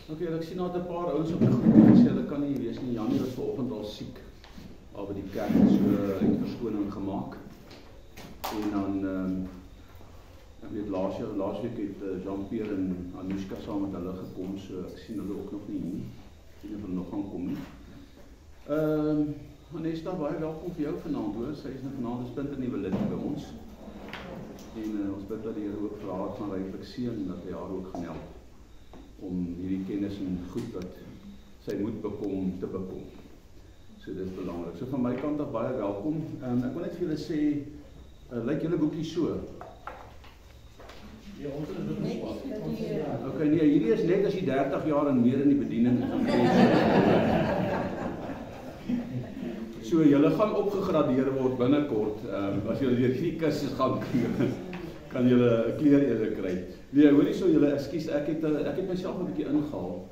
Ok, ek sien nou 'n paar ouens op die groep gesê hulle kan nie wees nie. Janie was vanoggend al siek al by die kerk, so het verskoning gemaak. En dan ek weet laasweek het Jean-Pierre en Anushka saam met hulle gekom, so ek sien hulle ook nog nie hier. Ek sien hulle nog gaan kom nie. Anesta, baie welkom vir jou vanaand hoor. Sy is nou vanaand 'n splinternuwe lid by ons. En ons bid dat die Here ook vir haar gaan ryklik seën en dat hy haar ook gaan help om hierdie kennis en goed wat sy moet bekom te bekom. So dit is belangrik. So van my kant af baie welkom. Ek wil net vir julle sê, lyk julle boekie so? Ja, ons is dit Ok, nee, hierdie is net as jy 30 jaar en meer in die bediening So julle gaan opgegradeer word binnekort. As julle deur hierdie kursus gaan kan julle 'n kleur eerder kry. Nee, hoorie so julle, ekskuus, ek het myself 'n bietjie ingehaal.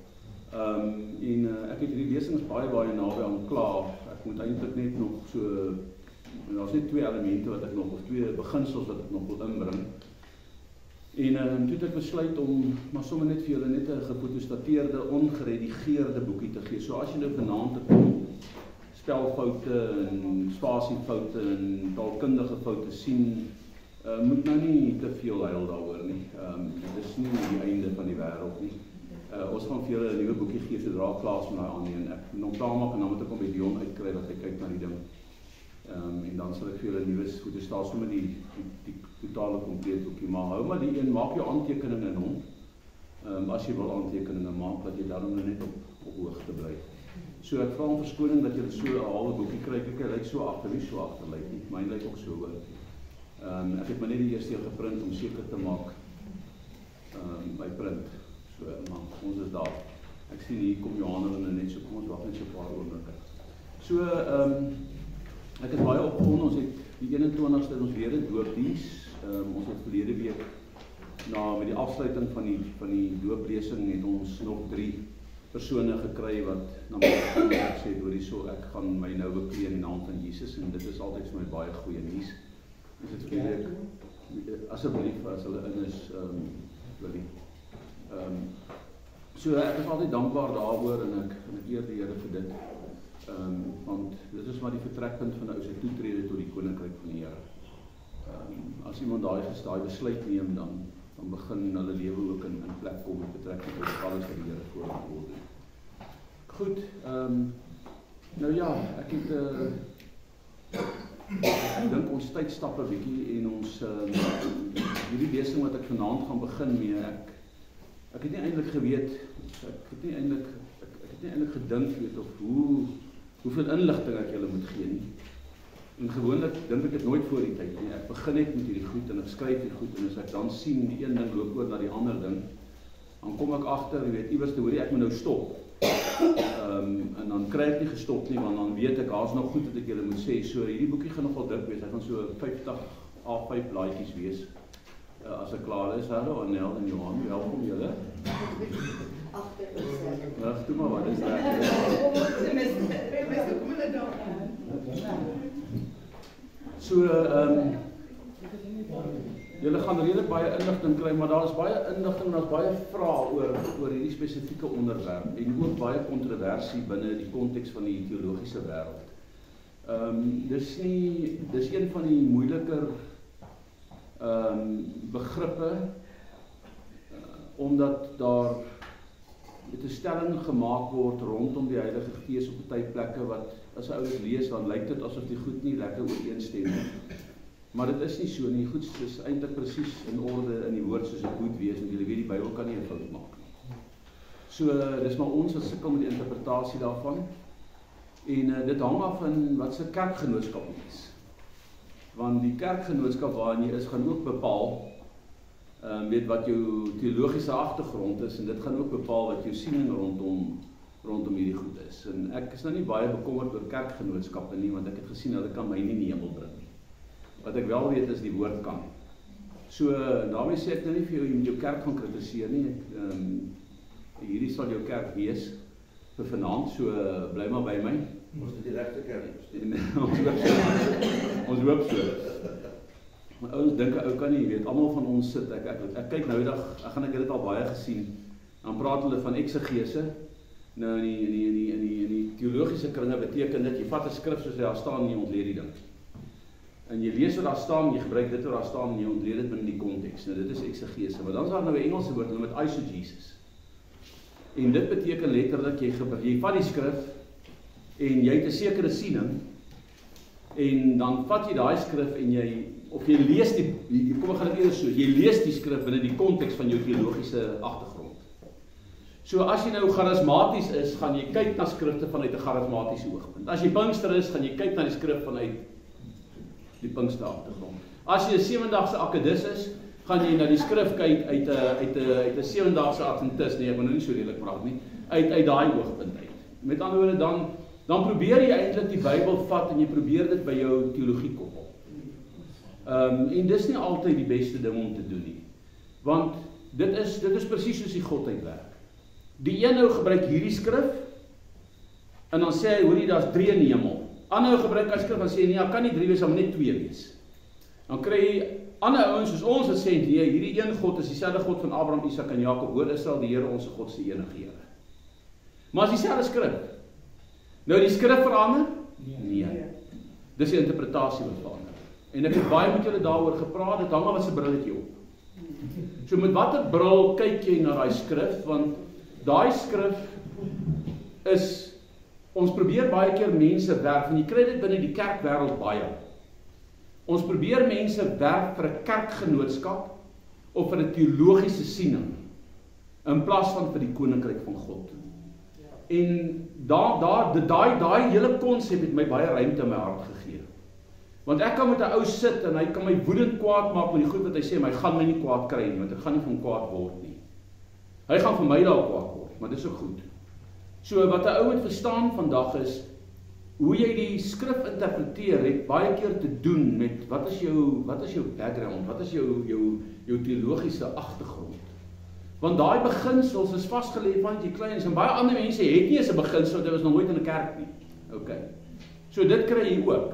En ek het hierdie lesings baie naby aan klaar. Ek moet eintlik net nog so, daar's net 2 elemente wat ek nog, of 2 beginsels wat ek nog wil inbring. En toe het ek besluit om maar sommer net vir julle net 'n gefotostateerde, ongeredigeerde boekie te gee. So as jy nou vanaand 'n spelfoute en spasiefoute en taalkundige foute sien, moet nou nie te veel huil daaroor nie. Dit is nie die einde van die wêreld nie. Ons gaan vir julle 'n nuwe boekie gee sodra ek klaar is met daai aan en ek moet hom klaarmaak en dan moet ek hom by Dion uitkry dat hy kyk na die ding. En dan sal ek vir julle 'n nuwe fotostaat sommer die totale kompleet boekie, maar hou maar die een, maak jou aantekeninge in hom. As jy wil aantekeninge maak, dat jy daarom net op hoogte bly. So ek vra om verskoning dat jy so 'n halwe boekie kry. Kyk, hy lyk so agter, nie so agter lyk nie. Myne lyk ook so hoor. Ek het maar net die eerste een geprint om seker te maak my print. So, maar ons is daar. Ek sien hier kom Johanna net so, kom ons wag net so 'n paar oomblikke. So, ek het baie opgewonde. Ons het die 21ste ons weer 'n doopdiens. Ons het verlede week met die afsluiting van die dooplesing het ons nog 3 persone gekry wat na my gesê het, hoorie so, ek gaan my nou bekleed in die naam van Jesus en dit is altyd vir my baie goeie nuus. Is dit vir ek asseblief as hulle in is Willie. So ek is altyd dankbaar daaroor en ek eer die Here vir dit. Want dit is maar die vertrekpunt van 'n ou se toetrede tot die koninkryk van die Here. As iemand daai besluit neem, dan begin hulle lewe ook in plek kom met betrekking tot alles wat die Here voorword. Goed, nou ja, ek dink ons tyd stap 'n bietjie en ons hierdie lesing wat ek vanaand gaan begin mee, ek het nie eintlik geweet, ek het nie eintlik gedink weet of hoeveel inligting ek julle moet gee nie. En gewoonlik dink ek dit nooit voor die tyd nie. Ek begin net met hierdie goed en ek skryf die goed en as ek dan sien die een ding loop oor na die ander ding, dan kom ek agter, jy weet, iewers te hoor ek moet nou stop. En dan kry ek nie gestop nie, want dan weet ek daar's nog goed wat ek julle moet sê. So hierdie boekie gaan nogal dik wees. Hy gaan so 50 A5 blaadjies wees. As ek klaar is, hallo Annel en Johan, welkom julle. Agter ons. Wag, toe maar wat is dit? So julle gaan redelik baie inligting kry, maar daar is baie inligting en daar's baie vrae oor hierdie spesifieke onderwerp en ook baie kontroversie binne die konteks van die teologiese wêreld. Dis een van die moeiliker begrippe omdat daar 'n stelling gemaak word rondom die Heilige Gees op baie plekke wat as 'n ou dit lees dan lyk dit asof die goed nie lekker ooreenstem nie. Maar dit is nie so nie. Goed is eintlik presies in orde in die woord soos dit moet wees, want julle weet die Bybel kan nie 'n fout maak nie. So dis maar ons wat sukkel met die interpretasie daarvan. En dit hang af van wat se kerkgenootskap jy is. Want die kerkgenootskap waarin jy is gaan ook bepaal weet wat jou teologiese agtergrond is en dit gaan ook bepaal wat jou siening rondom hierdie goed is. En ek is nou nie baie bekommerd oor kerkgenootskappe nie, want ek het gesien hulle kan my nie in die hemel bring nie. Wat ek wel weet is die woord kan. So daarmee sê ek nou nie vir jou, jy moet jou kerk gaan kritiseer nie. Hierdie sal jou kerk wees vir vanaand, so bly maar by my. Ons het die regte kerk. Ons hoop so. Maar ouens dink 'n ou kan nie weet, almal van ons sit, ek kyk nou eendag, ek het dit al baie gesien, Dan praat hulle van eksegese. Nou in die teologiese kringe beteken dit, jy vat 'n skrif soos daar staan en jy ontleed die ding. En jy lees wat daar staan, jy gebruik dit wat daar staan en jy ontleed dit binne die konteks. Nou dit is eksegese, maar dan is daar nou 'n Engelse woord, hulle met eisegesis. En dit beteken letterlik, jy vat die skrif en jy het 'n sekere siening en dan vat jy daai skrif en jy lees kom ek gaan dit eers so, jy lees die skrif binne die konteks van jou teologiese agtergrond. So as jy nou charismaties is, gaan jy kyk na skrifte vanuit 'n charismatiese oogpunt. As jy Pinkster is, gaan jy kyk na die skrif vanuit die Pinkster agtergrond. As jy 'n 7-dagse akkedis is, gaan jy na die skrif kyk uit 'n 7-dagse adventis, nee, ek moet nou nie so redelik praat nie, uit daai oogpunt uit. Met ander woorde, dan probeer jy eintlik die Bybel vat en jy probeer dit by jou teologie koppel. En dis nie altyd die beste ding om te doen nie. Want dit is presies soos die godheid werk. Die een nou gebruik hierdie skrif en dan sê hy, hoorie, daar's 3 in die hemel. Ander gebruik hy skrif en sê, nee, kan nie 3 wees, maar net 2 wees. Dan kry jy ander ouens soos ons wat sê, nee, hierdie een God is dieselfde God van Abraham, Isak en Jakob, hoor Israel, die Here ons God se enige Here. Maar as dieselfde skrif. Nou die skrif verander? Nee. Dis die interpretasie wat verander. En ek het baie met julle daaroor gepraat, dit hang af wat se bril het jy op. So met watter bril kyk jy na daai skrif, want daai skrif is, ons probeer baie keer mense werf, en jy kry dit binne die kerkwêreld baie. Ons probeer mense werf vir 'n kerkgenootskap, of vir 'n teologiese siening, in plaas van vir die koninkryk van God. En daai hele konsep het my baie ruimte in my hart gegee. Want ek kan met 'n ou sit, en hy kan my woedend kwaad maak met die goed wat hy sê, maar hy gaan my nie kwaad kry nie, want ek gaan nie van kwaad word nie. Hy gaan vir my dalk kwaad word, maar dis ook goed. So wat 'n ou moet verstaan vandag is, hoe jy die skrif interpreteer, het baie keer te doen met, wat is jou background, wat is jou teologiese agtergrond. Want daai beginsels is vasgelê van jy klein is, en baie ander mense het nie eens 'n beginsel, dit was nog nooit in 'n kerk nie. Okay. So dit kry jy ook.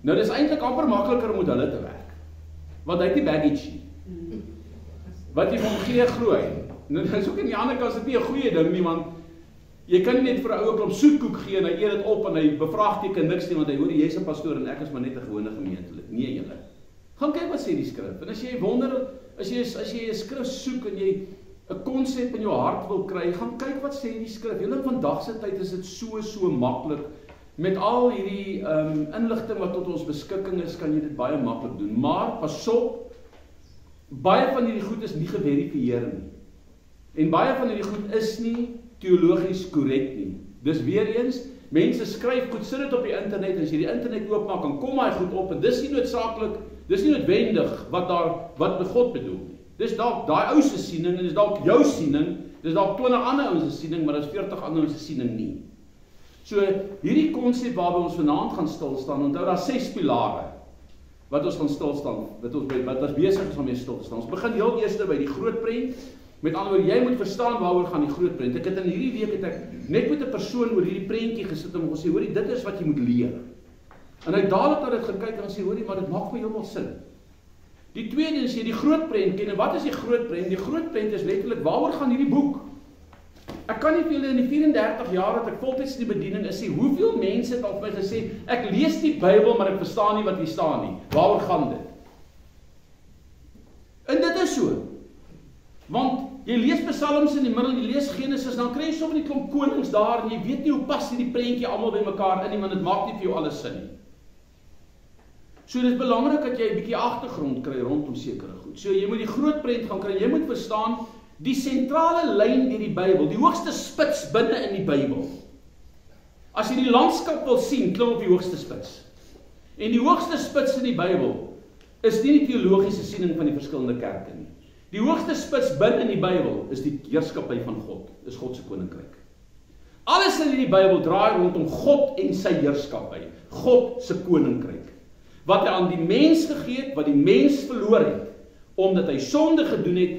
Nou dis eintlik amper makliker om met hulle te werk. Want hy het nie baggage nie. Wat jy van gee groei. Nou dis ook aan die ander kant is dit nie 'n goeie ding nie, want jy kan nie net vir 'n ou 'n klomp soetkoek gee en hy eet dit op en hy bevraagteken niks nie, want hy hoor jy's 'n pastoor en ek is maar net 'n gewone gemeentelid. Nee julle. Gaan kyk wat sê die skrif. En as jy wonder, as jy 'n skrif soek en jy 'n konsep in jou hart wil kry, gaan kyk wat sê die skrif. Julle vandag se tyd is dit so maklik. Met al hierdie inligting wat tot ons beskikking is, kan jy dit baie maklik doen. Maar pas op, baie van hierdie goed is nie geverifieer nie. En baie van hierdie goed is nie teologies korrek nie. Dis weer eens, mense skryf goed, sit dit op die internet, en as jy die internet oopmaak, dan kom hy goed op, en dis nie noodsaaklik, dis nie noodwendig wat met God bedoel nie. Dis dalk daai ou se siening, en dis dalk jou siening, dis dalk 20 ander ouens se siening, maar dis 40 ander ouens se siening nie. So, hierdie konsep waarby ons vanaand gaan stilstaan, onthou daar 6 pilare, wat ons gaan stilstaan, wat ons besig is om mee stil te staan. Ons begin heel eers by die groot prent. Met ander woorde, jy moet verstaan waaroor gaan die groot prent. Ek het in hierdie week net met 'n persoon oor hierdie prentjie gesit en gesê, hoorie, dit is wat jy moet leer. En hy het dadelik na dit gekyk en gesê, hoorie, maar dit maak vir heeltemal sin. Die tweede is jy die groot prent ken. En wat is die groot prent? Die groot prent is letterlik waaroor gaan hierdie boek? Ek kan nie vir julle in die 34 jaar dat ek voltyds in die bediening is sê, hoeveel mense het al vir my gesê, ek lees die Bybel, maar ek verstaan nie wat hier staan nie. Waaroor gaan dit? En dit is so. Want jy lees Psalms in die middel, jy lees Genesis, dan kry jy sommer die klomp konings daar, en jy weet nie hoe pas die prentjie almal by mekaar in nie, want dit maak nie vir jou alles sin nie. So dit is belangrik dat jy 'n bietjie agtergrond kry rondom sekere goed. So jy moet die groot prent gaan kry, jy moet verstaan, die sentrale lyn deur die Bybel, die hoogste spits binne in die Bybel. As jy die landskap wil sien, klim op die hoogste spits. En die hoogste spits in die Bybel is nie die teologiese siening van die verskillende kerke nie. Die hoogste spits binne in die Bybel is die heerskappy van God, is God se koninkryk. Alles in die Bybel draai rondom God en sy heerskappy, God se koninkryk. Wat hy aan die mens gegee het, wat die mens verloor het, omdat hy sonde gedoen het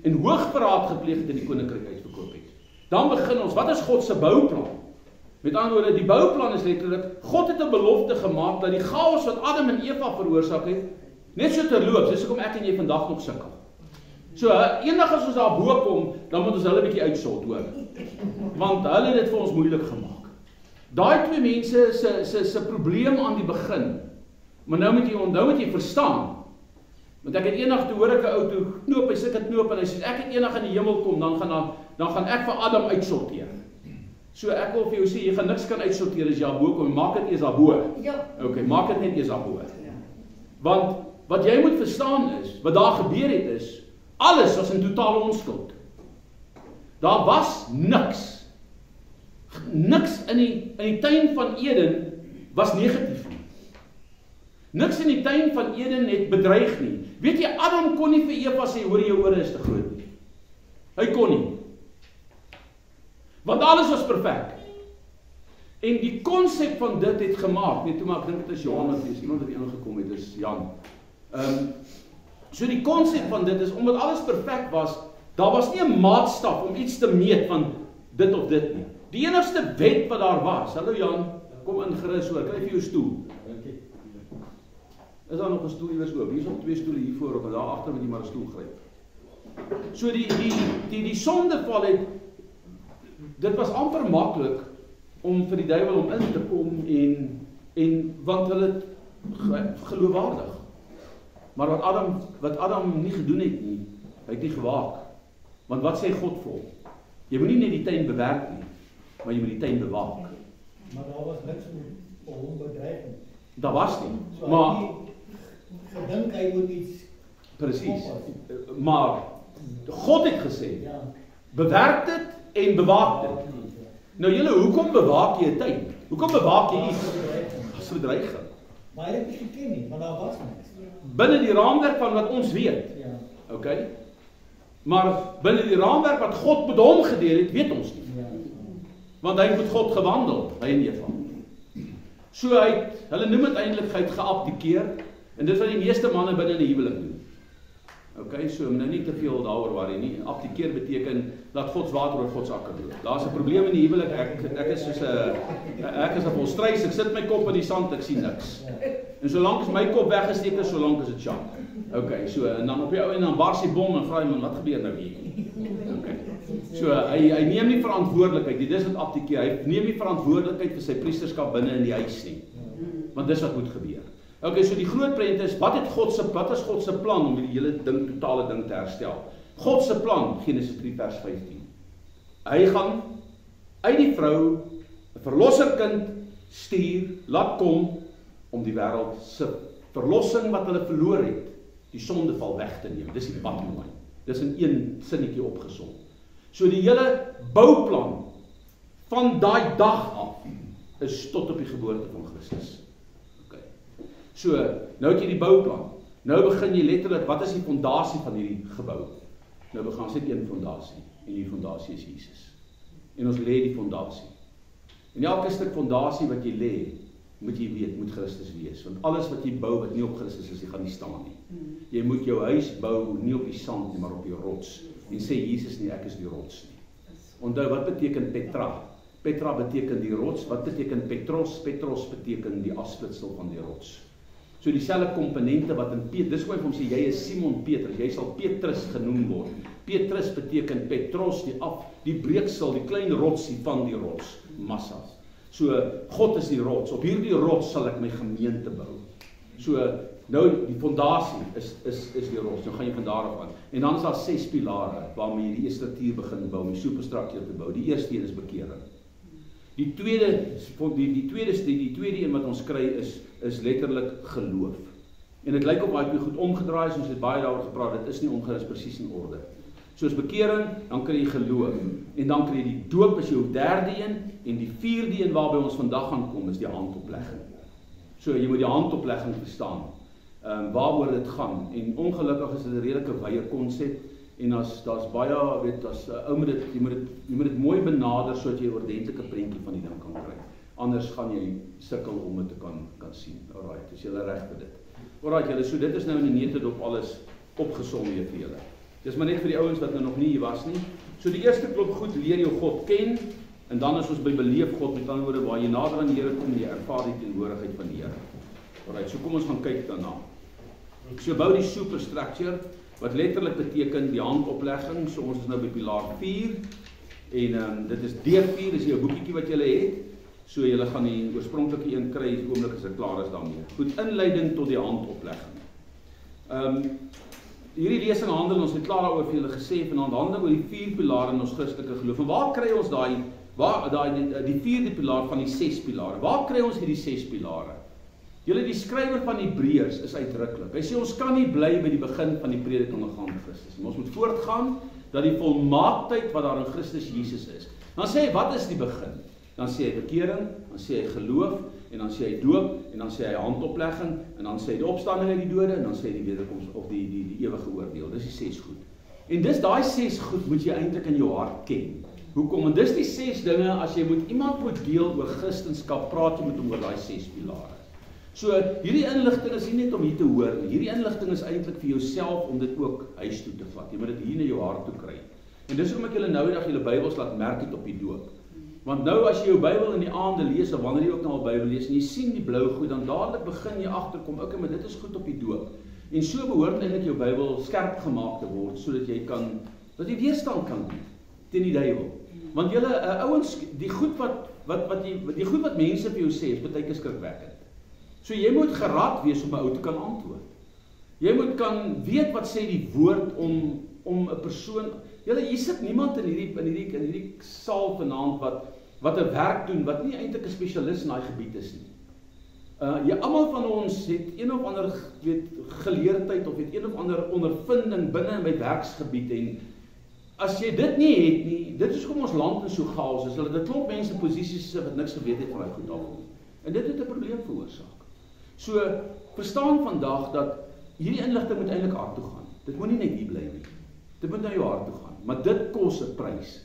en hoogverraad gepleeg het en die koninkryk uitverkoop het. Dan begin ons, wat is God se bouplan? Met ander woorde, die bouplan is letterlik, God het 'n belofte gemaak dat die chaos wat Adam en Eva veroorsaak het, net so terloops, dis hoekom ek en jy vandag nog sukkel. So, enig as ons daar bo kom, dan moet ons hulle 'n bietjie uitsort, hoor. Want hulle het dit vir ons moeilik gemaak. Daai twee mense se probleem aan die begin. Maar nou moet jy verstaan. Want ek het eendag toe hoor ek 'n ou toe knoop, hy sit 'n knoop en hy sê ek het eendag in die hemel kom, dan gaan ek vir Adam uitsorteer. So ek wil vir jou sê jy gaan niks kan uitsorteer as jy daarbo kom, maak dit eers daarbo. Ja. Okay, maak dit net eers daarbo. Want wat jy moet verstaan is, wat daar gebeur het is, alles was in totale onskuld. Daar was niks. Niks in die tuin van Eden was negatief nie. Niks in die tuin van Eden het bedreig nie. Weet jy, Adam kon nie vir Eva sê, hoor jou ore is te groot nie. Hy kon nie. Want alles was perfek. En die konsep van dit het gemaak, nee, toe maar ek dink dit is Johan wat is, iemand wat ingekom het, dis Jan. So die konsep van dit is, omdat alles perfek was, daar was nie 'n maatstaf om iets te meet van dit of dit nie. Die enigste wet wat daar was, hallo Jan, kom in gerus hoor, kry vir jou stoel. Is daar nog 'n stoel iewers oop? Hier is nog 2 stoele hier voor, en daar agter moet jy maar 'n stoel gryp. So die sondeval het, dit was amper maklik om vir die duiwel om in te kom en want hulle het geloofwaardig. Maar wat Adam nie gedoen het nie, hy het nie gewaak. Want wat sê God vir hom? Jy moet nie net die tuin bewerk nie, maar jy moet die tuin bewaak. Maar daar was niks om hom bedreig nie. Daar was nie. So Maar gedink hy moet iets presies. Maar God het gesê, ja. bewerk dit en bewaak dit. Nou julle, hoekom bewaak jy 'n tuin? Hoekom bewaak jy iets? As bedreiging. Maar hy het nie geken nie, want daar was niks. Binne die raamwerk van wat ons weet. Ja. Okay? Maar binne die raamwerk wat God met hom gedeel het, weet ons nie. Ja. Want hy het met God gewandel, hy en Eva. So hulle noem dit eintlik hy het geabdikeer, en dit wat die meeste manne binne 'n huwelik doen. Okay, so nou nie te veel daaroor worry nie. Abdikeer beteken dat God se water oor God se akker loop. Daar's 'n probleem in die huwelik. Ek is soos 'n volstruis, ek sit my kop in die sand, ek sien niks. En solank as my kop weggesteek is, solank is dit sharp. Okay, so en dan op die ou en dan bars die bom en vra hy man, wat gebeur nou hier? Okay. So hy neem nie verantwoordelikheid nie. Dis wat abdikeer. Hy neem nie verantwoordelikheid vir sy priesterskap binne in die huis nie. Want dis wat moet gebeur. Okay, so die groot prent is, wat is God se plan om die hele totale ding te herstel? God se plan, Genesis 3 vers 15. Hy gaan uit die vrou 'n verlosserkind stuur, laat kom om die wêreld se verlossing wat hulle verloor het, die sondeval weg te neem. Dis die bottom line. Dis in een sinnetjie opgesom. So die hele bouplan van daai dag af is tot op die geboorte van Christus. So, nou het jy die bouplan. Nou begin jy letterlik, wat is die fondasie van hierdie gebou? Nou begin ons net een fondasie, en die fondasie is Jesus. En ons lê die fondasie. En elke stuk fondasie wat jy lê, moet jy weet, moet Christus wees. Want alles wat jy bou wat nie op Christus is, jy gaan nie staan nie. Jy moet jou huis bou, nie op die sand nie, maar op die rots. En sê Jesus nie, ek is die rots nie. Onthou, wat beteken Petra? Petra beteken die rots. Wat beteken Petros? Petros beteken die afsplitsel van die rots. So dieselfde komponente wat in Petrus, dis hoe hy hom sê, jy is Simon Petrus, jy sal Petrus genoem word. Petrus beteken Petros, die breeksel, die klein rotsie van die rots, massa. So, God is die rots, op hierdie rots sal ek my gemeente bou. So, nou die fondasie is die rots, nou gaan jy van daar af aan. En dan is daar 6 pilare, waarmee jy die struktuur begin bou, om die superstruktuur te bou. Die eerste een is bekering. Die tweede een wat ons kry is letterlik geloof. En dit lyk op baie goed omgedraai, soos het baie daaroor gepraat, dit is nie omgedraai, dit is presies in orde. Soos bekering, dan kry jy geloof. En dan kry jy die doop is jou derde een, en die vierde een waarby ons vandag gaan kom, is die handoplegging. So, jy moet die handoplegging verstaan, waaroor dit gaan. En ongelukkig is dit 'n redelike wye konsep, en daar's baie, weet, jy moet dit mooi benader, sodat jy 'n ordentlike prentjie van die ding kan kry. Anders gaan jy sukkel om dit te kan sien. Alright, is julle reg vir dit? Alright, julle, so dit is nou in die neutedop alles opgesom weer vir julle. Dis maar net vir die ouens wat nou nog nie hier was nie. So die eerste klop goed, leer jou God ken, en dan is ons by beleef God, met ander woorde, waar jy nader aan die Here kom, jy ervaar die teenwoordigheid van die Here. Alright, so kom ons gaan kyk daarna. So bou die superstructure, wat letterlik beteken die handoplegging. So ons is nou by pilaar 4 en dit is D4, dis 'n boekietjie wat julle het. So julle gaan die oorspronklike een kry die oomblik as dit klaar is daarmee. Goed, inleiding tot die handoplegging. Hierdie lesing handel, ons het klaar daaroor vir julle gesê, vanaand handel oor die 4 pilare in ons Christelike geloof. En waar kry ons die 4de pilaar van die 6 pilare? Waar kry ons hierdie 6 pilare? Julle, die skrywer van Hebreërs is uitdruklik. Hy sê ons kan nie bly by die begin van die prediking van Christus. Ons moet voortgaan dat die volmaaktheid wat daar in Christus Jesus is. Dan sê hy, wat is die begin? Dan sê hy bekering, dan sê hy geloof, en dan sê hy doop, en dan sê hy handoplegging, en dan sê hy die opstanding uit die dode, en dan sê hy die wederkoms of die ewige oordeel. Dis die 6 goed. En dis daai 6 goed moet jy eintlik in jou hart ken. Hoekom? En dis die 6 dinge, as jy iemand moet deel oor Christendom, praat jy met hom oor daai 6 pilare. So, hierdie inligting is nie net om hier te hoor nie. Hierdie inligting is eintlik vir jouself om dit ook huis toe te vat. Jy moet dit hier na jou hart toe kry. En dis hoekom ek julle nou eendag julle Bybels laat merk het op die doop. Want nou as jy jou Bybel in die aande lees, of wanneer jy ook nou al Bybel lees, en jy sien die blou goed, dan dadelik begin jy agterkom, okay, maar dit is goed op die doop. En so behoort eintlik jou Bybel skerp gemaak te word, sodat jy weerstand kan bied teen die duiwel. Want julle ouens, die goed wat mense vir jou sê, is baie keer skrikwekkend. So jy moet geraad wees om 'n ou te kan antwoord. Jy moet kan weet wat sê die woord om 'n persoon. Julle, hier sit niemand in hierdie saal vanaand wat 'n werk doen wat nie eintlik 'n spesialis in daai gebied is nie. Almal van ons het een of ander geleerdheid of het een of ander ondervinding binne in my werksgebied, en as jy dit nie het nie, dit is hoekom ons land in so chaos is. Hulle het 'n klomp mense in posisies wat niks geweet het van daai goed af. En dit het 'n probleem veroorsaak. So, verstaan vandag dat hierdie inligting moet eintlik hart toe gaan. Dit moet nie net hier bly nie. Dit moet na jou hart toe gaan. Maar dit kos 'n prys.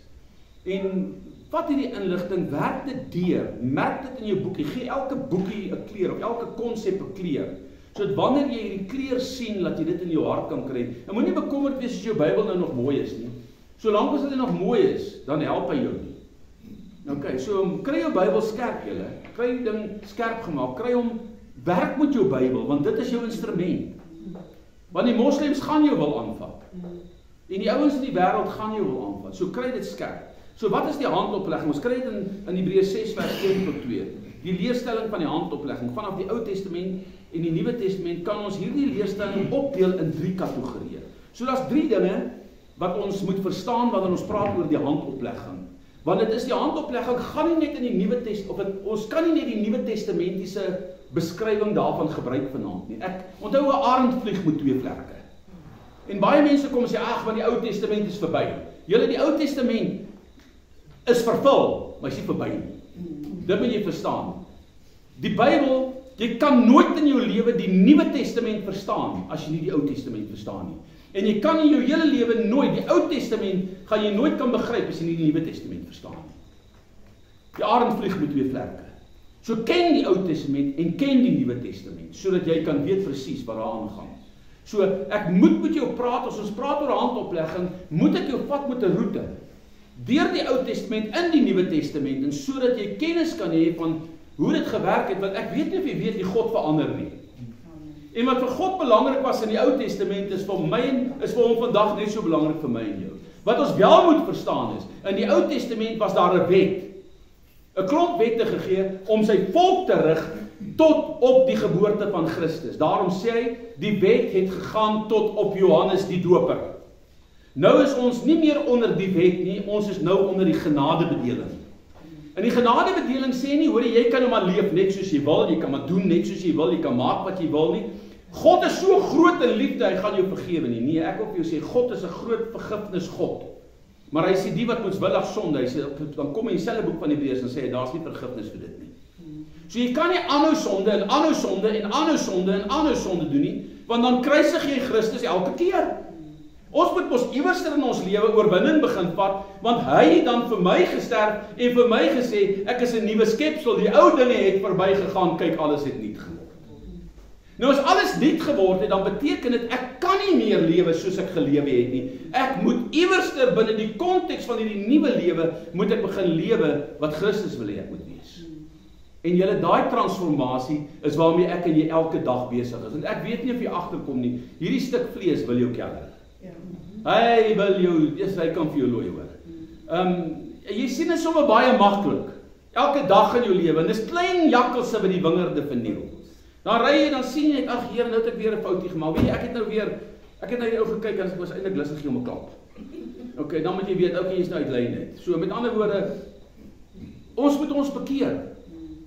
En vat hierdie inligting, werk dit deur, merk dit in jou boekie, gee elke boekie 'n kleur, of elke konsep 'n kleur. So dat wanneer jy hierdie kleur sien, dat jy dit in jou hart kan kry. En moenie bekommerd wees as jou Bybel nou nog mooi is nie. Solank as dit nog mooi is, dan help hy jou nie. Okay, so kry jou Bybel skerp julle. Kry die ding skerp gemaak. Kry hom, werk met jou Bybel, want dit is jou instrument. Want die moslems gaan jou wil aanvat. En die ouens in die wêreld gaan jou wil aanvat. So kry dit skerp. So wat is die handoplegging? Ons kry dit in Hebreërs 6 vers 1 tot 2. Die leerstelling van die handoplegging. Vanaf die Ou Testament en die Nuwe Testament kan ons hierdie leerstelling opdeel in 3 kategorieë. So daar's 3 dinge wat ons moet verstaan wanneer ons praat oor die handoplegging. Want dit is die handoplegging gaan nie net in die Nuwe Testament, ons kan nie net die Nuwe Testamentiese beskrywing daarvan gebruik vanaand nie. Ek onthou 'n arend vlieg met 2 vlerke. En baie mense kom en sê, ag, want die Ou Testament is verby. Julle, die Ou Testament is vervul, maar is nie verby nie. Dit moet jy verstaan. Die Bybel, jy kan nooit in jou lewe die Nuwe Testament verstaan as jy nie die Ou Testament verstaan nie. En jy kan in jou hele lewe nooit, die Ou Testament gaan jy nooit kan begryp as jy nie die Nuwe Testament verstaan nie. Die arend vlieg met 2 vlerke. So ken die Ou Testament en ken die Nuwe Testament, sodat jy kan weet presies wat daar aangaan. So ek moet met jou praat, as ons praat oor handoplegging, moet ek jou vat met 'n roete deur die Ou Testament in die Nuwe Testament, en sodat jy kennis kan hê van hoe dit gewerk het, want ek weet nie of jy weet wie God verander nie. En wat vir God belangrik was in die Ou Testament is vir hom vandag net so belangrik vir my en jou. Wat ons wel moet verstaan is, in die Ou Testament was daar 'n wet. 'n klomp wette gegee om sy volk te rig tot op die geboorte van Christus. Daarom sê hy, die wet het gegaan tot op Johannes die Doper. Nou is ons nie meer onder die wet nie, ons is nou onder die genadebedeling. En die genadebedeling sê nie, hoor jy kan nou maar leef net soos jy wil, jy kan maar doen net soos jy wil, jy kan maak wat jy wil nie. God is so groot in liefde, hy gaan jou vergewe nie. Nee, ek wil vir jou sê, God is 'n groot vergifnis God. Maar hy sê die wat moetswillig sonde, hy sê, dan kom hy in dieselfde boek van Hebreërs en sê, daar's nie vergifnis vir dit nie. So jy kan nie aanhou sonde en aanhou sonde en aanhou sonde en aanhou sonde doen nie, want dan kruisig jy Christus elke keer. Ons moet mos iewers in ons lewe oorwinning begin vat, want hy het dan vir my gesterf en vir my gesê, ek is 'n nuwe skepsel, die ou dinge het verbygegaan, kyk, alles het nuut geword. Nou as alles nuut geword het, dan beteken dit, ek kan nie meer lewe soos ek gelewe het nie. Ek moet iewers binne die konteks van hierdie nuwe lewe, moet ek begin lewe wat Christus wil hê ek moet wees. En julle, daai transformasie is waarmee ek en jy elke dag besig is. En ek weet nie of jy agterkom nie, hierdie stuk vlees wil jou keller. Hy wil jou, hy kan vir jou looi hoor. Jy sien dit sommer baie maklik. Elke dag in jou lewe, en dis klein jakkalse wat die wingerde verniel. Dan ry jy, dan sien jy, ag Heer, nou het ek weer 'n foutjie gemaak. Weet jy, ek het nou die ou gekyk en ek was eintlik lustig om 'n klap. Okay, dan moet jy weet, okay, jy's nou uit lyn net. So met ander woorde, ons moet ons bekeer.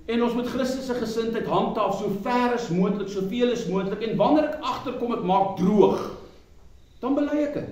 En ons moet Christus se gesindheid handhaaf so ver as moontlik, soveel as moontlik. En wanneer ek agterkom ek maak droog, dan bely ek dit.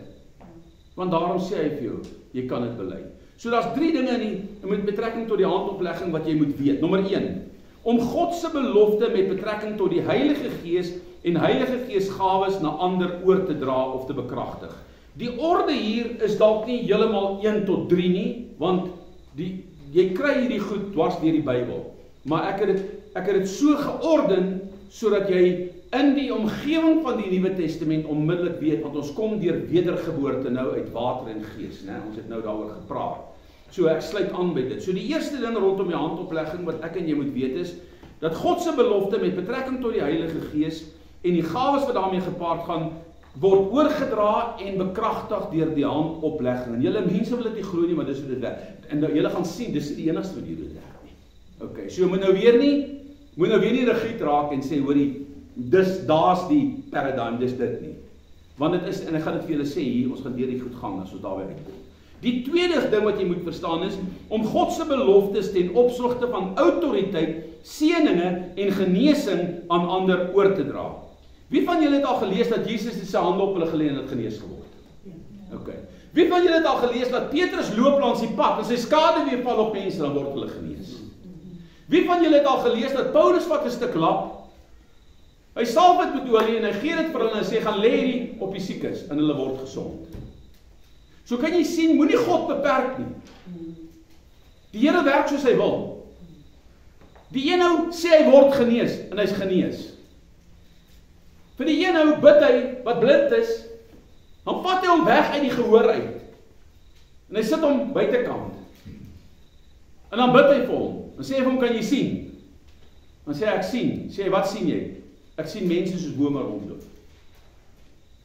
Want daarom sê hy vir jou, jy kan dit bely. So daar's 3 dinge met betrekking tot die handoplegging wat jy moet weet. Nommer 1, om God se belofte met betrekking tot die Heilige Gees en Heilige Gees gawes na ander oor te dra of te bekragtig. Die orde hier is dalk nie heeltemal 1 tot 3 nie, want jy kry hierdie goed dwars deur die Bybel. Maar ek het dit so georden sodat jy in die omgewing van die Nuwe Testament onmiddellik weet, want ons kom deur wedergeboorte nou uit water en gees, né? Ons het nou daaroor gepraat. So ek sluit aan by dit. So die eerste ding rondom die handoplegging wat ek en jy moet weet is, dat God se belofte met betrekking tot die Heilige Gees en die gawes wat daarmee gepaard gaan, word oorgedra en bekragtig deur die handoplegging. En julle mense wil dit nie glo nie, maar dis hoe dit werk. En nou, julle gaan sien, dis die enigste wat hierdie werk nie. Okay, so moet nou weer nie rigied raak en sê, hoorie, daar's die paradigm, dis dit nie. Want dit is, en ek gaan dit vir julle sê hier, ons gaan deur die goed gang as ons daarby uitkom. Die tweede ding wat jy moet verstaan is, om God se beloftes ten opsigte van autoriteit, seëninge en genesing aan ander oor te dra. Wie van julle het al gelees dat Jesus sy hande op hulle gelê en het genees geword? Okay. Wie van julle het al gelees dat Petrus loop langs die pad en sy skade weer val op mense dan word hulle genees? Wie van julle het al gelees dat Paulus vat 'n stuk lap, hy salf dit met olie en hy gee dit vir hulle en sê gaan lê hierdie op die siekes en hulle word gesond. So kan jy sien, moenie God beperk nie. Die Here werk soos hy wil. Die een ou sê hy word genees en hy's genees. Vir die een ou bid hy wat blind is, dan vat hy hom weg uit die gehoor uit. En hy sit hom buitekant. En dan bid hy vir hom. Dan sê hy vir hom, kan jy sien? Dan sê hy, ek sien. Sê hy, wat sien jy? Ek sien mense soos bome rondloop.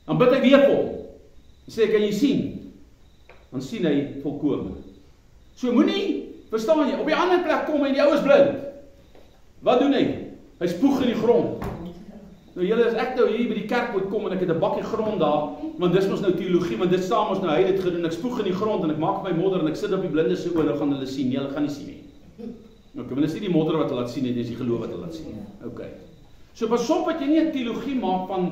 Dan bid hy weer vir hom. Dan sê hy, kan jy sien? Dan sien hy volkome. So moenie, verstaan jy, op die ander plek kom hy en die ou is blind. Wat doen hy? Hy spoeg in die grond. Nou julle, as ek nou hier by die kerk moet kom en ek het 'n bakkie grond daar, want dis mos nou teologie, want dit staan ons nou, hy het dit gedoen, ek spoeg in die grond en ek maak my modder en ek sit op die blinde se oë, nou gaan hulle sien. Nee, hulle gaan nie sien nie. Okay, want dis nie die modder wat hulle laat sien nie, dis die geloof wat hulle laat sien. Okay. So pas op dat jy nie 'n teologie maak van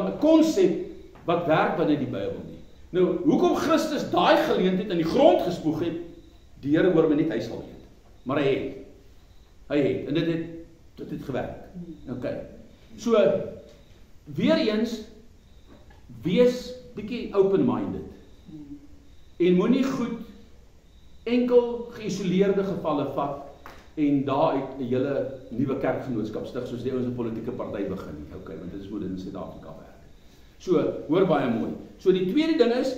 'n konsep wat werk binne die Bybel nie. Nou, hoekom Christus daai geleentheid in die grond gespoeg het, die Here hoor my net, hy sal weet. Maar hy het, en dit het gewerk. Okay. So, weer eens, wees bietjie open-minded. En moenie goed enkel geïsoleerde gevalle vat en daar uit 'n hele nuwe kerkgenootskap stig soos die ouens 'n politieke party begin nie. Okay, want dit is hoe dit in Suid-Afrika werk. So, hoor baie mooi. So die tweede ding is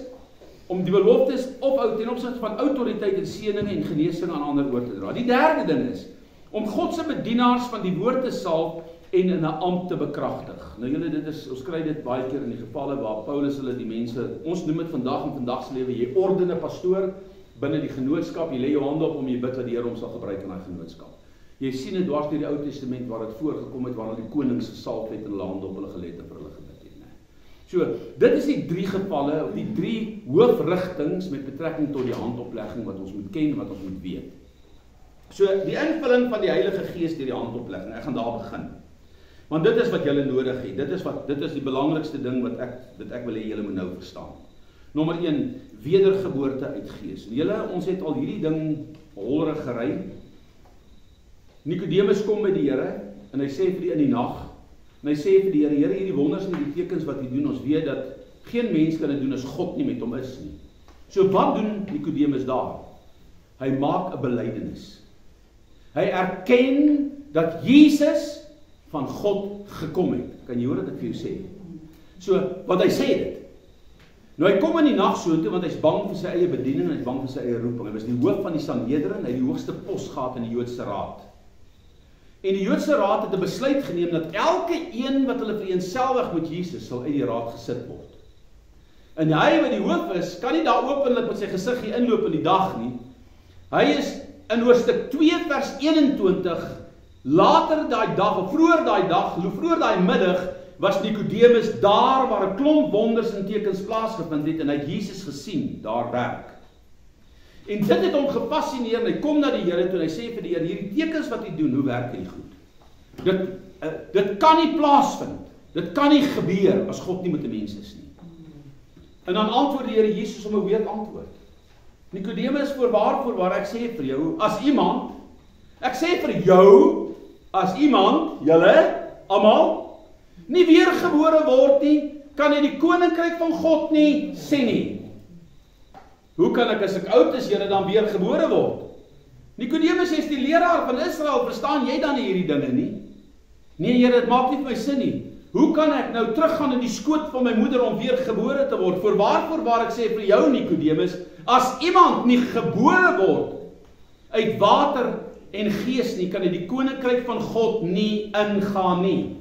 om die beloftes ophou ten opsigte van autoriteit en seëninge en genesing aan ander oor te dra. Die derde ding is om God se bedienaars van die woord te salf en in 'n ampt te bekragtig. Nou julle, ons kry dit baie keer in die gevalle waar Paulus hulle die mense, ons noem dit vandag in vandag se lewe, jy orden 'n pastoor binne die genootskap, jy lê jou hande op hom, jy bid dat die Here hom sal gebruik in daai genootskap. Jy sien dit dwars deur die Ou Testament waar dit voorgekom het, waar hulle die konings gesalf het en hulle hande op hulle gelê het en vir hulle gebid het, né? So, dit is die 3 gevalle, of die 3 hoofrigtings met betrekking tot die handoplegging wat ons moet ken, wat ons moet weet. So, die invulling van die Heilige Gees deur die handoplegging, ek gaan daar begin. Want dit is wat julle nodig het. Dit is die belangrikste ding wat ek wil hê julle moet nou verstaan. Nommer 1, wedergeboorte uit Gees. En julle, ons het al hierdie ding holrig gery. Nikodemus kom by die Here en hy sê vir die in die nag, en hy sê vir die Here, Here, hierdie wonders en die tekens wat U doen, ons weet dat geen mens kan dit doen as God nie met hom is nie. So wat doen Nikodemus daar? Hy maak 'n belydenis. Hy erken dat Jesus van God gekom het. Kan jy hoor wat ek vir jou sê? So, wat hy sê dit. Nou hy kom in die nag so toe, want hy's bang vir sy eie bediening en hy's bang vir sy eie roeping. Hy was die hoof van die Sanhedrin, hy het die hoogste pos gehad in die Joodse raad. En die Joodse raad het 'n besluit geneem dat elke een wat hulle vereenselwig met Jesus sal uit die raad gesit word. En hy wat die hoof is, kan nie daar openlik met sy gesig hier inloop in die dag nie. Hy is in hoofstuk 2 vers 21, later daai dag, of vroeër daai dag, vroeër daai middag, was Nikodemus daar waar 'n klomp wonders en tekens plaasgevind het en hy het Jesus gesien, daar werk. En dit het hom gefascineer en hy kom na die Here toe en hy sê vir die Here, hierdie tekens wat hy doen, hoe werk hierdie goed? Dit kan nie plaasvind, dit kan nie gebeur as God nie met 'n mens is nie. En dan antwoord die Here Jesus om 'n weer antwoord. Nikodemus, voorwaar, ek sê vir jou, as iemand, julle, almal, nie weergebore word nie, kan hy die koninkryk van God nie sien nie. Hoe kan ek as ek oud is, Here, dan weergebore word? Nikodemus, jy's die leraar van Israel, verstaan jy dan nie hierdie dinge nie? Nee, Here, dit maak nie vir my sin nie. Hoe kan ek nou teruggaan in die skoot van my moeder om weer gebore te word? Voorwaar, ek sê vir jou, Nikodemus, as iemand nie gebore word uit water en gees nie, kan hy die koninkryk van God nie ingaan nie.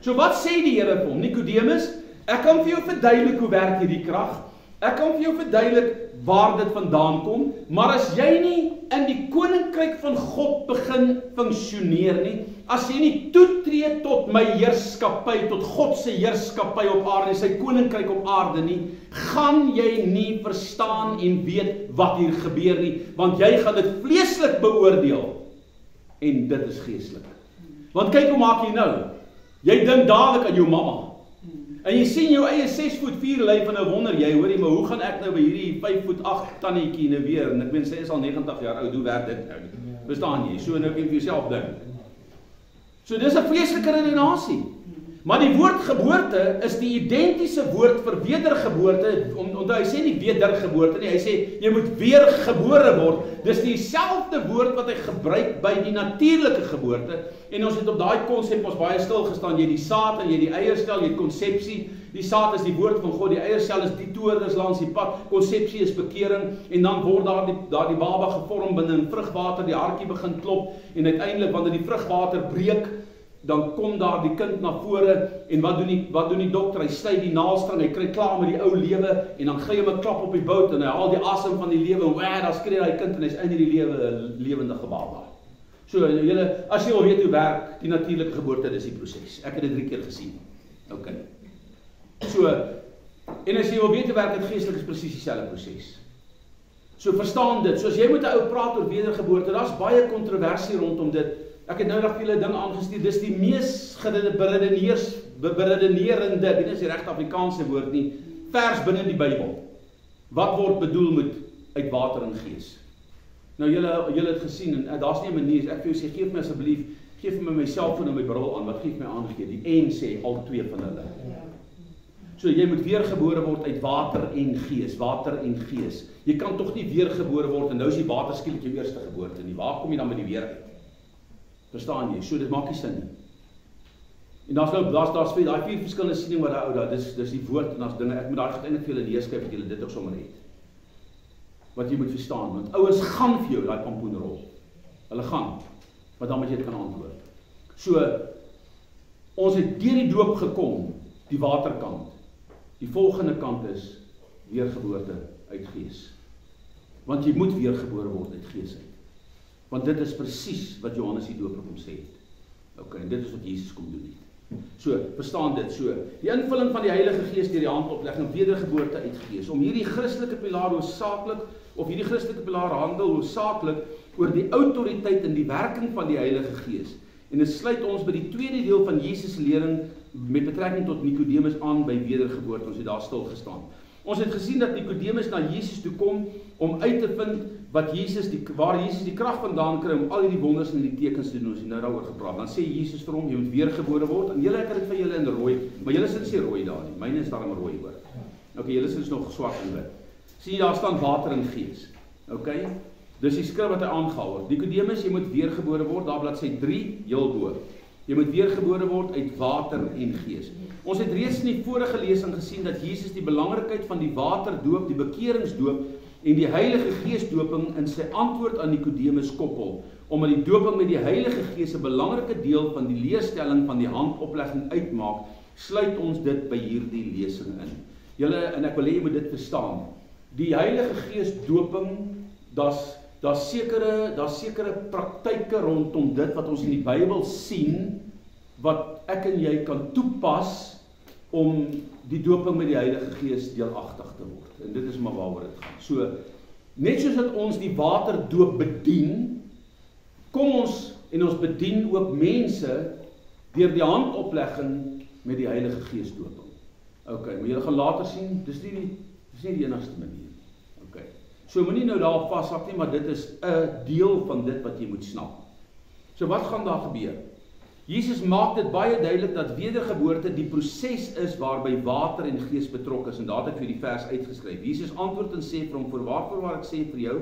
So wat sê die Here vir hom? Nikodemus, ek kan vir jou verduidelik hoe werk hierdie krag. Ek kan vir jou verduidelik waar dit vandaan kom, maar as jy nie in die koninkryk van God begin funksioneer nie, as jy nie toetree tot my heerskappy, tot God se heerskappy op aarde, sy koninkryk op aarde nie, gaan jy nie verstaan en weet wat hier gebeur nie, want jy gaan dit vleeslik beoordeel, en dit is geestelik. Want kyk hoe maak jy nou? Jy dink dadelik aan jou mamma, en jy sien jou eie 6'4" lyf en nou wonder jy, hoorie, maar hoe gaan ek nou by hierdie 5'8" tannetjie nou weer, en ek meen, sy is al 90 jaar oud, hoe werk dit nou? Verstaan jy? So nou kan jy vir jouself dink. So dis 'n vleeslike redenasie. Maar die woord geboorte is die identiese woord vir wedergeboorte. Onthou, hy sê nie wedergeboorte nie, hy sê jy moet weer gebore word. Dis dieselfde woord wat hy gebruik by die natuurlike geboorte. En ons het op daai konsep ons baie stil gestaan. Jy die saad en jy die eierstel, jy konsepsie. Die saad is die woord van God, die eierstel is die toordes langs die pad. Konsepsie is bekering en dan word daar die baba gevorm binne in vrugwater, die hartjie begin klop en uiteindelik wanneer die vrugwater breek, dan kom daar die kind na vore en wat doen die dokter? Hy sny die naaldstring, hy kry klaar met die ou lewe en dan gee hy hom 'n klap op die bout en hy haal die asem van die lewe en daar skree daai kind en hy's in die lewe 'n lewendige baba. So julle, as jy al weet hoe werk die natuurlike geboorte, dis die proses. Ek het dit 3 keer gesien. OK. So en as jy wil weet hoe werk dit geestelik is presies dieselfde proses. So verstaan dit. So as jy met 'n ou praat oor wedergeboorte, daar's baie kontroversie rondom dit. Ek het nou nog vele dinge aangestuur, dis die mees beredenerende, dit is die regte Afrikaanse woord nie, vers binne die Bybel. Wat word bedoel met uit water en gees? Nou julle het gesien, en daar's nie 'n manier, ek vir jou sê, geef my asseblief, geef my selfoon en my bril aan, wat geef my aangegee? Die en sê, al 2 van hulle. So jy moet weergebore word uit water en gees, Jy kan tog nie weergebore word, en nou is die water skielik jou eerste geboorte nie, waar kom jy dan met die weer uit? Verstaan jy? So dit maak nie sin nie. En daar's 4 verskillende siening wat daar ou daar, dis die woord en daar's dinge, ek moet daar uiteindelik vir julle neerskryf dat julle dit ook sommer het. Wat jy moet verstaan, want ouens gaan vir jou daai pampoenrol. Hulle gaan, maar dan moet jy dit kan antwoord. So ons het deur die doop gekom, die waterkant. Die volgende kant is weergeboorte uit gees. Want jy moet weergebore word uit gees uit. Want dit is presies wat Johannes die Doper kom sê het. OK, en dit is wat Jesus kom doen het. So, verstaan dit so. Die invulling van die Heilige Gees deur die handoplegging, wedergeboorte uit gees. Om hierdie Christelike pilaar hoofsaaklik, of hierdie Christelike pilaar handel hoofsaaklik oor die autoriteit en die werking van die Heilige Gees. En dit sluit ons by die tweede deel van Jesus se lering met betrekking tot Nikodemus aan by wedergeboorte. Ons het daar stil gestaan. Ons het gesien dat Nikodemus na Jesus toe kom om uit te vind waar Jesus die krag vandaan kry om al hierdie wonders en die tekens te doen. Ons het nou daaroor gepraat. Dan sê Jesus vir hom, jy moet weergebore word. En julle, ek het dit vir julle in rooi, maar julle sit nie rooi daar nie. Myne is daarom rooi hoor. OK, julle sit nog swart en wit. Sien jy daar staan water en gees. OK? Dis die skrif wat hy aangehou het. Nikodemus, jy moet weergebore word, daar bladsy 3 heel bo. Jy moet weergebore word uit water en gees. Ons het reeds in die vorige lesing gesien dat Jesus die belangrikheid van die waterdoop, die bekeringsdoop en die Heilige Gees doping in sy antwoord aan Nikodemus koppel, omdat die doping met die Heilige Gees 'n belangrike deel van die leerstelling van die handoplegging uitmaak, sluit ons dit by hierdie lesing in. Julle, en ek wil hê jy moet dit verstaan, die Heilige Gees doping, daar's sekere praktyke rondom dit wat ons in die Bybel sien, wat ek en jy kan toepas om die doping met die Heilige Gees deelagtig te word. En dit is maar waaroor dit gaan. So, net soos dat ons die waterdoop bedien, kom ons en ons bedien ook mense deur die handoplegging met die Heilige Gees doping. Ok, maar julle gaan later sien, dis nie die enigste manier. Ok, so moenie nou daar vashak nie, maar dit is 'n deel van dit wat jy moet snap. So wat gaan daar gebeur? Jesus maak dit baie duidelik dat wedergeboorte die proses is waarby water en gees betrokke is, en daar het ek vir die vers uitgeskryf. Jesus antwoord en sê vir hom, voorwaar ek sê vir jou,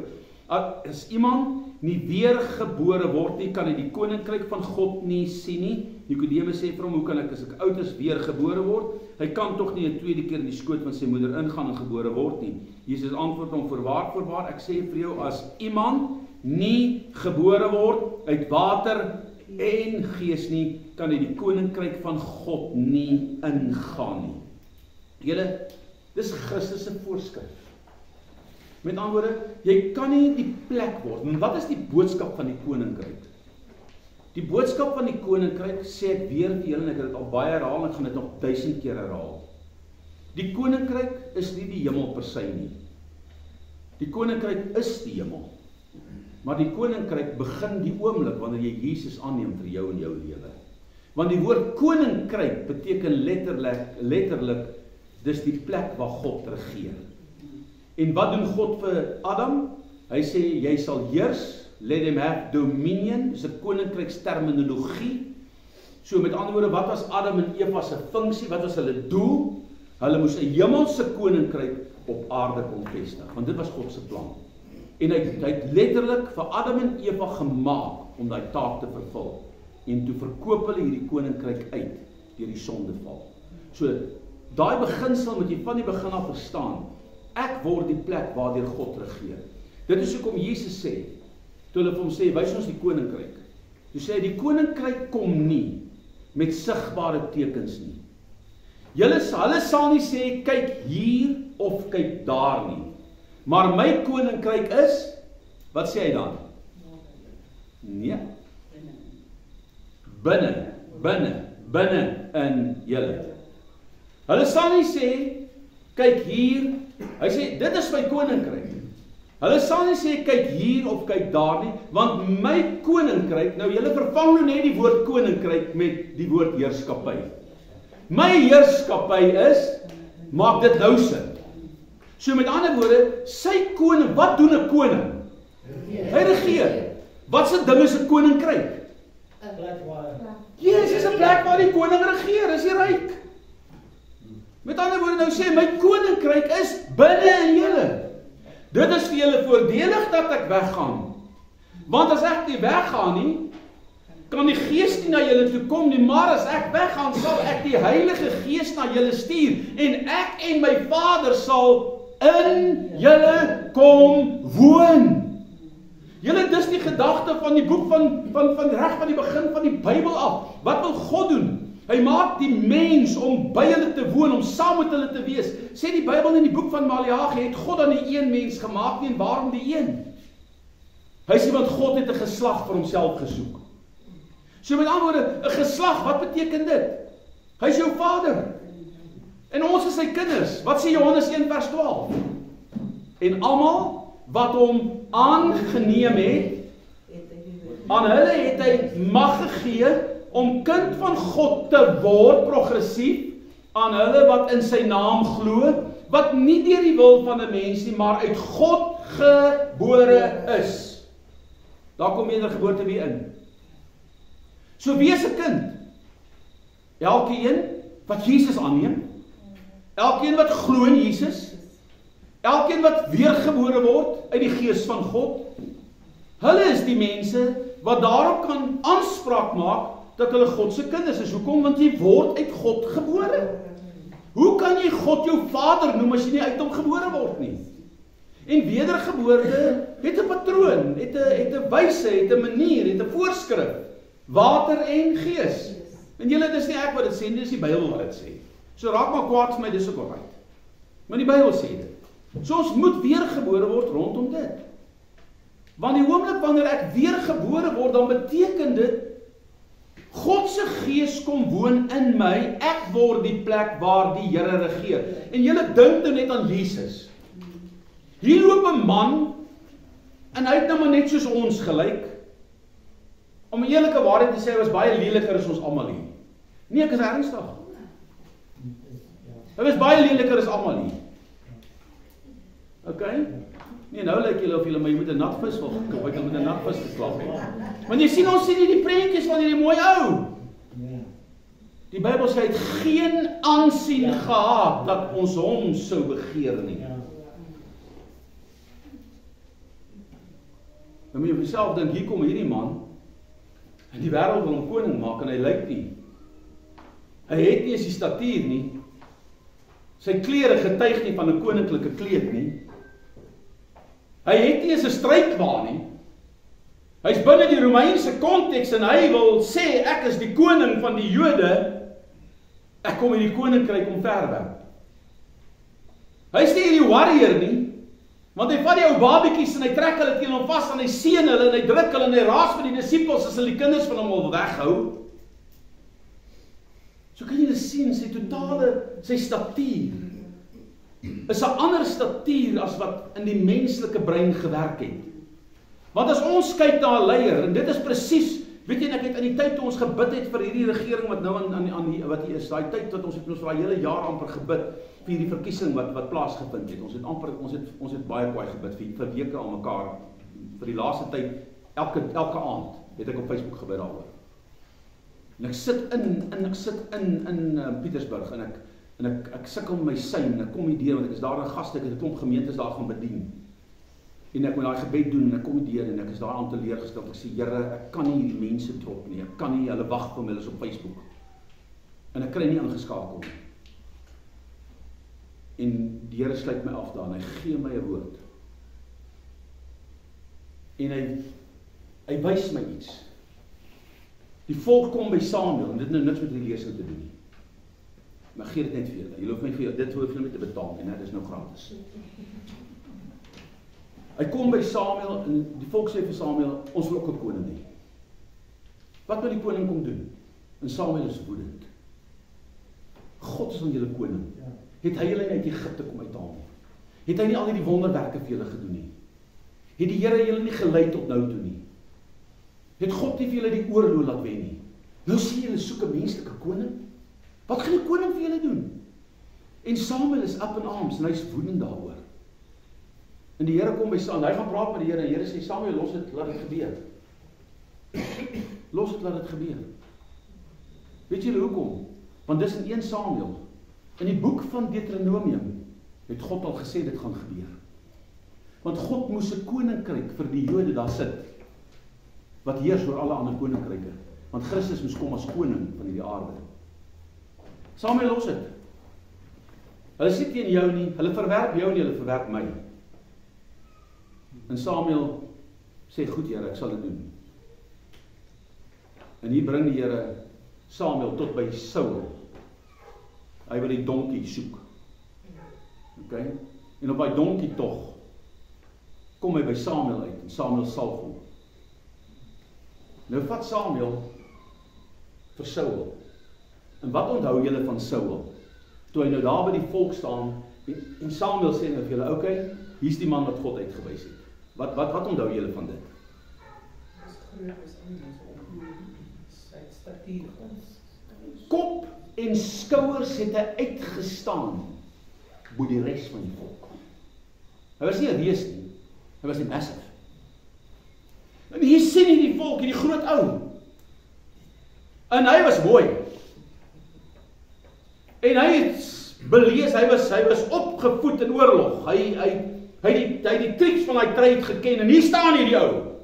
as iemand nie weergebore word nie, kan hy die koninkryk van God nie sien nie. Nikodemus sê vir hom, hoe kan ek as ek oud is weergebore word? Hy kan tog nie 'n tweede keer in die skoot van sy moeder ingaan en gebore word nie. Jesus antwoord hom, voorwaar ek sê vir jou, as iemand nie gebore word uit water en gees nie, kan hy die koninkryk van God nie ingaan nie. Julle, dis Christus se voorskrif. Met ander woorde, jy kan nie die plek word. En wat is die boodskap van die koninkryk? Die boodskap van die koninkryk, sê ek weer vir julle, en ek het dit al baie herhaal, en ek gaan dit nog 1000 keer herhaal. Die koninkryk is nie die hemel per se nie. Die koninkryk is die hemel. Maar die koninkryk begin die oomblik wanneer jy Jesus aanneem vir jou en jou lewe. Want die woord koninkryk beteken letterlik, dis die plek waar God regeer. En wat doen God vir Adam? Hy sê, jy sal heers, let him have dominion, dis 'n koninkryksterminologie. So met ander woorde, wat was Adam en Eva se funksie, wat was hulle doel? Hulle moes 'n hemelse koninkryk op aarde kom vestig, want dit was God se plan. En hy het letterlik vir Adam en Eva gemaak om daai taak te vervul. En toe verkoop hulle hierdie koninkryk uit deur die sondeval. So, daai beginsel moet jy van die begin af verstaan. Ek word die plek waardeur God regeer. Dit is hoekom Jesus sê, toe hulle vir hom sê, wys ons die koninkryk. Toe sê hy, die koninkryk kom nie met sigbare tekens nie. Hulle sal nie sê, kyk hier of kyk daar nie. Maar my koninkryk is, wat sê hy dan? Nee. Binne in julle. Hulle sal nie sê, kyk hier, hy sê, dit is my koninkryk. Hulle sal nie sê, kyk hier of kyk daar nie, want my koninkryk, nou julle vervang nou net die woord koninkryk met die woord heerskappy. My heerskappy is, maak dit nou sin. So met ander woorde, sy koning, wat doen 'n koning? Hy regeer. Wat se ding is 'n koninkryk? Yes, is 'n plek waar die koning regeer, is hy ryk. Met ander woorde, nou sê, my koninkryk is binne in julle. Dit is vir julle voordelig dat ek weggaan. Want as ek nie weggaan nie, kan die Gees nie na julle toe kom nie, maar as ek weggaan, sal ek die Heilige Gees na julle stuur, en ek en my Vader sal in julle kom woon. Julle, dis die gedagte van die boek van reg van die begin van die Bybel af. Wat wil God doen? Hy maak die mens om by hulle te woon, om saam met hulle te wees. Sê die Bybel in die boek van Maleagi, het God dan die een mens gemaak nie, en waarom die een? Hy sê, want God het 'n geslag vir homself gesoek. So met ander woorde, 'n geslag, wat beteken dit? Hy is jou Vader. En ons is sy kinders. Wat sê Johannes 1 vers 12? En almal wat hom aangeneem het, aan hulle het hy mag gegee om kind van God te word, progressief, aan hulle wat in sy naam glo, wat nie deur die wil van 'n mens nie, maar uit God gebore is. Daar kom wedergeboorte weer in. So wie is 'n kind? Elkeen wat Jesus aanneem, elkeen wat glo in Jesus, elkeen wat weergebore word uit die Gees van God, hulle is die mense wat daarop kan aanspraak maak dat hulle God se kinders is. Hoekom? Want jy word uit God gebore. Hoe kan jy God jou Vader noem as jy nie uit hom gebore word nie? En wedergeboorte het 'n patroon, het 'n wyse, het 'n manier, het 'n voorskrif. Water en gees. En julle, dis nie ek wat dit sê, dis die Bybel wat dit sê. So raak maar kwaad vir my, dis ook alright. Maar die Bybel sê dit. So ons moet weergebore word rondom dit. Want die oomblik wanneer ek weergebore word, dan beteken dit God se gees kom woon in my, ek word die plek waar die Here regeer. En julle dink nou net aan Jesus. Hier loop 'n man, en hy het nou maar net soos ons gelyk. Om 'n eerlike waarheid te sê, hy was baie leliker as ons almal hier. Nee, ek is ernstig. Hy was baie leliker as almal hier. Okay? Nee, nou lyk julle of julle my met 'n natvis wil geklap, ek met 'n natvis geklap het. Want jy sien ons sien hierdie prentjies van hierdie mooi ou. Die Bybel sê hy het geen aansien gehad dat ons hom sou begeer nie. Dan moet jy vir jouself dink, hier kom hierdie man, en die wêreld wil hom koning maak, en hy lyk nie. Hy het nie eens die statuur nie. Sy klere getuig nie van 'n koninklike kleed nie. Hy het nie eens 'n strydwa nie. Hy's binne die Romeinse konteks, en hy wil sê, ek is die koning van die Jode, ek kom hierdie koninkryk omverwerp. Hy's nie hierdie warrior nie, want hy vat die ou babetjies en hy trek hulle teen hom vas en hy seën hulle en hy druk hulle en hy raas vir die disippels as hulle die kinders van hom wil weghou. So kan jy sien, sy statuur is 'n ander statuur as wat in die menslike brein gewerk het. Want as ons kyk na 'n leier, en dit is presies, weet jy, ek het in die tyd toe ons gebid het vir hierdie regering wat nou aan wat hier is, daai tyd wat ons het vir 'n hele jaar amper gebid vir hierdie verkiesing wat plaasgevind het. Ons het baie kwaai gebid vir weke aan mekaar. Vir die laaste tyd elke aand het ek op Facebook gebid daaroor. En ek sit in Pietersburg en ek sukkel met my sein en ek kom nie deur want ek is daar in gaste, ek het 'n klomp gemeentes daar gaan bedien. En ek moet daai gebed doen en ek kom nie deur en ek is daar aan teleurgesteld. Ek sê, Here, ek kan nie hierdie mense drop nie. Ek kan nie, hulle wag vir my, hulle is op Facebook. En ek kry nie ingeskakel nie. En die Here sluit my af daar en hy gee my 'n woord. En hy wys my iets. Die volk kom by Samuel en dit het nou niks met die lesing te doen nie. Maar gee dit net vir julle. Julle hoef my vir dit hoef julle te betaal nie, dit is nou gratis. Hy kom by Samuel en die volk sê vir Samuel, ons wil ook 'n koning hê. Wat moet die koning kom doen? En Samuel is woedend. God is aan julle koning. Het hy julle uit Egipte kom uithaal nie? Het hy nie al die wonderwerke vir julle gedoen nie? Het die Here julle nie gelei tot nou toe nie? Het God nie vir julle die oorlog laat wen nie? Nou sê julle soek 'n menslike koning? Wat gaan die koning vir julle doen? En Samuel is up in arms en hy's woedend daaroor. En die Here kom by Samuel, hy gaan praat met die Here en die Here sê, Samuel, los dit, laat dit gebeur. Los dit, laat dit gebeur. Weet julle hoekom? Want dis in 1 Samuel, in die boek van Deuteronomium, het God al gesê dit gaan gebeur. Want God moes 'n koninkryk vir die Jode daar sit, wat heers oor alle ander koninkryke. Want Christus moes kom as koning van hierdie aarde. Samuel, los dit. Hulle sê teen jou nie, hulle verwerp jou nie, hulle verwerp my. En Samuel sê, goed Here, ek sal dit doen. En hier bring die Here Samuel tot by Saul. Hy wil die donkie soek. Okay? En op daai donkie tog kom hy by Samuel uit en Samuel salf hom. Nou vat Samuel vir Saul. En wat onthou julle van Saul? Toe hy nou daar by die volk staan en Samuel sê nou vir julle, okay, hier's die man wat God uitgewys het. Wat onthou julle van dit? Kop en skouers het hy uitgestaan bo die res van die volk. Hy was nie 'n reus nie, hy was 'n massive. En hier sien jy die volk, hierdie groot ou. En hy was mooi. En hy het belees, hy was opgevoed in oorlog. Hy het die triks van daai tyd geken en hier staan hierdie ou.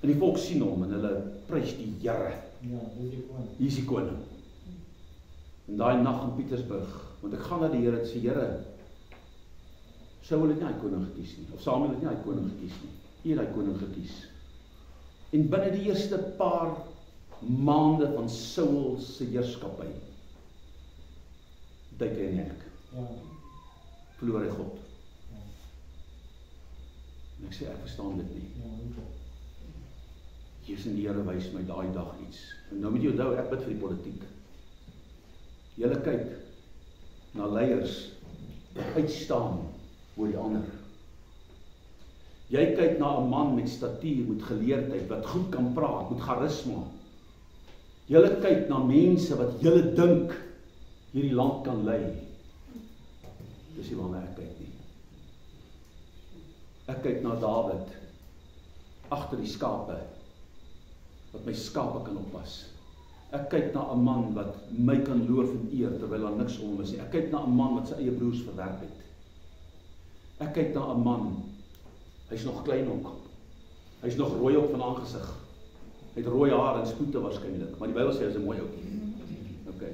En die volk sien hom en hulle prys die Here. Ja, hier is die koning. En daai nag in Pietersburg, want ek gaan na die Here en sê, Here, Saul het nie hy koning gekies nie, of Samuel het nie hy koning gekies nie. Hier hy koning gekies. En binne die eerste paar maande van Saul se heerskappy, duik hy in die hek. Ja. Verloor hy God. En ek sê, ek verstaan dit nie. Ja, okay. Jesus en die Here wys my daai dag iets. En nou moet jy onthou, ek bid vir die politiek. Julle kyk na leiers wat uitstaan oor die ander. Jy kyk na 'n man met statuur, met geleerdheid, wat goed kan praat, met charisma. Julle kyk na mense wat julle dink hierdie land kan lei. Dis nie waarna ek kyk nie. Ek kyk na Dawid agter die skape, wat my skape kan oppas. Ek kyk na 'n man wat my kan loof en eer terwyl daar niks om hom is nie. Ek kyk na 'n man wat sy eie broers verwerp het. Ek kyk na 'n man, hy's nog klein ook. Hy's nog rooi op van aangesig. Hy het rooi haar en spoete waarskynlik, maar die Bybel sê hy's 'n mooi ouetjie. Okay.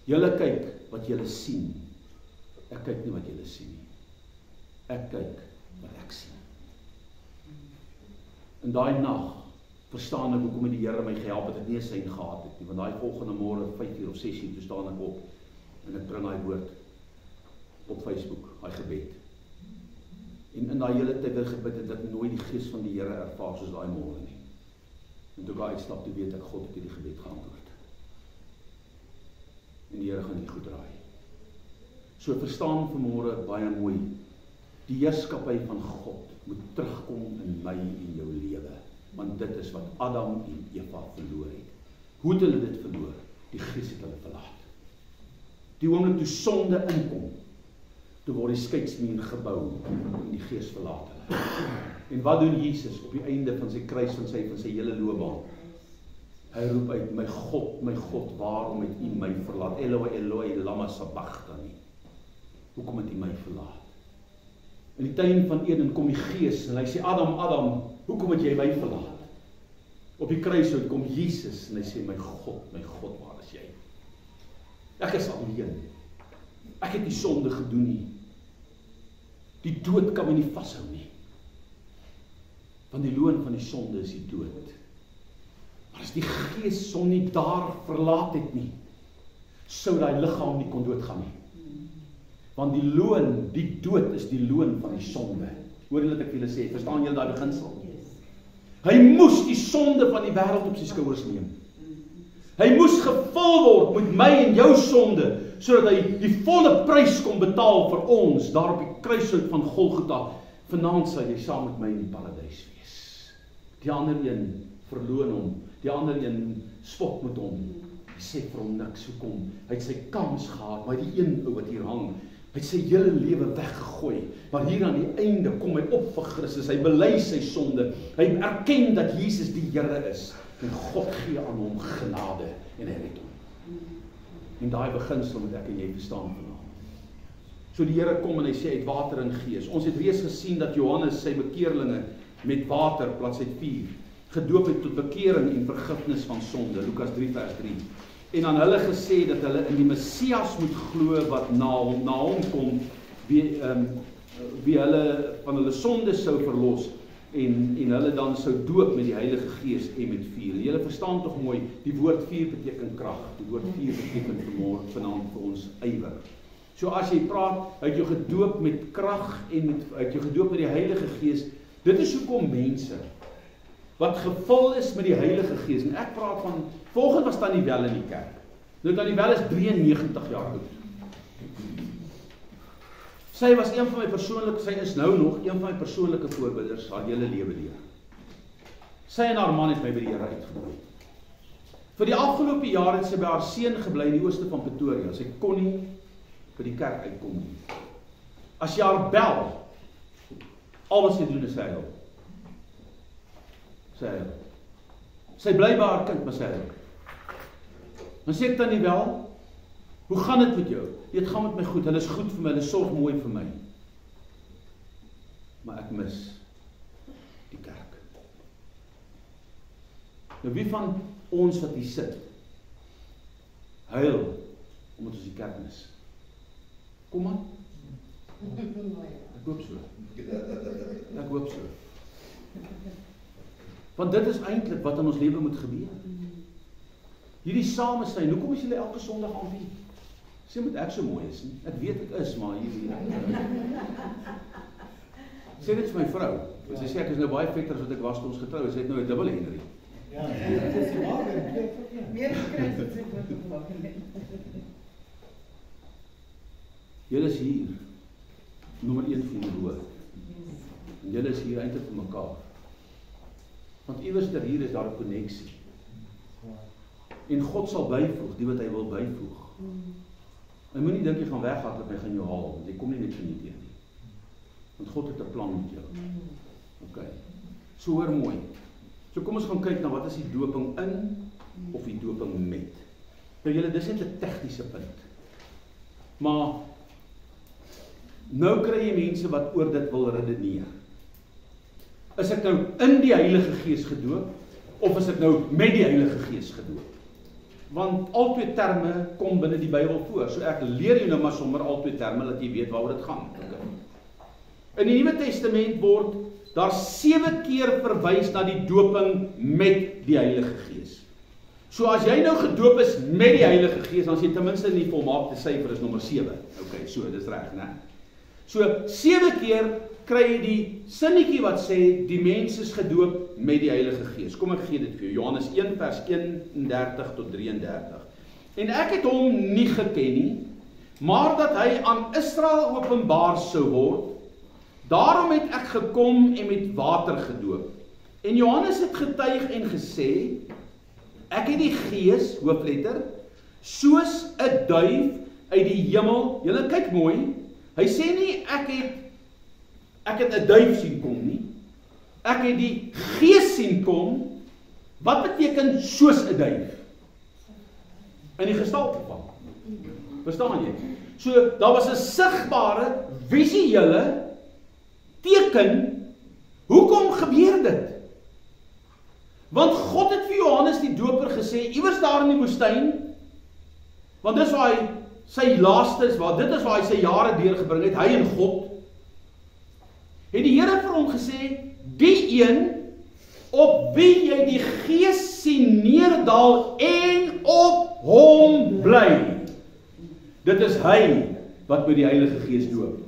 Julle kyk wat julle sien. Ek kyk nie wat julle sien nie. Ek kyk wat ek sien. In daai nag verstaan ek hoekom die Here my gehelp het, ek nie 'n sein gehad het nie, want daai volgende môre 5:00 of 6:00 toe staan ek op en ek bring daai woord op Facebook, daai gebed. En in daai hele tyd wat ek gebid het, ek nooit die gees van die Here ervaar soos daai môre nie. En toe ek uitstap, toe weet ek God het hierdie gebed geantwoord. En die Here gaan dit goed draai. So verstaan vanmôre baie mooi, die heerskappy van God moet terugkom in my en jou lewe. Want dit is wat Adam en Eva verloor het. Hoe het hulle dit verloor? Die Gees het hulle verlaat. Die oomblik toe sonde inkom, toe word die skeidsmuur gebou en die Gees verlaat hulle. En wat doen Jesus op die einde van sy kruis, van sy hele loopbaan? Hy roep uit, my God, waarom het U my verlaat? Eloi, Eloi, lama sabachthani. Hoekom het U my verlaat? In die tuin van Eden kom die Gees en hy sê, Adam, Adam, hoekom het jy my verlaat? Op die kruishout kom Jesus en hy sê, my God, waar is jy? Ek is alleen. Ek het die sonde gedoen nie. Die dood kan my nie vashou nie. Want die loon van die sonde is die dood. Maar as die Gees hom nie daar verlaat het nie, sou daai liggaam nie kon doodgaan nie. Want die loon, die dood is die loon van die sonde. Hoor julle wat ek vir julle sê, verstaan julle daai beginsel? Hy moes die sonde van die wêreld op sy skouers neem. Hy moes gevul word met my en jou sonde, sodat hy die volle prys kon betaal vir ons, daar op die kruishout van Golgotha. Vanaand sal jy saam met my in die paradys wees. Die ander een verloon hom, die ander een spot met hom. Hy sê vir hom niks, hoekom? Hy het sy kans gehad, maar die een ou wat hier hang, hy het sy hele lewe weggegooi, maar hier aan die einde kom hy op vir Christus, hy bely sy sonde, hy erken dat Jesus die Here is, en God gee aan hom genade, en hy red hom. En daai beginsel moet ek en jy verstaan vanaand. So die Here kom en hy sê, uit water en gees. Ons het reeds gesien dat Johannes sy bekeerlinge met water, bladsy 4, gedoop het tot bekering en vergifnis van sonde, Lukas 3 vers 3. En aan hulle gesê dat hulle in die Messias moet glo wat na hom kom, wie hulle van hulle sonde sou verlos en hulle dan sou doop met die Heilige Gees en met vuur. Julle verstaan tog mooi, die woord vuur beteken krag. Die woord vuur beteken vanaand vir ons ywer. So as jy praat, uit jou gedoop met krag en uit jou gedoop met die Heilige Gees, dit is hoekom mense wat gevul is met die Heilige Gees, en ek praat van, volgende was Tannie Wel in die kerk. Nou Tannie Wel is 93 jaar oud. Sy was een van my persoonlike, sy is nou nog een van my persoonlike voorbilders haar hele lewe deur. Sy en haar man het my by die Here uitgenooi. Vir die afgelope jaar het sy by haar seun gebly in die ooste van Pretoria. Sy kon nie by die kerk uitkom nie. As jy haar bel, al wat sy doen is sy huil. Sy bly by haar kind, maar sy huil. Dan sê ek Tannie Wel, hoe gaan dit met jou? Dit gaan met my goed, hulle is goed vir my, hulle sorg mooi vir my. Maar ek mis die kerk. Nou wie van ons wat hier sit, huil, omdat ons die kerk mis? Kom aan. Ek hoop so. Ek hoop so. Want dit is eintlik wat in ons lewe moet gebeur. Hierdie samesyn, hoekom is julle elke Sondag aan wie? Sê moet ek so mooi is nie. Ek weet ek is, maar hier. Sê dit vir my vrou. Want sy sê ek is nou baie vetter as wat ek was toe ons getrou is. Sy het nou 'n dubbel Henry. Ja, dat is die waarheid. Meer gekry het sy voor. Julle is hier. Nommer 1 vir die woord. En julle is hier eintlik vir mekaar. Want iewers ter hier is daar 'n koneksie. En God sal byvoeg, die wat hy wil byvoeg. Jy moenie dink jy gaan weghardloop en hy gaan jou haal, want jy kom nie net vir nie teen nie. Want God het 'n plan met jou. OK. So hoor mooi. So kom ons gaan kyk na wat is die doping in of die doping met. Nou julle, dis net 'n tegniese punt. Maar nou kry jy mense wat oor dit wil redeneer. Is ek nou in die Heilige Gees gedoop of is ek nou met die Heilige Gees gedoop? Want al twee terme kom binne die Bybel voor. So ek leer jou nou maar sommer al twee terme dat jy weet waaroor dit gaan. Okay. In die Nuwe Testament word daar 7 keer verwys na die doping met die Heilige Gees. So as jy nou gedoop is met die Heilige Gees, dan is jy ten minste in die volmaakte syfer is nommer 7. Okay, so dis reg, né? So 7 keer kry jy die sinnetjie wat sê die mens is gedoop met die Heilige Gees. Kom ek gee dit vir jou. Johannes 1 vers 31 tot 33. En ek het hom nie geken nie, maar dat hy aan Israel openbaar sou word. Daarom het ek gekom en met water gedoop. En Johannes het getuig en gesê, ek het die Gees, hoofletter, soos 'n duif uit die hemel. Julle kyk mooi. Hy sê nie ek het 'n duif sien kom nie. Ek het die Gees sien kom. Wat beteken soos 'n duif? In die gestalte van. Verstaan jy? So daar was 'n sigbare, visuele teken. Hoekom gebeur dit? Want God het vir Johannes die Doper gesê, iewers daar in die woestyn, want dis waar hy sy laaste is, dit is waar hy sy jare deurgebring het, hy en God, het die Here vir hom gesê, die een op wie jy die Gees sien neerdal en op hom bly, dit is hy wat met die Heilige Gees doop.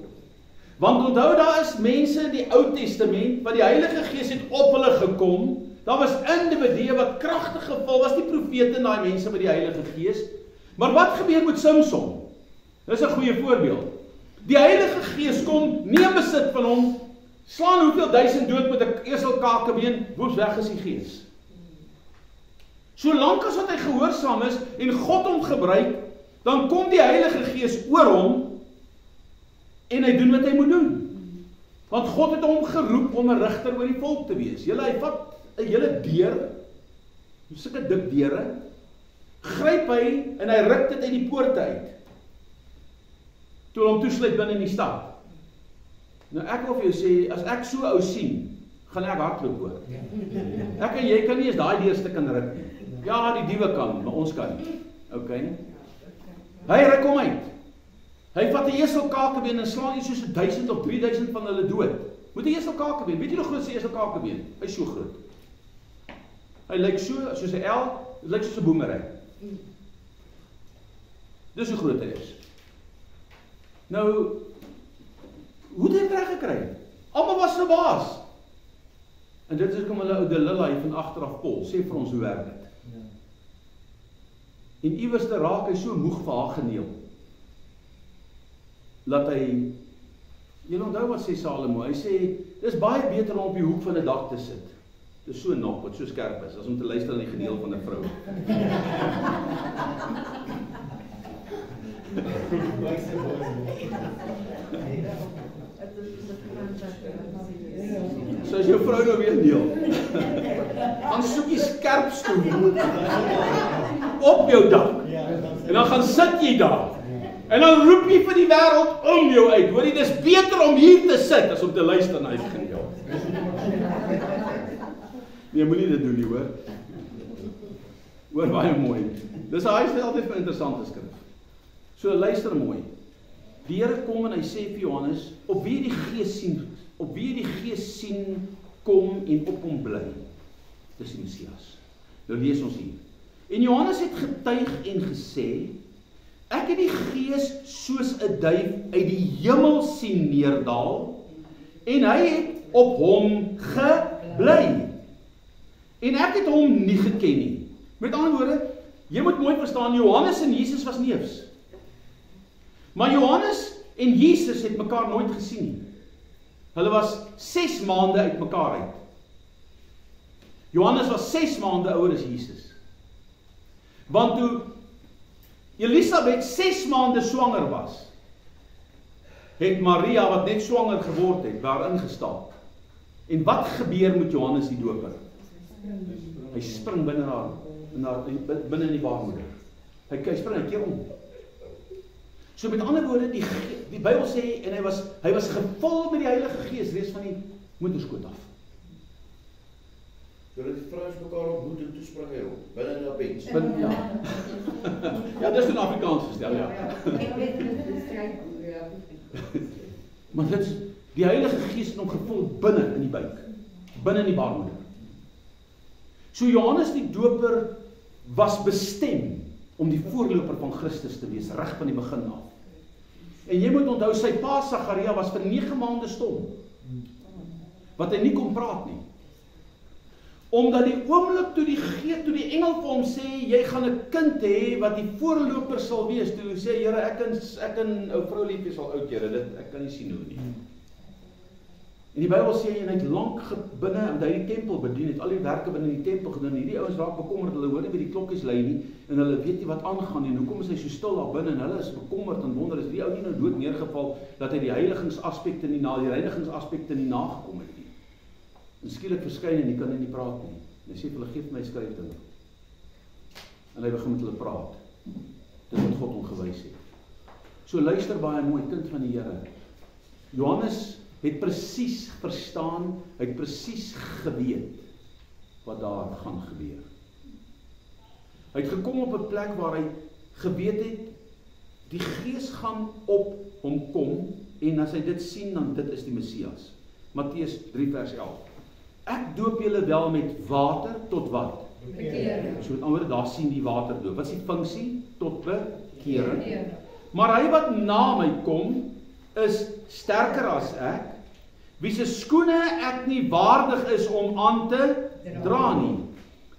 Want onthou, daar is mense in die Ou Testament, wat die Heilige Gees het op hulle gekom, daar was individue wat kragtig gevul was, die profete en daai mense met die Heilige Gees. Maar wat gebeur met Samson? Dis 'n goeie voorbeeld. Die Heilige Gees kom, neem besit van hom, slaan hoeveel duisend dood met 'n eselkakebeen, woeps, weg is die Gees. Solank as wat hy gehoorsaam is en God hom gebruik, dan kom die Heilige Gees oor hom en hy doen wat hy moet doen. Want God het hom geroep om 'n rigter oor die volk te wees. Hy vat 'n hele deur, sulke dik deure, gryp hy en hy ruk dit uit die poorte uit. Toe hom toesluit binne in die stad. Nou ek wil vir jou sê, as ek so ou sien, gaan ek hardloop hoor. Ek en jy kan nie eens daai deurste kan ruk nie. Ja, die diewe kan, maar ons kan nie. Okay. Hy ruk hom uit. Hy vat 'n eselkakebeen en slaan iets soos 1000 of 3000 van hulle dood. Met 'n eselkakebeen. Weet jy hoe groot is 'n eselkakebeen? Hy's so groot. Hy lyk so soos 'n L, dit lyk soos 'n boemerang. Dis hoe groot hy is. Nou, hoe het hy reg gekry? Almal was verbaas. En dit is hoekom hulle ou Delilah van agteraf pol, sê vir ons hoe werk dit. En iewers te raak hy so moeg vir haar geneel. Laat hy, julle onthou wat sê Salomo, hy sê, dis baie beter om op die hoek van 'n dak te sit. Dis so nog, wat so skerp is, as om te luister aan die geneel van 'n vrou. So as jou vrou nou weer neel, gaan soek jy skerp stoel op jou dak, en dan gaan sit jy daar, en dan roep jy vir die wêreld om jou uit, hoor jy, dis beter om hier te sit, as om te luister na die geneel. Nee, moenie dit doen nie, hoor. Hoor, baie mooi. Dis hy stel altyd vir interessante skrif. So luister mooi. Die Here kom en hy sê vir Johannes, op wie die Gees sien, kom en op hom bly. Dis die Messias. Nou lees ons hier. En Johannes het getuig en gesê, ek het die Gees soos 'n duif uit die hemel sien neerdal, en hy het op hom gebly. En ek het hom nie geken nie. Met ander woorde, jy moet mooi verstaan, Johannes en Jesus was neefs. Maar Johannes en Jesus het mekaar nooit gesien nie. Hulle was 6 maande uit mekaar uit. Johannes was 6 maande ouer as Jesus. Want toe Elisabeth 6 maande swanger was, het Maria, wat net swanger geword het, daarin gestap. En wat gebeur met Johannes die doper? Hy spring binne in die baarmoeder. Hy spring 'n keer om. So met ander woorde, die Bybel sê, en hy was gevul met die Heilige Gees reeds van die moederskoot af. So dat die vrouens mekaar ontmoet en toespring hy op, binne in die bed. Ja. Ja, dis in Afrikaans gestel, ja. Maar dit is, die Heilige Gees het hom gevul binne in die buik, binne in die baarmoeder. So Johannes die Doper was bestem om die voorloper van Christus te wees, reg van die begin af. En jy moet onthou, sy pa Sagaria was vir 9 maande stom, wat hy nie kon praat nie. Omdat die oomblik toe die engel vir hom sê, jy gaan 'n kind hê wat die voorloper sal wees, toe sê Here, ek en ou vrou liefie sal oud, Here, ek kan nie sien hoe nie. En die Bybel sê, en hy het lank binne, en hy die tempel bedien, het al die werke binne die tempel gedoen. Hierdie ouens raak bekommerd, hulle hoor nie wie die klokkies lui nie, en hulle weet nie wat aangaan nie, en hoekom is hy so stil daar binne, en hulle is bekommerd en wonder, is die ou nie nou dood neergeval, dat hy die reinigingsaspekte nie nagekom het nie. En skielik verskyn en hy kan nie praat nie. En hy sê, hulle geef my skryfding. En hy begin met hulle praat. Dit wat God hom gewys het. So luister baie mooi, kind van die Here. Johannes het presies verstaan, hy het presies geweet wat daar gaan gebeur. Hy het gekom op 'n plek waar hy geweet het, die Gees gaan op hom kom, en as hy dit sien, dan dit is die Messias. Matteus 3 vers 11. Ek doop julle wel met water tot wat? Bekering. So met ander, daar sien die water doop. Wat is die funksie? Tot bekering. Maar hy wat na my kom, is sterker as ek, wie se skoene ek nie waardig is om aan te dra nie.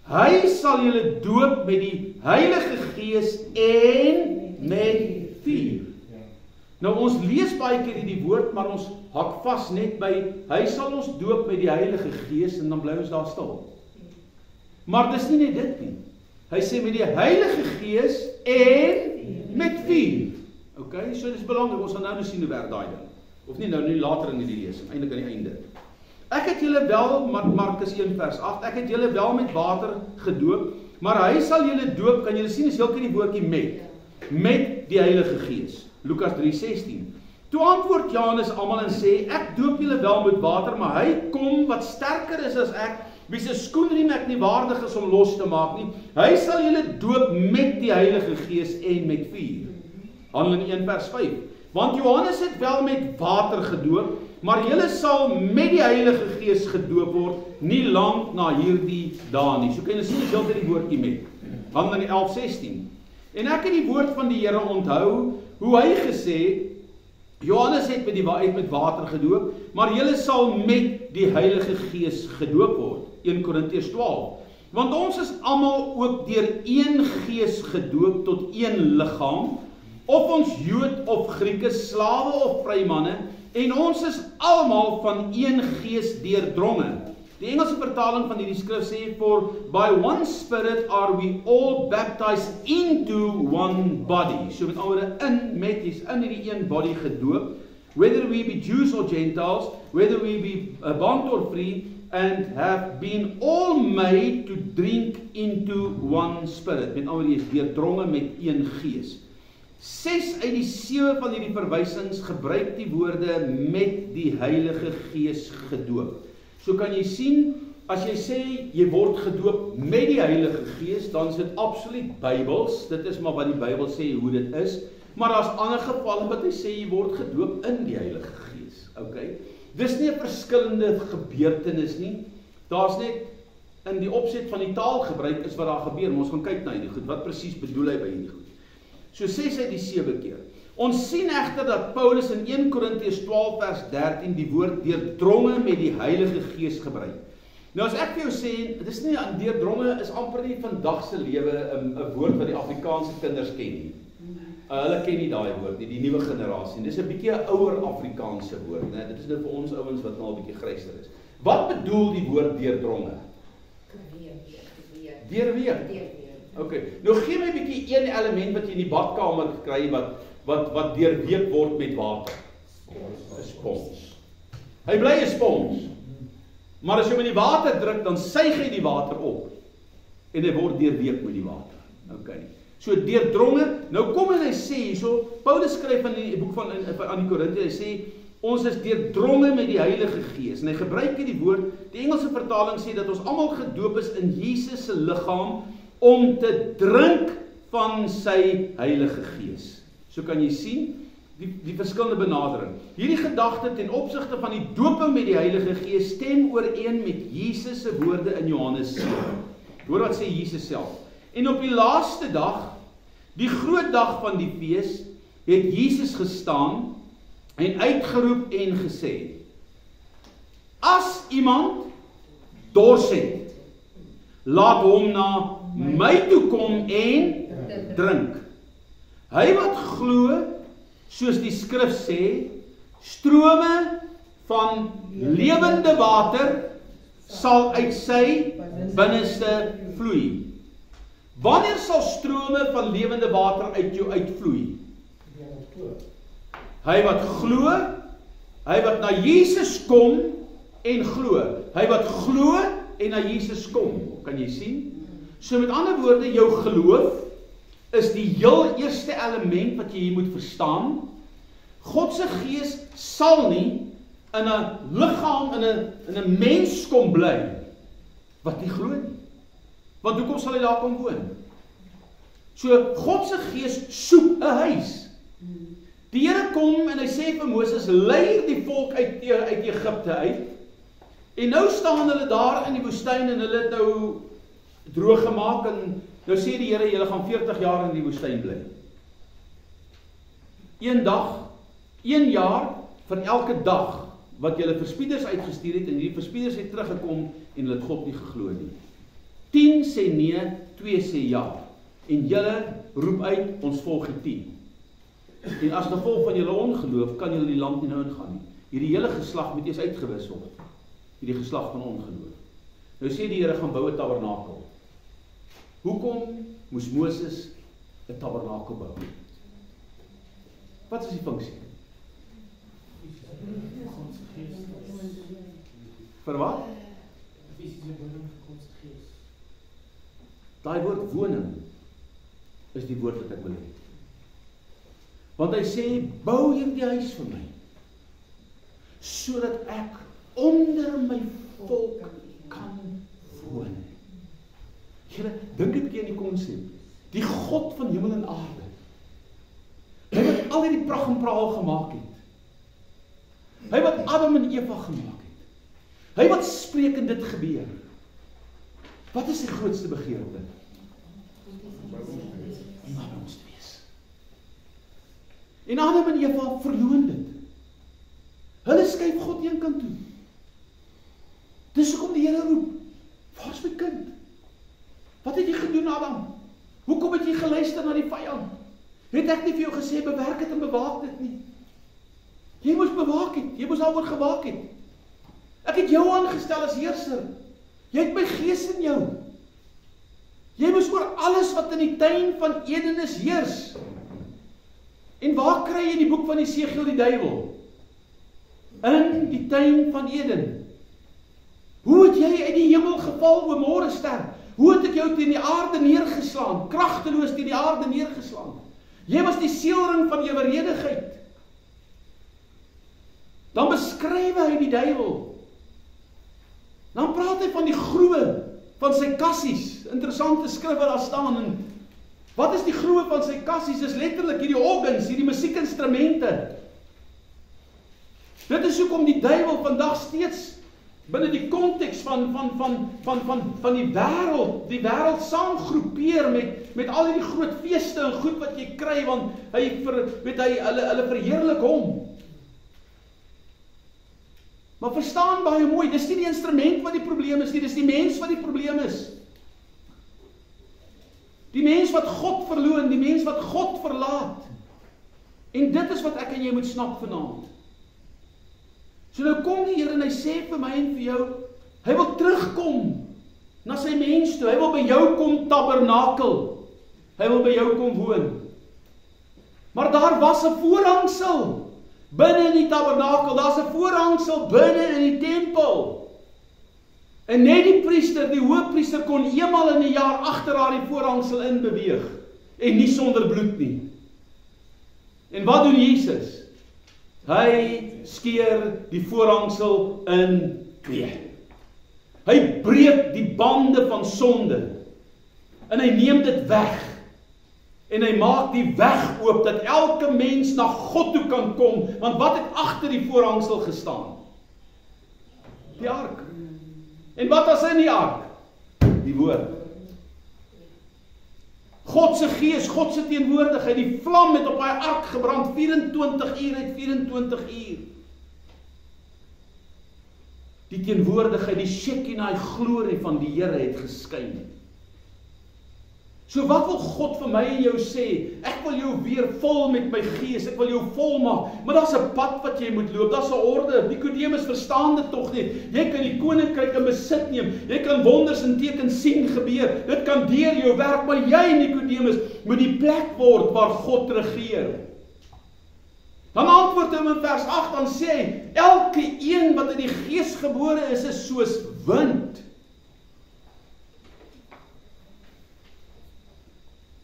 Hy sal julle doop met die Heilige Gees en met vuur. Nou ons lees baie keer hierdie woord, maar ons hak vas net by, hy sal ons doop met die Heilige Gees, en dan bly ons daar stil. Maar dis nie net dit nie. Hy sê met die Heilige Gees en met vuur. Okay, so dis belangrik, ons gaan nou sien hoe werk daai ding. Of nie nou, nie later in die lesing, eintlik aan die einde. Ek het julle wel, Markus 1 vers 8, ek het julle wel met water gedoop, maar hy sal julle doop, kan julle sien, is heel keer die woordjie met die Heilige Gees. Lukas 3:16. Toe antwoord Johannes almal en sê, ek doop julle wel met water, maar hy kom wat sterker is as ek, wie se skoenriem ek nie waardig is om los te maak nie. Hy sal julle doop met die Heilige Gees en met vuur. Handelinge 1 vers 5. Want Johannes het wel met water gedoop, maar julle sal met die Heilige Gees gedoop word, nie lank na hierdie dae nie. So kan jy sien, is heeltyd die woordjie met. Handelinge 11:16. En ek het die woord van die Here onthou, hoe hy gesê, Johannes het met water gedoop, maar julle sal met die Heilige Gees gedoop word. 1 Korintiërs 12. Want ons is almal ook deur een Gees gedoop tot een liggaam, of ons Jood of Grieke, slawe of vrymanne, en ons is almal van een Gees deurdronge. Die Engelse vertaling van hierdie skrif sê, for by one Spirit are we all baptized into one body. So met andere is in hierdie een body gedoop, whether we be Jews or Gentiles, whether we be bond or free, and have been all made to drink into one Spirit. Met andere is deurdronge met een Gees. 6 uit die 7 van hierdie verwysings gebruik die woorde met die Heilige Gees gedoop. So kan jy sien, as jy sê, jy word gedoop met die Heilige Gees, dan is dit absoluut Bybels, dit is maar wat die Bybel sê hoe dit is, maar daar's ander gevalle wat hy sê jy word gedoop in die Heilige Gees. Okay? Dis nie 'n verskillende gebeurtenis nie. Daar's net in die opset van die taalgebruik is wat daar gebeur. Ons gaan kyk na hierdie goed. Wat presies bedoel hy by hierdie goed? So sê hy die 7 keer. Ons sien egter dat Paulus in 1 Korintiërs 12 vers 13 die woord deurdronge met die Heilige Gees gebruik. Nou as ek vir jou sê, dis nie deurdronge is amper nie vandag se lewe 'n woord wat die Afrikaanse kinders ken nie. Hulle ken nie daai woord nie, die nuwe generasie. Dis 'n bietjie 'n ouer Afrikaanse woord, né? Dit is nou vir ons ouens wat nou 'n bietjie gryser is. Wat bedoel die woord deurdronge? Deurweek. Okay. Nou gee my 'n bietjie een element wat jy in die badkamer kry wat deurweek word met water. 'n Spons. Hy bly 'n spons. Maar as jy hom in die water druk, dan suig hy die water op en hy word deurweek met die water. Okay. So deurdronge. Nou kom en hy sê hierso, Paulus skryf in die boek van aan die Korintië, hy sê ons is deurdronge met die Heilige Gees. En hy gebruik hier die woord, die Engelse vertaling sê dat ons almal gedoop is in Jesus se liggaam om te drink van sy Heilige Gees. So kan jy sien die verskillende benadering. Hierdie gedagte ten opsigte van die doping met die Heilige Gees stem ooreen met Jesus se woorde in Johannes 7. Hoor wat sê Jesus self. En op die laaste dag, die groot dag van die fees, het Jesus gestaan en uitgeroep en gesê: As iemand dors het, laat hom na my toe kom en drink. Hy wat glo, soos die skrif sê, strome van lewende water sal uit sy binneste vloei. Wanneer sal strome van lewende water uit jou uitvloei? Hy wat glo, hy wat na Jesus kom en glo. Hy wat glo en na Jesus kom. Kan jy sien? So met ander woorde, jou geloof is die heel eerste element wat jy hier moet verstaan. God se Gees sal nie in 'n liggaam, in 'n mens kom bly wat nie glo nie. Want hoekom sal hy daar kom woon? So God se Gees soek 'n huis. Die Here kom en hy sê vir Moses, lei die volk uit Egipte uit. En nou staan hulle daar in die woestyn en hulle het nou droog gemaak en nou sê die Here, julle gaan 40 jaar in die woestyn bly. Een dag, 1 jaar vir elke dag wat julle verspieders uitgestuur het en die verspieders het teruggekom en hulle het God nie geglo nie. 10 sê nee, 2 sê ja. En julle roep uit, ons volg die 10. En as gevolg van julle ongeloof kan julle die land nie nou ingaan nie. Hierdie hele geslag moet eers uitgewis word. Hierdie geslag van ongeloof. Nou sê die Here gaan bou 'n tabernakel. Hoekom moes Moses 'n tabernakel bou? Wat is die funksie? Vir wat? Daai woord woning is die woord wat ek wil hê. Want hy sê, bou hierdie huis vir my, sodat ek onder my volk kan woon. Julle, dink 'n bietjie aan die konsep. Die God van hemel en aarde. Hy wat al hierdie pragt en praal gemaak het. Hy wat Adam en Eva gemaak het. Hy wat spreek en dit gebeur. Wat is sy grootste begeerte? Om by ons te wees. En Adam en Eva verloon dit. Hulle skuif God een kant toe. Dis hoekom die Here roep, waar is my kind? Wat het jy gedoen, Adam? Hoekom het jy geluister na die vyand? Het ek nie vir jou gesê, bewerk het en bewaak dit nie? Jy moes bewaak het, jy moes daaroor gewaak het. Ek het jou aangestel as heerser. Jy het my gees in jou. Jy moes oor alles wat in die tuin van Eden is heers. En waar kry jy in die boek van Esegiel die duiwel? In die tuin van Eden. Hoe het jy uit die hemel geval, o môrester? Hoe het ek jou teen die aarde neergeslaan? Kragteloos teen die aarde neergeslaan. Jy was die seelring van eweredigheid. Dan beskryf hy die duiwel. Dan praat hy van die groewe van sy kassies. Interessante skrif wat daar staan. En Wat is die grootte van sy kassies? Dis letterlik hierdie organs, hierdie musiekinstrumente. Dit is hoekom die duiwel vandag steeds binne die konteks van die wêreld saamgroepeer met al die groot feeste en goed wat jy kry, want hulle verheerlik hom. Maar verstaan baie mooi, dis nie die instrument wat die probleem is nie, dis die mens wat die probleem is. Die mens wat God verloon, die mens wat God verlaat. En dit is wat ek en jy moet snap vanaand. So nou kom die Here en hy sê vir my en vir jou, hy wil terugkom na sy mens toe, hy wil by jou kom tabernakel, hy wil by jou kom woon. Maar daar was 'n voorhangsel binne in die tabernakel, daar's 'n voorhangsel binne in die tempel. En net die priester, die hoofpriester kon eenmal in 'n jaar agter haar die voorhangsel in beweeg en nie sonder bloed nie. En wat doen Jesus? Hy skeer die voorhangsel in twee. Hy breek die bande van sonde en hy neem dit weg. En hy maak die weg oop dat elke mens na God toe kan kom, want wat het agter die voorhangsel gestaan? Die ark. En wat was in die ark? Die woord. God se gees, God se teenwoordigheid, die vlam het op daai ark gebrand 24 uur uit 24 uur. Die teenwoordigheid, die Shekinah glorie van die Here het geskyn. So wat wil God vir my en jou sê? Ek wil jou weer vol met my gees, ek wil jou vol maak, maar daar's 'n pad wat jy moet loop, daar's 'n orde. Nikodemus verstaan dit tog nie. Jy kan die koninkryk in besit neem, jy kan wonders en tekens sien gebeur, dit kan deur jou werk, maar jy, Nikodemus, moet die plek word waar God regeer. Dan antwoord hy in vers 8, dan sê hy, elke een wat in die gees gebore is soos wind.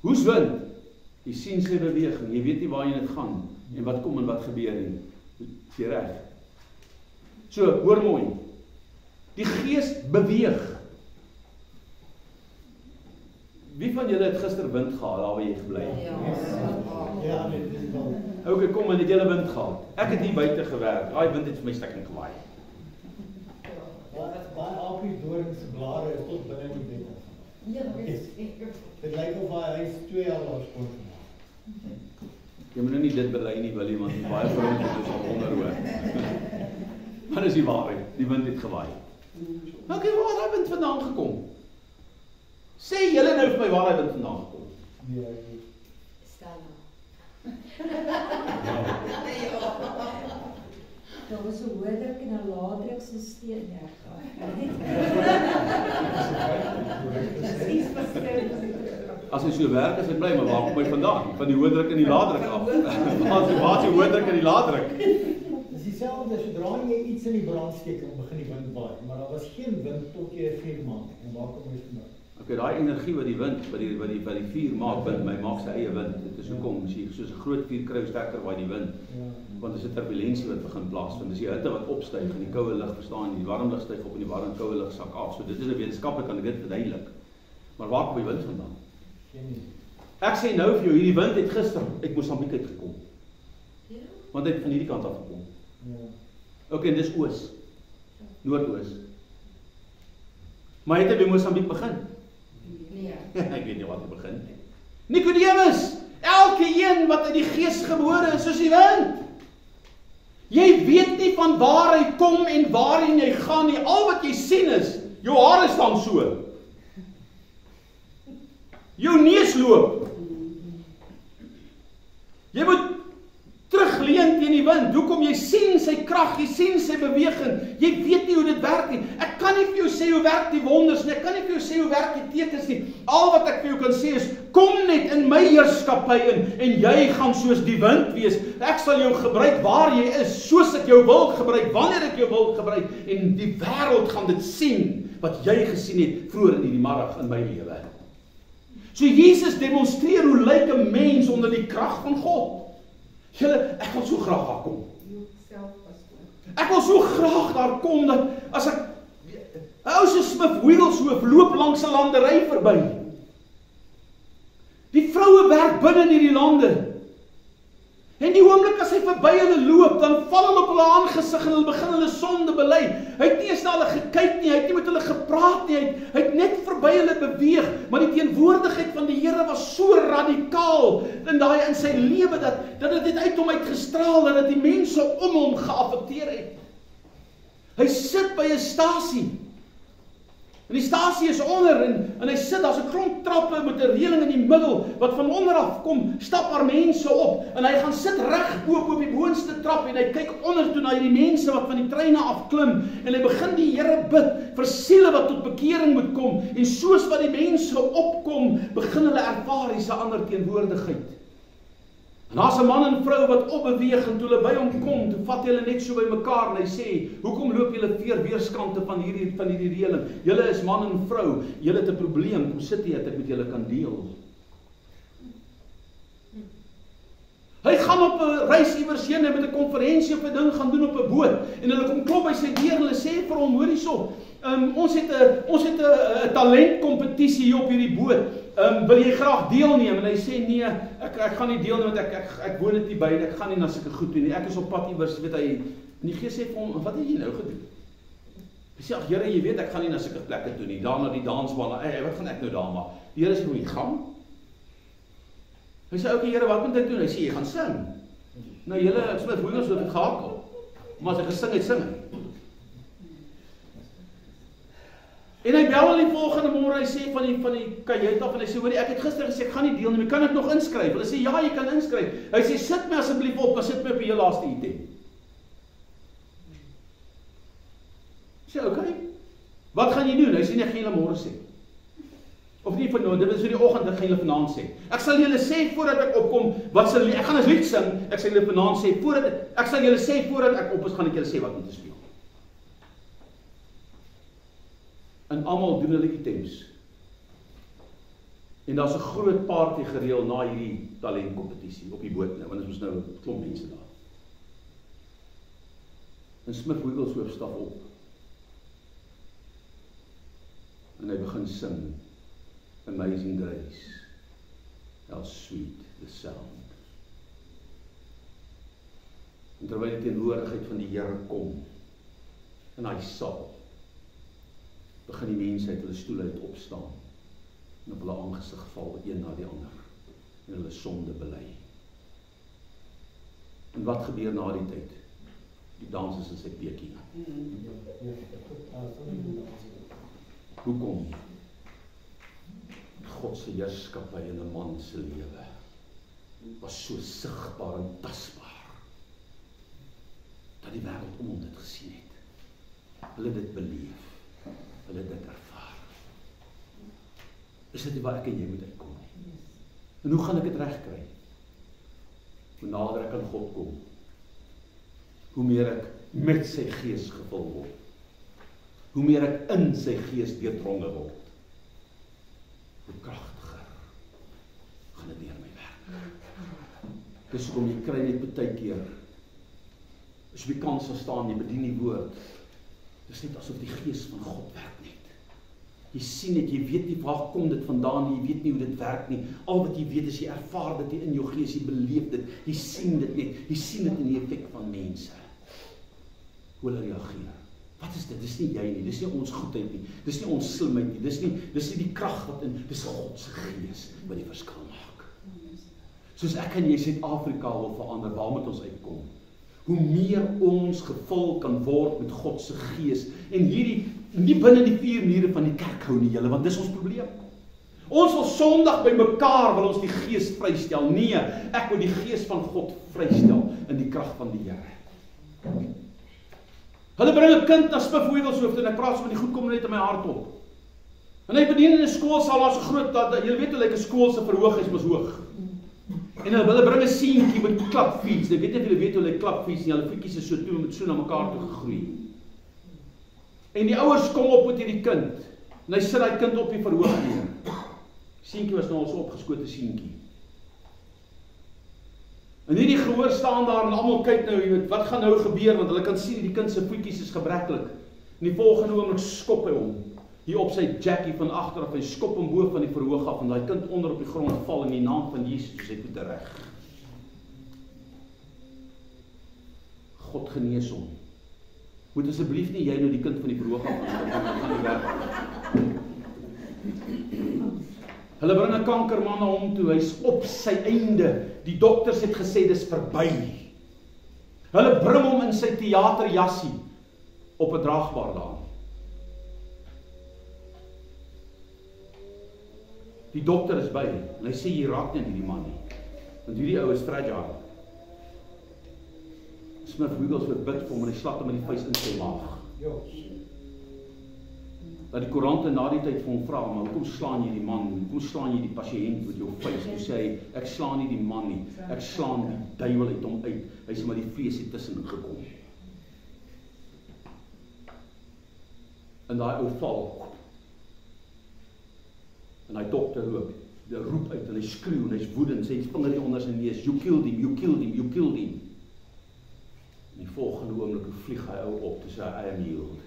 Hoe's wind? Jy sien sy beweging, jy weet nie waar jy dit gaan, en wat kom en wat gebeur nie. Is jy reg? So, hoor mooi. Die gees beweeg. Wie van julle het gister wind gehad, daar waar jy gebly het? Ja, dit is wel. Okay, kom, en het julle wind gehad? Ek het hier buite gewerk, daai wind het vir my stikking gewaai. Baie Apie Doring se blare is tot binne in die bed. Ja, Dit lyk of hy is 2 jaar laat sport gemaak. Jy moet nou nie dit bely nie, Willie, want baie vrouens is al onder hoor. Wat is die waarheid? Die wind het gewaai. Okay, waar het die wind vandaan gekom? Sê julle nou vir my waar die wind vandaan gekom? Nee, Daar was 'n hoëdruk en 'n laagdruk stelsel As hy so werk, as hy bly, maar waar kom hy vandaan? Van die hoëdruk en die laagdruk af. Waar is die hoëdruk en die laagdruk? dis dieselfde, sodra jy iets in die brand steek, dan begin die wind waai, maar daar was geen wind tot jy 'n vuur maak. En waar kom hy vandaan? Okay, daai energie wat die wind, wat die vuur maak, maak sy eie wind. Dit is hoekom, as jy soos 'n groot vuur kry, sterker waai die wind. Ja. Want dis 'n turbulensie wat begin plaasvind. Dis die hitte wat opstyg en die koue lug verstaan, die warm lug styg op en die warm koue lug sak af. So dit is 'n wetenskaplik kan ek dit verduidelik. Maar waar kom die wind vandaan? Geen idee. Ek sê nou vir jou, hierdie wind het gister uit Mosambiek uit gekom. Ja. Want hy het van hierdie kant af gekom. Ja. Okay, dis oos. Noordoos. Maar het hy by Mosambiek begin? Nee. Ek weet nie wat hy begin nie. Nikodemus, elke een wat in die gees gebore is soos die wind. Jy weet nie van waar hy kom en waarheen hy gaan nie. Al wat jy sien is, jou hare staan so. Jou neus loop. Jy moet terugleun teen die wind. Hoekom? Jy sien sy krag, jy sien sy beweging. Jy weet nie hoe dit werk nie. Ek kan nie vir jou sê hoe werk die wonders nie. Ek kan nie vir jou sê hoe werk die tekens nie. Al wat ek vir jou kan sê is, kom net in my heerskappy in en jy gaan soos die wind wees. Ek sal jou gebruik waar jy is, soos ek jou wil gebruik, wanneer ek jou wil gebruik, en die wêreld gaan dit sien wat jy gesien het vroeër in die middag in my lewe. So Jesus demonstreer hoe lyk 'n mens onder die krag van God. Julle, ek wil so graag daar kom. Ek wil so graag daar kom dat as ek 'n ou se Smith Wigglesworth loop langs 'n landery verby. Die vrou vroue werk binne in hierdie lande. En die oomblik as hy verby hulle loop, dan val hulle op hulle aangesig en hulle begin hulle sonde bely. Hy het nie eens na hulle gekyk nie, hy het nie met hulle gepraat nie, hy het net verby hulle beweeg, maar die teenwoordigheid van die Here was so radikaal in sy lewe, dat dit uit hom uitgestraal, dat die mense om hom geaffekteer het. Hy sit by 'n stasie, en die stasie is onder, en hy sit, daar's 'n klomp trappe met 'n reëling in die middel, wat van onderaf kom, stap daar mense op, en hy gaan sit reg op die boonste trap, en hy kyk onder toe na die mense wat van die treine afklim, en hy begin die Here bid, vir siele wat tot bekering moet kom, en soos wat die mense opkom, begin hulle ervaar hier's 'n ander teenwoordigheid. En daar's 'n man en vrou wat opbeweeg, en toe hulle by hom kom, toe vat hulle net so by mekaar, en hy sê, hoekom loop julle weerskante van hierdie reëling? Julle is man en vrou, julle het 'n probleem, kom sit hier, dat ek met julle kan deel. Hy gaan op 'n reis iewers heen, hy met 'n konferensie of 'n ding gaan doen op 'n boot, en hulle kom klop by sy deur, en hulle sê vir hom, hoor hierso, ons het 'n talentkompetisie hier op hierdie boot, wil jy graag deelneem? En hy sê, nee, ek gaan nie deelneem, want ek woon dit nie by, en ek gaan nie na sulke goed doen nie, ek is op pad iewers, weet hy, en die Gees sê vir hom, wat het jy nou gedoen? Hy sê, ag Here, jy weet, ek gaan nie na sulke plekke toe nie, daar na die dansbaan, wat gaan ek nou daar maak? Die Here sê, hoe jy gaan? Hy sê, okay Here, wat moet ek doen? Hy sê, jy gaan sing. Nou julle, Smith Wiggles het gehakel, maar as hy gesing het, sing hy. En hy bel al die volgende môre, hy sê van die kajuit af, en hy sê, hoorie, ek het gister gesê, ek gaan nie deelneem, kan ek nog inskryf? Hulle sê, ja, jy kan inskryf. Hy sê, sit my asseblief op, maar sit my op die heel laaste item. Sê, okay, wat gaan jy doen? Hy sê, nee, ek gaan julle môre sê. Of nie van nou, dit is vir die oggend, ek gaan julle vanaand sê. Ek sal julle sê, voordat ek opkom, ek gaan as lied sing, ek sal julle vanaand sê, ek sal julle sê, voordat ek op is, gaan ek julle sê wat moet te speel. En almal doen hulle items. En daar's 'n groot party gereël na hierdie talentkompetisie op die boot nou, want ons nou 'n klomp mense daar. En Smith Wigglesworth stap op. En hy begin sing Amazing Grace. How sweet the sound. En terwyl die teenwoordigheid van die Here kom in hy saal, begin die mense uit hulle stoele uit opstaan en op hulle aangesig val, een na die ander, en hulle sonde bely. En wat gebeur na die tyd? Die dans is in sy peekie. Hoekom? God se heerskappy in 'n man se lewe was so sigbaar en tasbaar, dat die wêreld om hom dit gesien het. Hulle dit beleef. Hulle dit ervaar. Is dit nie waar ek en jy moet uitkom nie? En hoe gaan ek dit regkry? Hoe nader ek aan God kom, hoe meer ek met sy gees gevul word, hoe meer ek in sy gees deurdronge word, hoe kragtiger gaan dit deur my werk. Dis hoekom jy kry net baie keer, as jy die kans sal staan, jy bedien die woord, dis net asof die gees van God werk net. Jy sien dit, jy weet nie waar kom dit vandaan nie, jy weet nie hoe dit werk nie. Al wat jy weet is jy ervaar dit in jou gees, jy beleef dit, jy sien dit net, jy sien dit in die effek van mense. Hoe hulle reageer. Wat is dit? Dis nie jy nie, dis nie ons goedheid nie, dis nie ons slimheid nie, dis nie die krag wat in, dis God se gees wat die verskil maak. Soos ek en jy Suid-Afrika wil verander, waar moet ons uitkom? Hoe meer ons gevul kan word met God se gees, en hierdie, nie binne die 4 mure van die kerk hou nie julle, want dis ons probleem. Ons wil Sondag by mekaar, wil ons die gees vrystel. Nee, ek wil die gees van God vrystel in die krag van die Here. Hulle bring 'n kind na Smith Wigglesworth en ek praat so met die goed kom net in my hart op. En hy bedien in 'n skoolsaal, daar's 'n groot, julle weet hoe lyk 'n skool se verhoog is mos hoog. En hulle bring 'n seentjie met klapfiets. Ek weet nie of julle weet hoe lyk klapfiets nie, hulle voetjies is so toe met so na mekaar toe gegroei. En die ouers kom op met hierdie kind, en hy sit daai kind op die verhoog neer. Seentjie was nou al so opgeskote seentjie. En hierdie gehoor staan daar en almal kyk nou, jy weet, wat gaan nou gebeur, want hulle kan sien die kind se voetjies is gebreklik. En die volgende oomblik skop hy hom. hier op sy jackie van agter af, hy skop hom bo van die verhoog af, en daai kind onder op die grond val in die naam van Jesus, hy het dit reg. God genees hom. Moet asseblief nie jy nou die kind van die verhoog af gaan nie werk. Hulle bring 'n kankerman na hom toe, hy's op sy einde. Die dokters het gesê dis verby. Hulle bring hom in sy teaterjassie op 'n draagbaar daan. Die dokter is by, en hy sê jy raak nie hierdie man nie, want hierdie ou is fragile. Smith Wiggles verbid vir hom en hy slag hom met die vuis in sy maag. Dat die koerante na die tyd vir hom vra, maar hoekom slaan jy die man? Hoekom slaan jy die pasiënt met jou vuis? Hy sê, ek slaan nie die man nie, ek slaan die duiwel uit hom uit. Hy sê, maar die vlees het tussenin gekom. En daai ou val. En hy dokter roep uit en hy skreeu en hy's woedend, sy vinger onder sy neus, you killed him, you killed him, you killed him. En die volgende oomblik vlieg hy ou op, toe sê hy, I am healed.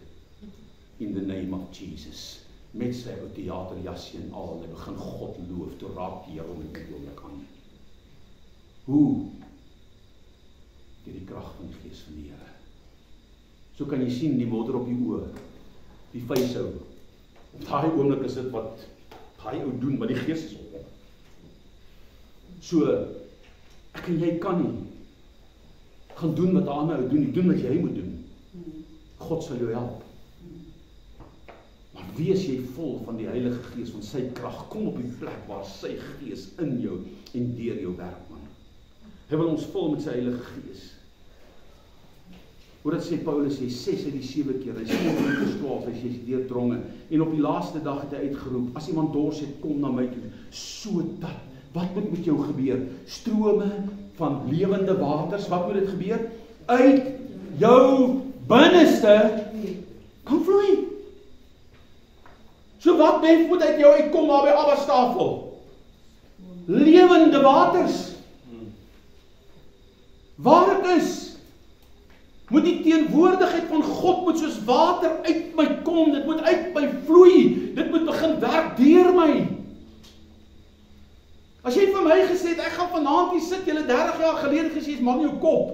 In the name of Jesus. Met sy ou theaterjassie en al, hy begin God loof, toe raak die Here hom in die oomblik aan. Hoe? Deur die krag van die Gees van die Here. So kan jy sien die modder op die oë, die vuishou. Op daai oomblik is dit wat daai ou doen, maar die Gees is op hom. So, ek en jy kan nie gaan doen wat daai ou doen, nie doen wat jy moet doen. God sal jou help. Maar wees jy vol van die Heilige Gees, van sy krag, kom op die plek waar sy Gees in jou en deur jou werk, man. Hy wil ons vol met sy Heilige Gees. Hoe dat sê Paulus, hy 6 uit die 7 keer, hy sê 12, hy sê deurdronge, en op die laaste dag het hy uitgeroep, as iemand dors het, kom na my toe, sodat, wat moet met jou gebeur? Strome van lewende waters, wat moet dit gebeur? Uit jou binneste, kan vloei. So wat moet uit jou uitkom daar by Abba tafel? Lewende waters. Waar ek is, moet die teenwoordigheid van God moet soos water uit my kom, dit moet uit my vloei, dit moet begin werk deur my. As jy vir my gesê het, ek gaan vanaand hier sit, julle 30 jaar gelede gesê, maak nie jou kop.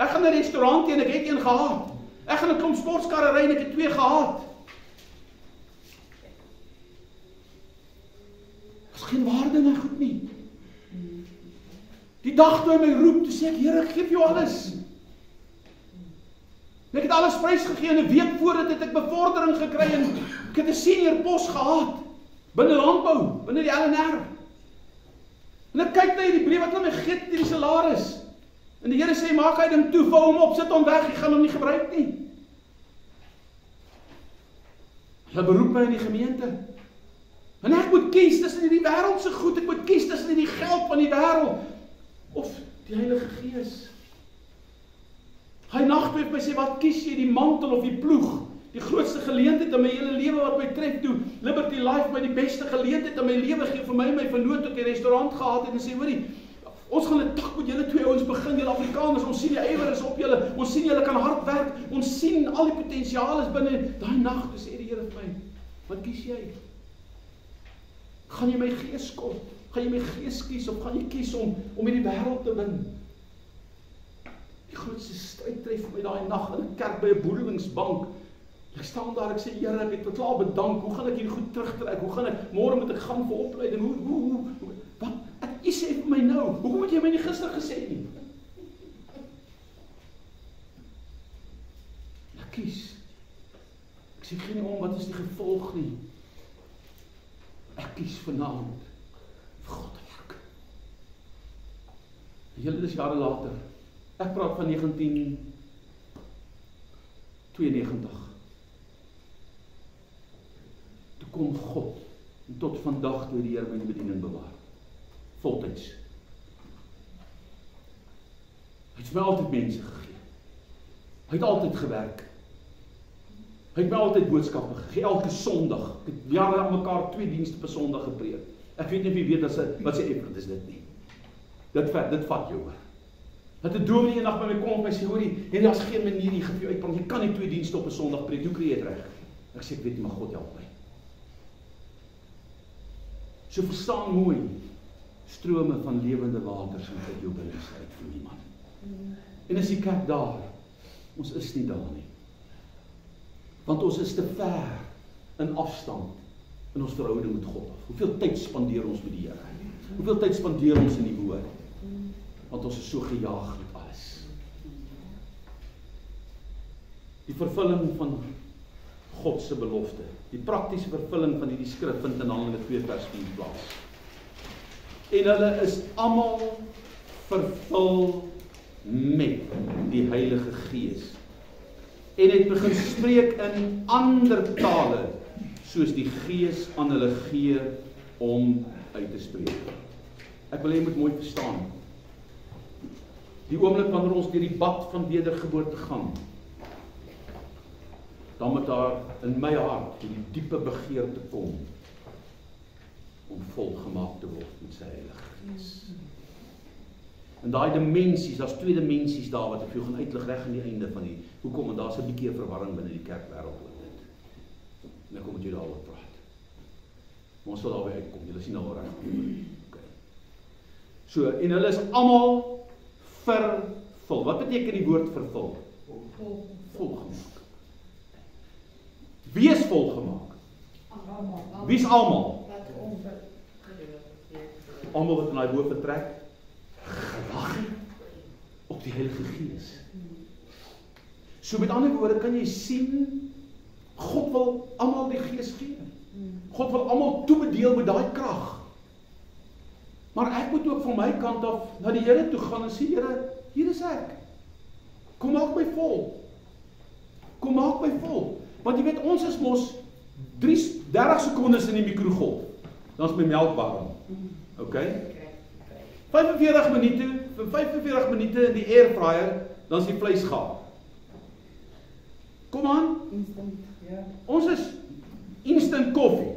Ek gaan na 'n restaurant en ek het een gehad. Ek gaan 'n klomp sportskarre ry en ek het 2 gehad. Dit is geen waarde en goed nie. Die dag toe hy my roep, toe sê ek, Here, ek gee vir jou alles. En ek het alles prysgegee en 'n week voor dit het ek bevordering gekry en ek het 'n senior pos gehad binne landbou, binne die LNR. En ek kyk na hierdie brief wat hulle my gee teen die salaris. En die Here sê, maak hy ding toe, vou hom op, sit hom weg, jy gaan hom nie gebruik nie. Hulle beroep my in die gemeente. En ek moet kies tussen hierdie wêreldse goed, ek moet kies tussen hierdie geld van die wêreld of die Heilige Gees. Hy nagteef my sê, wat kies jy, die mantel of die ploeg? Die grootste geleentheid in my hele lewe wat my tref toe, Liberty Life my die beste geleentheid in my lewe gee vir my en my vernoot ook 'n restaurant gehad het en sê, hoorie, ons gaan 'n dag met julle 2 ouens begin, julle Afrikaners, ons sien die ywer is op julle, ons sien julle kan hard werk, ons sien al die potensiaal is binne. Daai nag toe sê die Here vir my, wat kies jy? Gaan jy my gees kort? Gaan jy my gees kies of gaan jy kies om hierdie wêreld te wen? Die grootste stryd tref my daai nag in 'n kerk by 'n boedelingsbank. Ek staan daar, ek sê, Here, ek het klaar bedank, hoe gaan ek hier goed terugtrek, hoe gaan ek, môre moet ek gaan vir opleiding, wat, jy sê vir my nou, hoekom het jy my nie gister gesê nie? Ek kies, ek sê geen om, wat is die gevolg nie? Ek kies vanaand, vir God te werk. Julle is jare later, ek praat van 1992, kom God, en tot vandag toe die Here my bediening bewaar, voltyds. Hy het my altyd mense gegee, hy het altyd gewerk, hy het my altyd boodskappe gegee, elke Sondag, ek het jare aan mekaar 2 dienste per Sondag gepreek, ek weet nie of jy weet wat sy effort is dit nie, dit vat jou oor. Dat 'n dominee eendag by my kom en my sê, hoorie, daar's geen manier jy gaan vir jou uitbrand, jy kan nie 2 dienste op 'n Sondag preek, hoe kry jy dit reg? Ek sê, ek weet nie, maar God help my. So verstaan mooi, strome van lewende waters uit jou binneste uit vir iemand. En is die kerk daar? Ons is nie daar nie. Want ons is te ver in afstand in ons verhouding met God. Hoeveel tyd spandeer ons met die Here? Hoeveel tyd spandeer ons in die woord? Want ons is so gejaag met alles. Die vervulling van God se belofte, die praktiese vervulling van hierdie skrif vind in Handelinge 2 vers 4 plaas. En hulle is almal vervul met die Heilige Gees. En het begin spreek in ander tale, soos die Gees aan hulle gee om uit te spreek. Ek wil jy moet mooi verstaan. Die oomblik wanneer ons deur die bad van wedergeboorte gaan, dan moet daar in my hart die diepe begeerte kom om volgemaak te word met sy Heilige Gees. En daai dimensies, daar's 2 dimensies daar wat ek vir jou gaan uitlig reg aan die einde van die hoekom, en daar's 'n bietjie 'n verwarring binne die kerkwêreld oor dit. En ek kom met julle daaroor praat. Maar ons sal daarby uitkom. Julle sien nou reg. Okay. So, en hulle is almal vervul. Wat beteken die woord vervul? Volgemaak. Wie is volgemaak? Wie is almal? Almal wat in daai boot vertrek, gewag op die Heilige Gees. So met ander woorde kan jy sien, God wil almal die Gees gee. God wil almal toebedeel met daai krag. Maar ek moet ook van my kant af na die Here toe gaan en sê, Here, hier is ek. Kom maak my vol. Kom maak my vol. Want jy weet, ons is mos 30 sekondes in die mikrogolf. Dan is my melk warm. Okay? 45 minute in die airfryer, dan is die vleis gaar. Kom aan. Ons is instant koffie.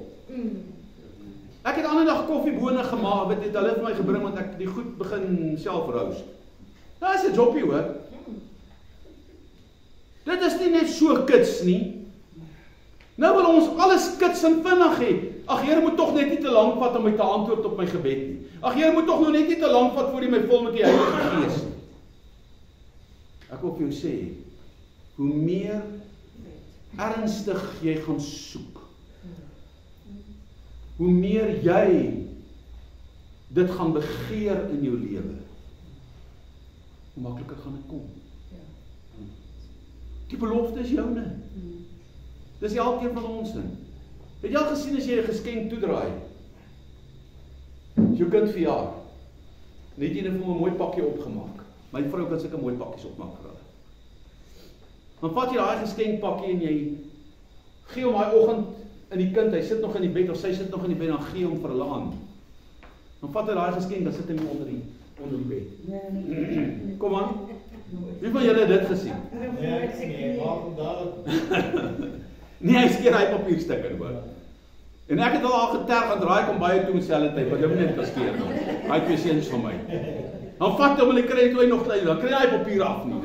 Ek het ander dag koffiebone gemaak, wat het hulle vir my gebring, want ek die goed begin self roast. Nou is 'n joppie hoor. Dit is nie net so kits nie. Nou wil ons alles kits en vinnig hê. Ag Here, moet tog net nie te lank vat om my te antwoord op my gebed nie. Ag Here, moet tog nou net nie te lank vat voor jy my vol met die Heilige Gees nie. Ek wil vir jou sê, hoe meer ernstig jy gaan soek, hoe meer jy dit gaan begeer in jou lewe, hoe makliker gaan dit kom. Die belofte is joune. Dis elkeen van ons in. Het jy al gesien as jy 'n geskenk toedraai? As jou kind verjaar, net jy net vir 'n mooi pakkie opgemaak. My vrou kan sulke mooi pakkies opmaak vir hulle. Dan vat jy daai geskenkpakkie en jy gee hom daai oggend in die kind, hy sit nog in die bed of sy sit nog in die bed, dan gee hom vir hulle aan. Dan vat hy daai geskenk, dan sit hy onder die bed. Kom aan. Wie van julle het dit gesien? Nee, waarom daar? Nee, hy skeer hy papierstukke hoor. En ek het al geterg en draai kom baie toe in dieselfde tyd, want jy moet net kan skeer nou. Hy 2 seuns van my. Dan vat hom en hy kry toe hy nog klein, dan kry hy papier af nie.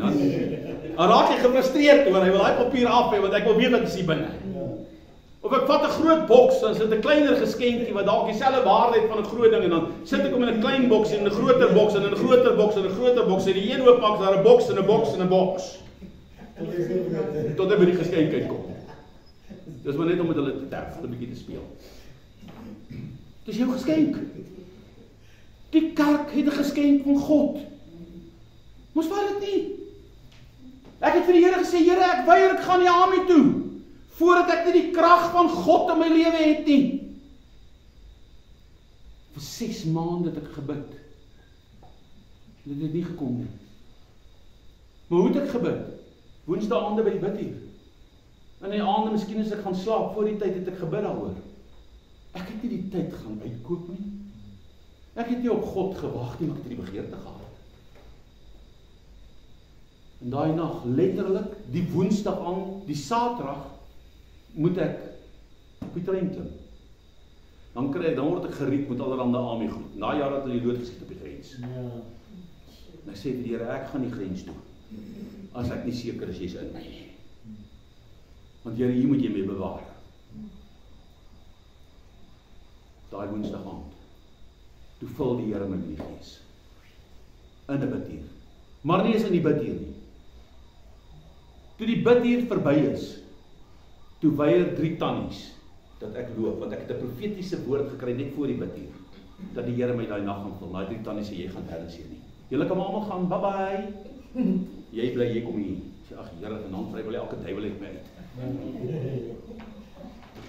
Dan raak hy gefrustreerd hoor, hy wil daai papier af hê want ek wil weet wat is hier binne. Of ek vat 'n groot boks, dan sit 'n kleiner geskenkie wat dalk dieselfde waarde het van 'n groot ding en dan sit ek hom in 'n klein boks en 'n groter boks en 'n groter boks en 'n groter boks en die een oopmaak daar 'n boks en 'n boks en 'n boks. Tot hy by die geskenk uitkom. Dis maar net om met hulle te terf, 'n bietjie te speel. Dis jou geskenk. Die kerk het 'n geskenk van God. Mos vat dit nie. Ek het vir die Here gesê, Here, ek weier, ek gaan nie Ami toe, voordat ek nie die krag van God in my lewe het nie. Vir 6 maande het ek gebid. Dit het nie gekom nie. Maar hoe het ek gebid? Woensdae aande by die bidhuur. In die aande, miskien as ek gaan slaap, voor die tyd het ek gebid daaroor. Ek het nie die tyd gaan uitkoop nie. Ek het nie op God gewag nie, maar ek het die begeerte gehad. En daai nag, letterlik, die woensdag aan, die Saterdag, moet ek op die trein klim. Dan word ek geriep met allerhande Ami goed. Na jare het hulle die lood geskiet op die grens. En ek sê vir die Here, ek gaan die grens toe, as ek nie seker is jy's in my nie. Want Here, hier moet jy mee bewaar. Daai Woensdag aand, toe vul die Here my met die Gees. In 'n bidtuur. Maar nie eens in die bidtuur nie. Toe die bidtuur verby is, toe weier 3 tannies dat ek loop, want ek het 'n profetiese woord gekry net voor die bidtuur, dat die Here my daai nag gaan vul. Daai 3 tannies sê, jy gaan nêrens heen nie. Julle kan almal gaan, bye bye. Jy bly, jy kom hier. Sê, ag Here, vanaand vry wil jy elke duiwel uit my uit.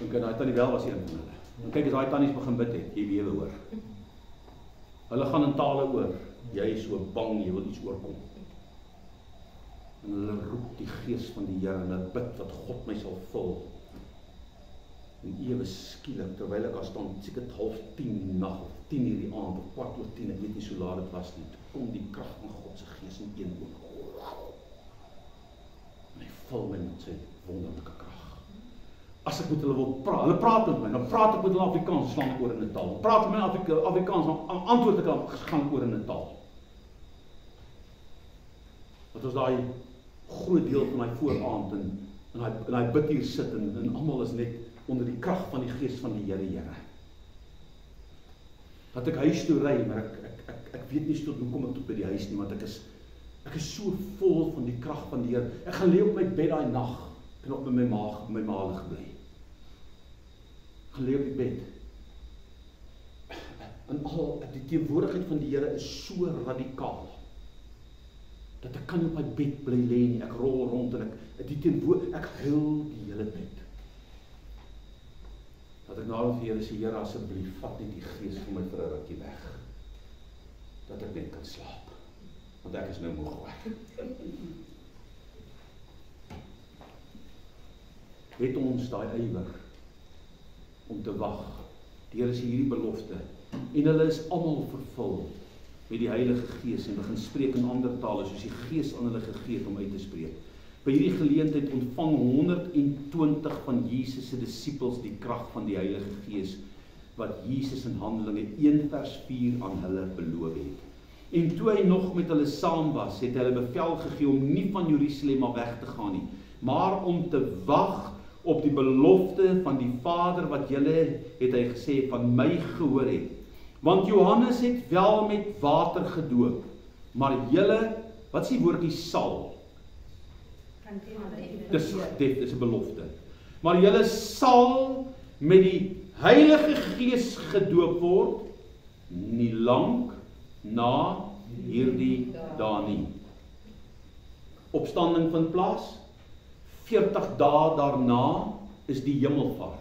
En kan daai tannie wel was een van hulle. En kyk as daai tannies begin bid het, jy weet hoor. Hulle gaan in tale oor. Jy is so bang, jy wil iets oorkom. En hulle roep die Gees van die Here en hulle bid dat God my sal vul. En ewe skielik, terwyl ek daar staan, seker 9:30 die nag, of 10:00 die aand, of 10:15, ek weet nie so laat dit was nie, toe kom die krag van God se Gees in een oog. En hy vul my met sy wonderlike krag. As ek met hulle wil praat, hulle praat met my, dan praat ek met hulle Afrikaans, slaan ek oor in 'n taal. Praat met my Afrikaans, dan antwoord ek gaan oor in 'n taal. Wat was daai groot deel van my vooraand en hy bid hier sit en almal is net onder die krag van die Gees van die Here. Dat ek huis toe ry, maar ek weet nie tot hoe kom ek tot by die huis nie, want ek is so vol van die krag van die Here. Ek gaan lê op my bed daai nag, ek nog by my ma gebly. Ek gaan lê op die bed. En die teenwoordigheid van die Here is so radikaal, dat ek kan nie op my bed bly lê nie, ek rol rond en ek huil die hele tyd. Dat ek nou vir julle sê, Here, asseblief, vat net die Gees van my vir 'n rukkie weg. Dat ek net kan slaap. Want ek is nou moeg hoor. Het ons daai ywer om te wag. Die Here sê hierdie belofte. En hulle is almal vervul met die Heilige Gees en begin spreek in ander tale, soos die Gees aan hulle gegee het om uit te spreek. By hierdie geleentheid ontvang 120 van Jesus se disippels die krag van die Heilige Gees, wat Jesus in Handelinge 1:4 aan hulle beloof het. En toe hy nog met hulle saam was, het hy hulle bevel gegee om nie van Jerusalem af weg te gaan nie, maar om te wag op die belofte van die Vader wat julle, het hy gesê, van my gehoor het. Want Johannes het wel met water gedoop, maar julle, wat is die woordjie sal? Dis 'n belofte. Maar julle sal met die Heilige Gees gedoop word, nie lank na hierdie dae nie. Opstanding vind plaas, 40 dae daarna is die hemelvaart.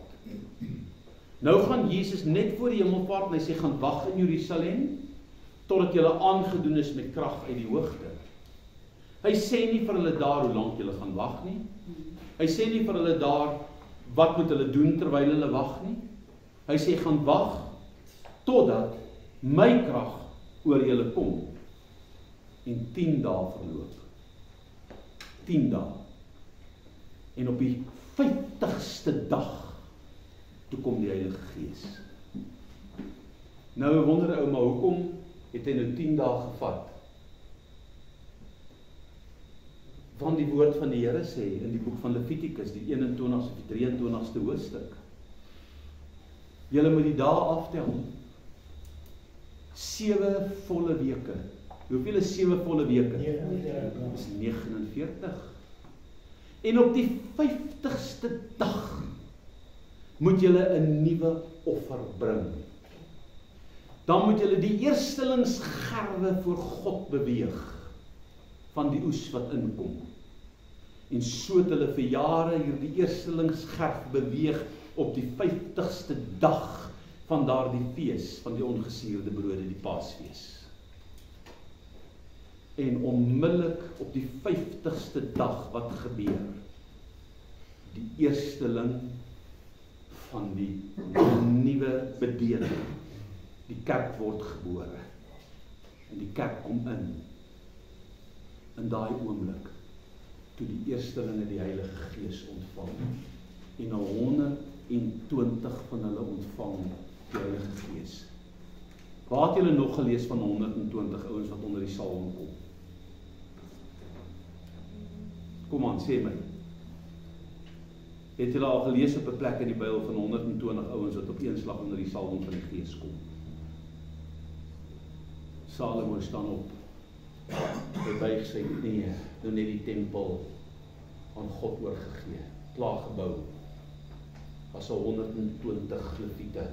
Nou gaan Jesus net voor die hemelvaart en hy sê, gaan wag in Jerusalem, totdat julle aangedoen is met krag uit die hoogte. Hy sê nie vir hulle daar hoe lank julle gaan wag nie. Hy sê nie vir hulle daar wat moet hulle doen terwyl hulle wag nie. Hy sê gaan wag totdat my krag oor julle kom. En 10 dae verloop. 10 dae. En op die 50ste dag toe kom die Heilige Gees. Nou wonder ou, maar hoekom het hy nou 10 dae gevat? Want die woord van die Here sê in die boek van Levitikus, die 21ste of die 23ste hoofstuk, julle moet die dae aftel. 7 volle weke. Hoeveel is 7 volle weke? Dis 49. En op die 50ste dag moet julle 'n nuwe offer bring. Dan moet julle die eerstelingsgerwe voor God beweeg van die oes wat inkom. En so het hulle vir jare hierdie eerstelingsgerf beweeg op die 50ste dag van daardie fees van die ongesuurde brode, die Paasfees. En onmiddellik op die 50ste dag wat gebeur? Die eersteling van die nuwe bedeling. Die kerk word gebore. En die kerk kom in daai oomblik, toe die eerstelinge die Heilige Gees ontvang. En 120 van hulle ontvang die Heilige Gees. Waar het julle nog gelees van 120 ouens wat onder die salwing kom? Kom aan, sê my. Het julle al gelees op 'n plek in die Bybel van 120 ouens wat op een slag onder die salwing van die Gees kom? Salomo staan op. Hy buig sy knie, nou net die tempel aan God oorgegee, klaar gebou. Was 120 leviete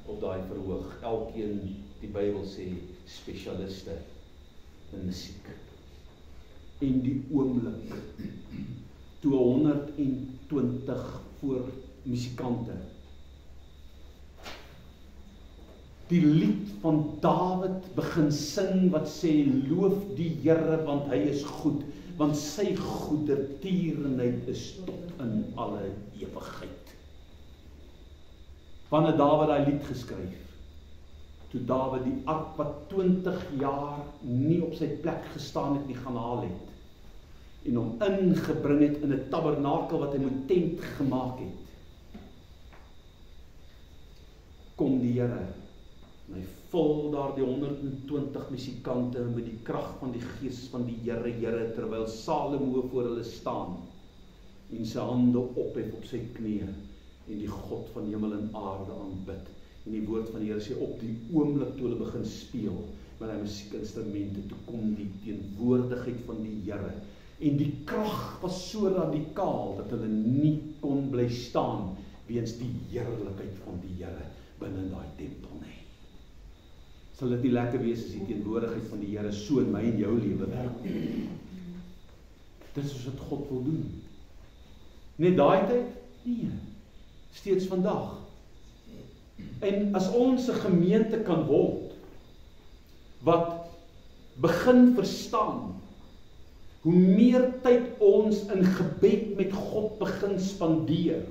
op daai verhoog, elkeen, die Bybel sê, spesialiste in musiek. En die oomblik, toe 120 voor musikante die lied van Dawid begin sing wat sê, loof die Here want hy is goed, want sy goedertierenheid is tot in alle ewigheid. Wanneer Dawid daai lied geskryf, toe Dawid die ark wat 20 jaar nie op sy plek gestaan het nie gaan haal het, en hom ingebring het in 'n tabernakel wat hy met tent gemaak het, kom die Here, en hy vul daar die 120 musikante met die krag van die Gees van die Here, terwyl Salomo voor hulle staan, en sy hande ophef op sy knieë, en die God van hemel en aarde aanbid. En die woord van die Here sê, op die oomblik toe hulle begin speel, met die musiekinstrumente, toe kom die teenwoordigheid van die Here. En die krag was so radikaal, dat hulle nie kon bly staan, weens die heerlikheid van die Here, binne in daai tempel nie. Sal dit nie lekker wees as die teenwoordigheid van die Here so in my en jou lewe werk? Dit is wat God wil doen. Net daai tyd? Nee. Steeds vandag. En as ons 'n gemeente kan word, wat begin verstaan, hoe meer tyd ons in gebed met God begin spandeer,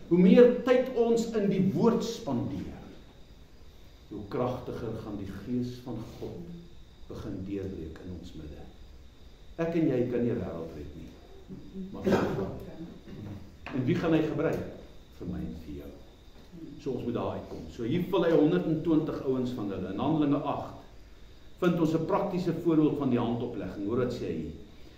hoe meer tyd ons in die woord spandeer, hoe kragtiger gaan die Gees van God begin deurbreek in ons midde. Ek en jy kan nie wêreld red nie, maar God kan. En wie gaan hy gebruik? Vir my en vir jou. So ons moet daar uitkom. So hier vul hy 120 ouens van hulle. In Handelinge 8 vind ons 'n praktiese voorbeeld van die handoplegging. Hoor wat sê hy.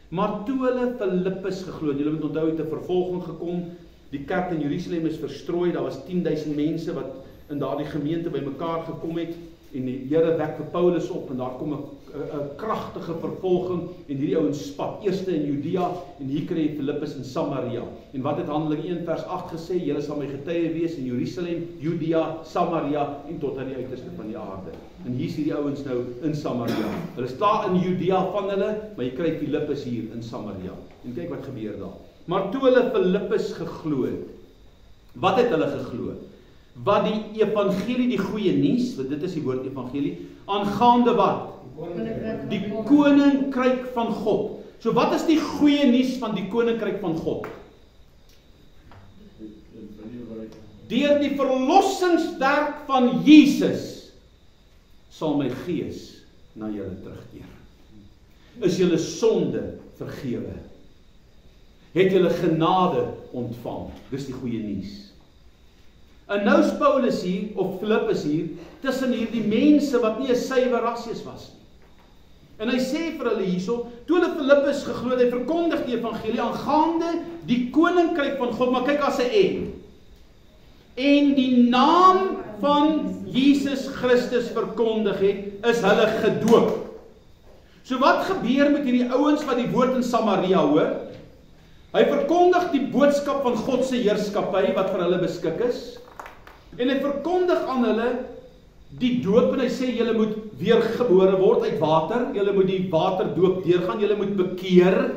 Maar toe hulle Filippus geglo, julle moet onthou, het 'n vervolging gekom. Die kerk in Jerusalem is verstrooi. Daar was 10.000 mense wat in daardie gemeente bymekaar gekom het, en die Here wek vir Paulus op, en daar kom 'n kragtige vervolging, en hierdie ouens spat, eerste in Judea, en hier kry jy Filippus in Samaria. En wat het Handelinge 1 vers 8 gesê? Julle sal my getuie wees in Jerusalem, Judea, Samaria, en tot aan die uiterste van die aarde. En hier is hierdie ouens nou in Samaria. Hulle staan in Judea van hulle, maar jy kry Filippus hier in Samaria. En kyk wat gebeur daar. Maar toe hulle Filippus geglo het, wat het hulle geglo? Wat die evangelie, die goeie nuus, want dit is die woord evangelie, aangaande wat? Die koninkryk van God. So wat is die goeie nuus van die koninkryk van God? Deur die verlossingswerk van Jesus sal my Gees na julle terugkeer. Is julle sonde vergewe? Het julle genade ontvang? Dis die goeie nuus. En nou is Paulus hier, of Filippus hier, tussen hierdie mense wat nie 'n suiwer rassies was nie. En hy sê vir hulle hierso, toe hulle Filippus geglo het, hy verkondig die evangelie aangaande die koninkryk van God, maar kyk as 'n en die naam van Jesus Christus verkondig het, is hulle gedoop. So wat gebeur met hierdie ouens wat die woord in Samaria hoor? Hy verkondig die boodskap van God se heerskappy wat vir hulle beskik is. En hy verkondig aan hulle die doop, en hy sê, julle moet weergebore word uit water, julle moet die waterdoop deurgaan, julle moet bekeer,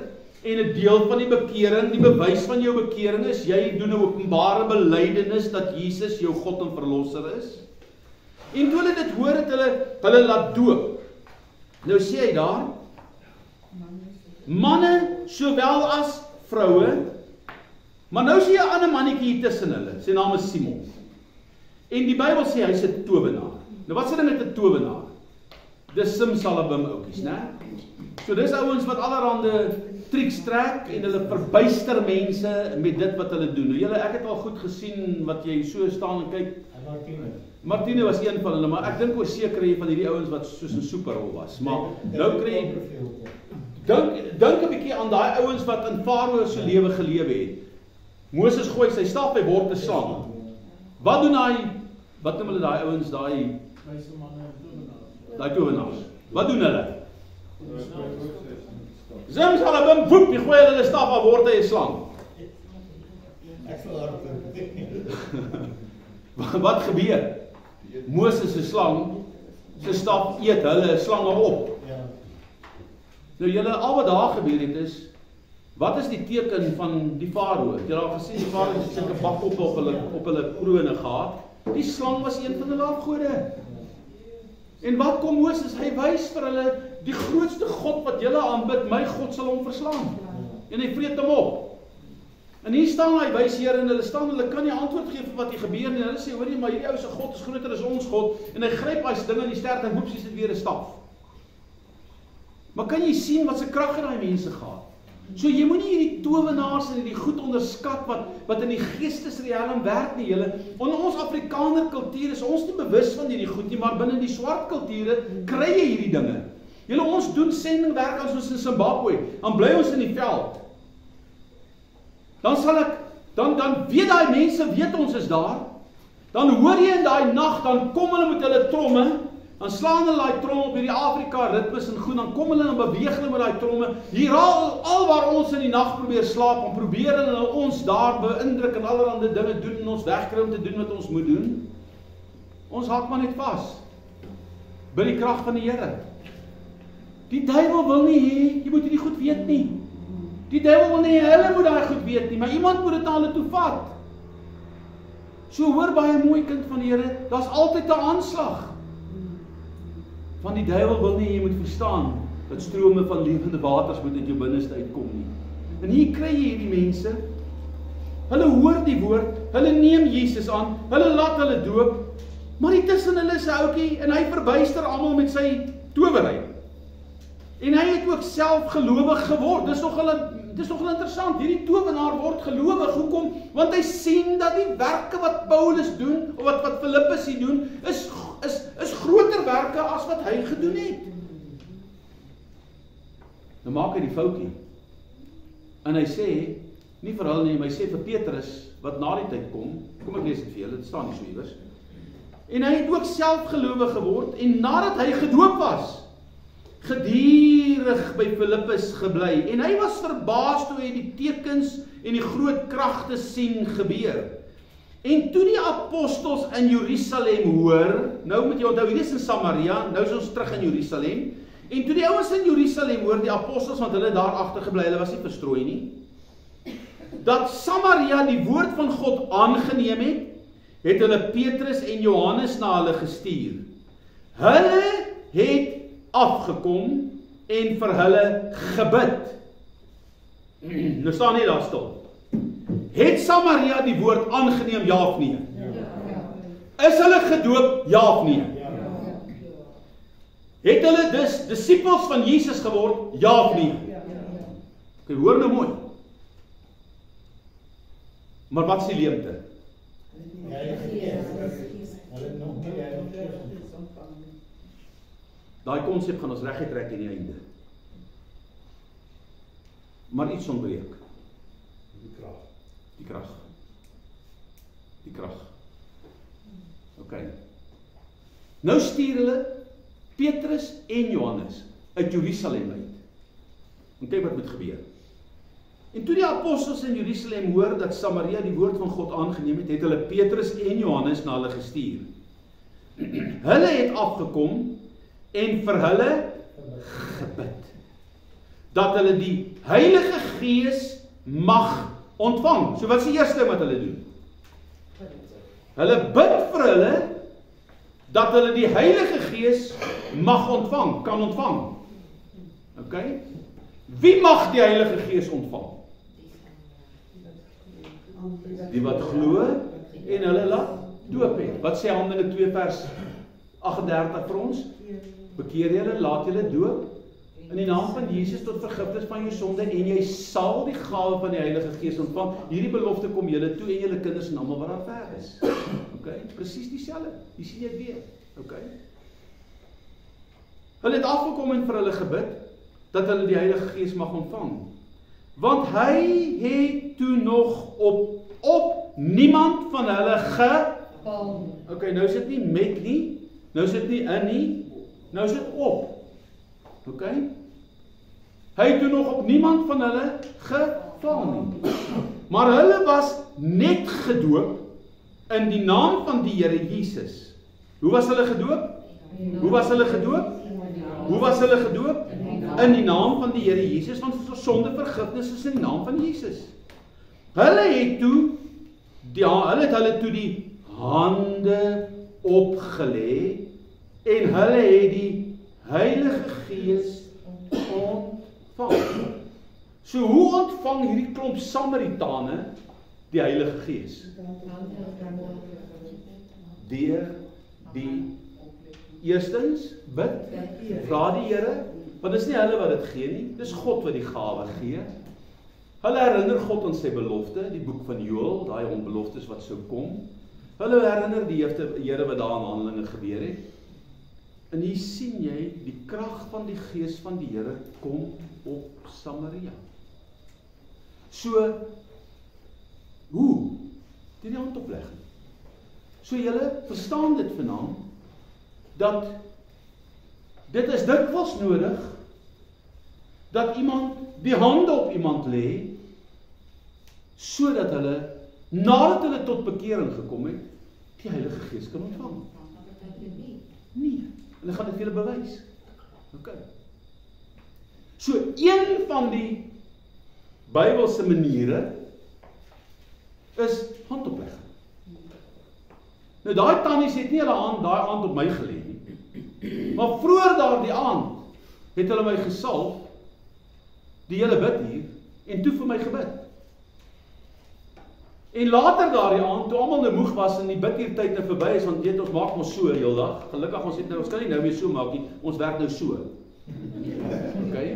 en 'n deel van die bekering, die bewys van jou bekering is, jy doen 'n openbare belydenis dat Jesus jou God en verlosser is. En toe hulle dit hoor, het hulle laat doop. Nou sê hy daar, manne sowel as vroue, maar nou sê 'n ander mannetjie hier tussen hulle, sy naam is Simon. En die Bybel sê hy's 'n towenaar. Nou wat sê hulle met 'n towenaar? Dis simsalabim oukies, né? So dis ouens wat allerhande triks trek en hulle verbuister mense met dit wat hulle doen. Nou ek het al goed gesien wat jy so staan en kyk. Martine was een van hulle, maar ek dink oor seker van hierdie ouens wat soos 'n superrol was. Maar nou kry jy dink 'n bietjie aan daai ouens wat in Farao se lewe gelewe het. Moses gooi sy staf, hy word 'n slang. Wat doen hy? Wat noem hulle daai ouens, daai towenaars? Wat doen hulle? Zimsalabim, woep, die gooi hulle staf, al word hy 'n slang. Wat gebeur? Moses se slang, sy staf eet hulle slange op. Nou julle, al wat daar gebeur het is, wat is die teken van die farao? Het julle al gesien, die farao het sulke bakkoppe op hulle krone gehad. Die slang was een van hulle afgode. En wat kom Moses? Hy wys vir hulle, die grootste God wat julle aanbid, my God sal hom verslaan. En hy vreet hom op. En hier staan hy, wys hier, en hulle kan nie antwoord gee vir wat hier gebeur nie. En hulle sê, hoor jy, maar hierdie ou se God is groter as ons God. En hy gryp hy ding in die stert en hoeps, is dit weer 'n staf. Maar kan jy sien wat se krag het daai mense gehad? So jy moenie hierdie towenaars en hierdie goed onderskat wat in die geestesriem werk nie, julle. Onder ons Afrikaner kultuur is ons nie bewus van hierdie goed nie, maar binne die swart kulture kry jy hierdie dinge. Julle, ons doen sendingwerk as ons in Zimbabwe, dan bly ons in die veld. Dan weet daai mense, weet ons is daar. Dan hoor jy in daai nag, dan kom hulle met hulle tromme, dan slaan hulle daai trom op hierdie Afrika ritmes en goed, dan kom hulle en beweeg hulle met daai tromme. Hier al waar ons in die nag probeer slaap, en probeer hulle ons daar beïndruk en allerhande dinge doen en ons wegkry om te doen wat ons moet doen. Ons hak maar net vas by die krag van die Here. Die duiwel wil nie hê, jy moet hierdie goed weet nie. Die duiwel wil nie, hulle moet daai goed weet nie, maar iemand moet dit na hulle toe vat. So hoor baie mooi kind van die Here, daar's altyd 'n aanslag. Want die duiwel wil nie, jy moet verstaan, dat strome van lewende waters moet uit jou binneste uitkom nie. En hier kry jy hierdie mense, hulle hoor die woord, hulle neem Jesus aan, hulle laat hulle doop, maar die tussen hulle is 'n ouetjie, en hy verbuister almal met sy towerheid. En hy het ook self gelowig geword. Dis nogal interessant. Hierdie towenaar word gelowig. Hoekom? Want hy sien dat die werke wat Paulus doen, of wat Filippus hier doen, is groter werke as wat hy gedoen het. Nou maak hy die foutjie. En hy sê, nie vir hulle nie, maar hy sê vir Petrus, wat na die tyd kom ek lees dit vir julle, dit staan nie so iewers. En hy het ook self gelowig geword, en nadat hy gedoop was, gedurig by Filippus gebly, en hy was verbaas toe hy die tekens en die groot kragte sien gebeur. En toe die apostels in Jerusalem hoor, nou moet jy onthou, hier is in Samaria, nou is ons terug in Jerusalem, en toe die ouens in Jerusalem hoor, die apostels, want hulle daar agter gebly, hulle was nie verstrooi nie, dat Samaria die woord van God aangeneem het hulle Petrus en Johannes na hulle gestuur. Hulle het afgekom en vir hulle gebid. Nou staan nie daar stil. Het Samaria die woord aangeneem, ja of nee? Ja. Is hulle gedoop, ja of nee? Ja. Het hulle dus disippels van Jesus geword, ja of nee? Ja. Okay, hoor nou mooi. Maar wat is die leemte? Daai konsep gaan ons reguit trek in die einde. Maar iets ontbreek. Die krag. OK. Nou stuur hulle Petrus en Johannes uit Jerusalem uit. En kyk wat moet gebeur. En toe die apostels in Jerusalem hoor dat Samaria die woord van God aangeneem het, het hulle Petrus en Johannes na hulle gestuur. Hulle het afgekom en vir hulle gebid, dat hulle die Heilige Gees mag ontvang. So wat is die eerste ding wat hulle doen? Hulle bid vir hulle, dat hulle die Heilige Gees mag ontvang, kan ontvang. OK? Wie mag die Heilige Gees ontvang? Die wat glo en hulle laat doop het. Wat sê Handelinge 2 vers 38 vir ons? Bekeer julle, laat julle doop in die naam van Jesus tot vergifnis van jou sonde en jy sal die gawe van die Heilige Gees ontvang. Hierdie belofte kom julle toe en julle kinders en almal wat daar ver is. OK, presies dieselfde. Jy sien dit weer. OK. Hulle het afgekom en vir hulle gebid dat hulle die Heilige Gees mag ontvang. Want hy het toe nog op op niemand van hulle Val. Okay, nou is dit nie met nie, nou is dit nie in nie, nou is dit op. Okay? Hy het toe nog op niemand van hulle geval nie. Maar hulle was net gedoop in die naam van die Here Jesus. Hoe was hulle gedoop? Hoe was hulle gedoop? Hoe was hulle gedoop? In die naam van die Here Jesus, want sondevergifnis is in die naam van Jesus. Hulle het hulle toe die hande opgelê en hulle het die Heilige Gees ontvang. So hoe ontvang hierdie klomp Samaritane die Heilige Gees? Deur die eerstens bid, vra die Here, want dis nie hulle wat dit gee nie, dis God wat die gawe gee. Hulle herinner God aan sy belofte, die boek van Joël, daai onbeloftes wat sou kom. Hulle herinner die Here wat daar in Handelinge gebeur het. En hier sien jy die krag van die Gees van die Here kom op Samaria. So, hoe? Deur die handoplegging. So julle verstaan dit vanaand, dat dit is dikwels nodig, dat iemand die hande op iemand lê, sodat hulle, nadat hulle tot bekering gekom het, die Heilige Gees kan ontvang. Nee, en ek gaan dit vir julle bewys. Okay. So, een van die Bybelse maniere is handoplegging. Nou, daai tannies het nie hulle daai aand op my gelê nie. Maar vroeër daardie aand het hulle my gesalf, die hele bid hier, en toe vir my gebid. En later daardie aand, toe almal nou moeg was en die bidtyd nou verby is, want weet ons maak ons so heeldag. Gelukkig ons kan nie nou meer so maak nie, ons werk nou so. Okay?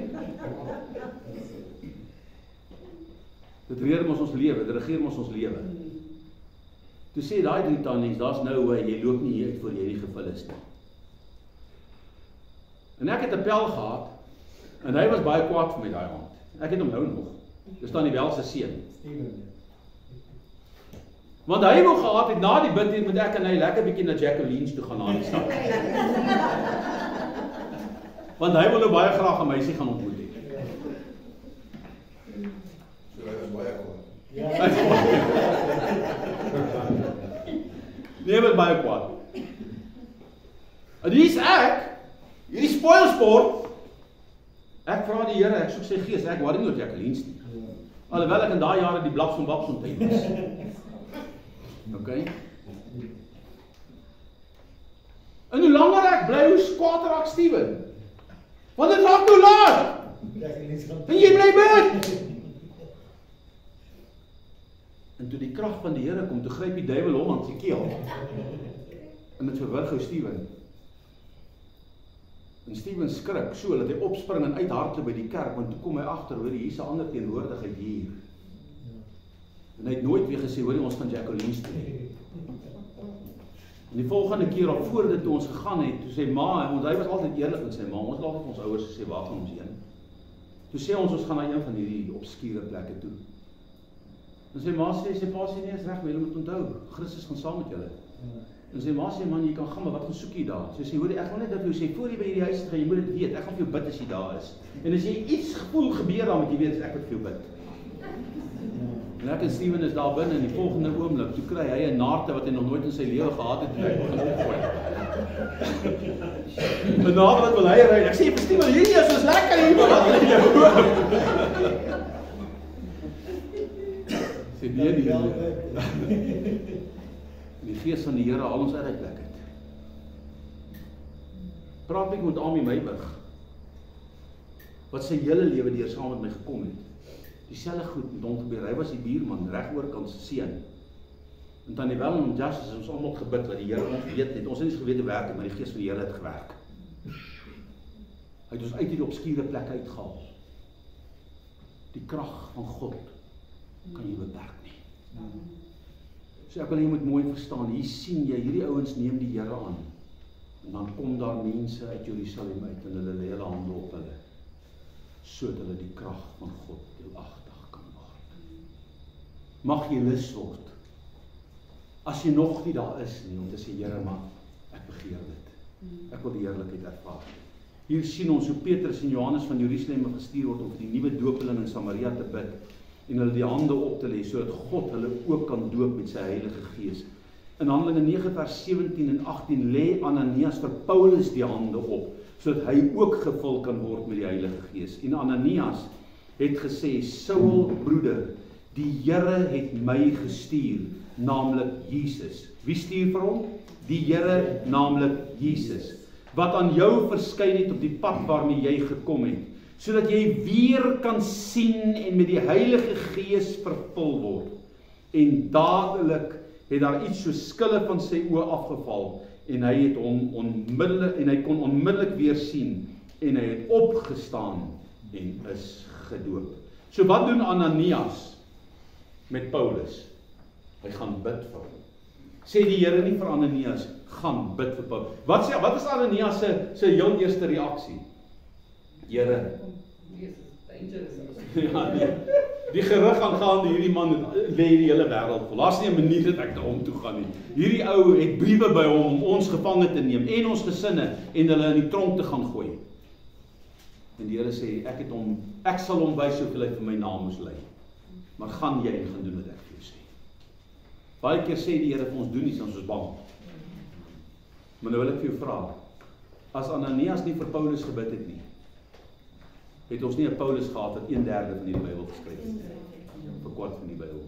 Dit regeer ons lewe, dit regeer ons lewe. Toe sê daai drie tannies, daar's nou hoe jy loop nie hier uit voor jy nie gevul is nie. En ek het 'n pel gehad, en hy was baie kwaad vir my daai aand. Ek het hom nou nog. Dis dan die Bel se seun. Want hy wou gehad het na die bid moet ek en hy lekker bietjie na Jacqueline's toe gaan na die stad. Want hy wil nou baie graag 'n meisie gaan ontmoet het. So hy was baie kwaad. Nee, wat baie kwaad. En hier's ek, hierdie spoilsport. Ek vra die Here, ek soek sy Gees, ek worry nie oor Jacqueline's nie. Alhoewel ek in daai jare die blaps van Babson tyd was. Okay. En hoe langer ek bly, hoe kwader raak Steven. Want dit raak nou laat. En jy bly bid. En toe die krag van die Here kom, toe gryp die duiwel hom aan sy keel. En dit verwrig ou Steven. En Steven skrik so dat hy opspring en uithardloop by die kerk, want toe kom hy agter, hoor, hier's 'n ander teenwoordigheid hier. En hy het nooit weer gesê, hoor, ons gaan Jacqueline's toe. En die volgende keer al voor dit toe ons gegaan het, toe sê ma, want hy was altyd eerlik met sy ma, ons het altyd vir ons ouers gesê, waar gaan ons heen? Toe sê ons gaan na een van hierdie obskure plekke toe. En sy ma sê, pa sê nie, is reg, maar julle moet onthou, Christus gaan saam met julle. En sy ma sê, man, jy kan gaan, maar wat gaan soek jy daar? Sy sê, hoor, ek wil net dat jy sê, voor jy by hierdie huis gaan, jy moet dit weet, ek gaan vir jou bid as jy daar is. En as jy iets gevoel gebeur dan moet jy weet, ek moet vir jou bid. En ek en Steven is daar binne in die volgende oomblik, toe kry hy 'n naarte wat hy nog nooit in sy lewe gehad het, en hy begin opgooi. En nadat wil hy ry, ek sê, vir Steven, hierdie is ons lekker hier, maar wat wil jy hoor? Sê, nee, die Gees van die Here al ons uitplek het. Praat ek met Ami Meiburg, wat sy hele lewe deur saam met my gekom het. Dieselfde goed met hom gebeur. Hy was die buurman, reg oorkant se seun. En dan wel en Justice ons almal gebid dat die Here ons weet het. Ons het nie geweet hoe werk, maar die Gees van die Here het gewerk. Hy het ons uit hierdie obskure plek uitgehaal. Die krag van God kan jy beperk nie. So ek wil jy moet mooi verstaan, hier sien jy, hierdie ouens neem die Here aan. En dan kom daar mense uit Jerusalem uit en hulle lê hulle hande op hulle, sodat hulle die krag van God deelagtig kan word. mag jy lus word. As jy nog nie daar is nie, om te sê, Here, maar ek begeer dit. Ek wil die heerlikheid ervaar. Hier sien ons hoe Petrus en Johannes van Jerusalem gestuur word om vir die nuwe doopeling in Samaria te bid en hulle die hande op te lê, sodat God hulle ook kan doop met sy Heilige Gees. In Handelinge 9 vers 17 en 18 lê Ananias vir Paulus die hande op, sodat hy ook gevul kan word met die Heilige Gees. En Ananias het gesê, Saul broeder, die Here het my gestuur, naamlik Jesus. Wie stuur vir hom? Die Here, naamlik Jesus. Wat aan jou verskyn het op die pad waarmee jy gekom het, sodat jy weer kan sien en met die Heilige Gees vervul word. En dadelik het daar iets so skille van sy oë afgeval en hy het hom kon onmiddellik weer sien en hy het opgestaan en is gedoop. So wat doen Ananias met Paulus? Hy gaan bid vir hom. Sê die Here nie vir Ananias, gaan bid vir Paulus. Wat is Ananias se heel eerste reaksie? Here, ja, die gerug gaan hierdie man lê die hele wêreld vol. Daar's nie 'n manier dat ek na hom toe gaan nie. Hierdie ou het briewe by hom om ons gevange te neem en ons gesinne en hulle in die tronk te gaan gooi. En die Here sê, ek sal hom wys hoeveel hy vir my naam moes ly. Maar gaan jy en gaan doen wat ek vir jou sê. Baie keer sê die Here vir ons, doen iets, ons is bang. Maar nou wil ek vir jou vra, as Ananias nie vir Paulus gebid het nie, het ons nie 'n Paulus gehad wat 1/3 van die Bybel geskryf het. Vir kwart van die Bybel.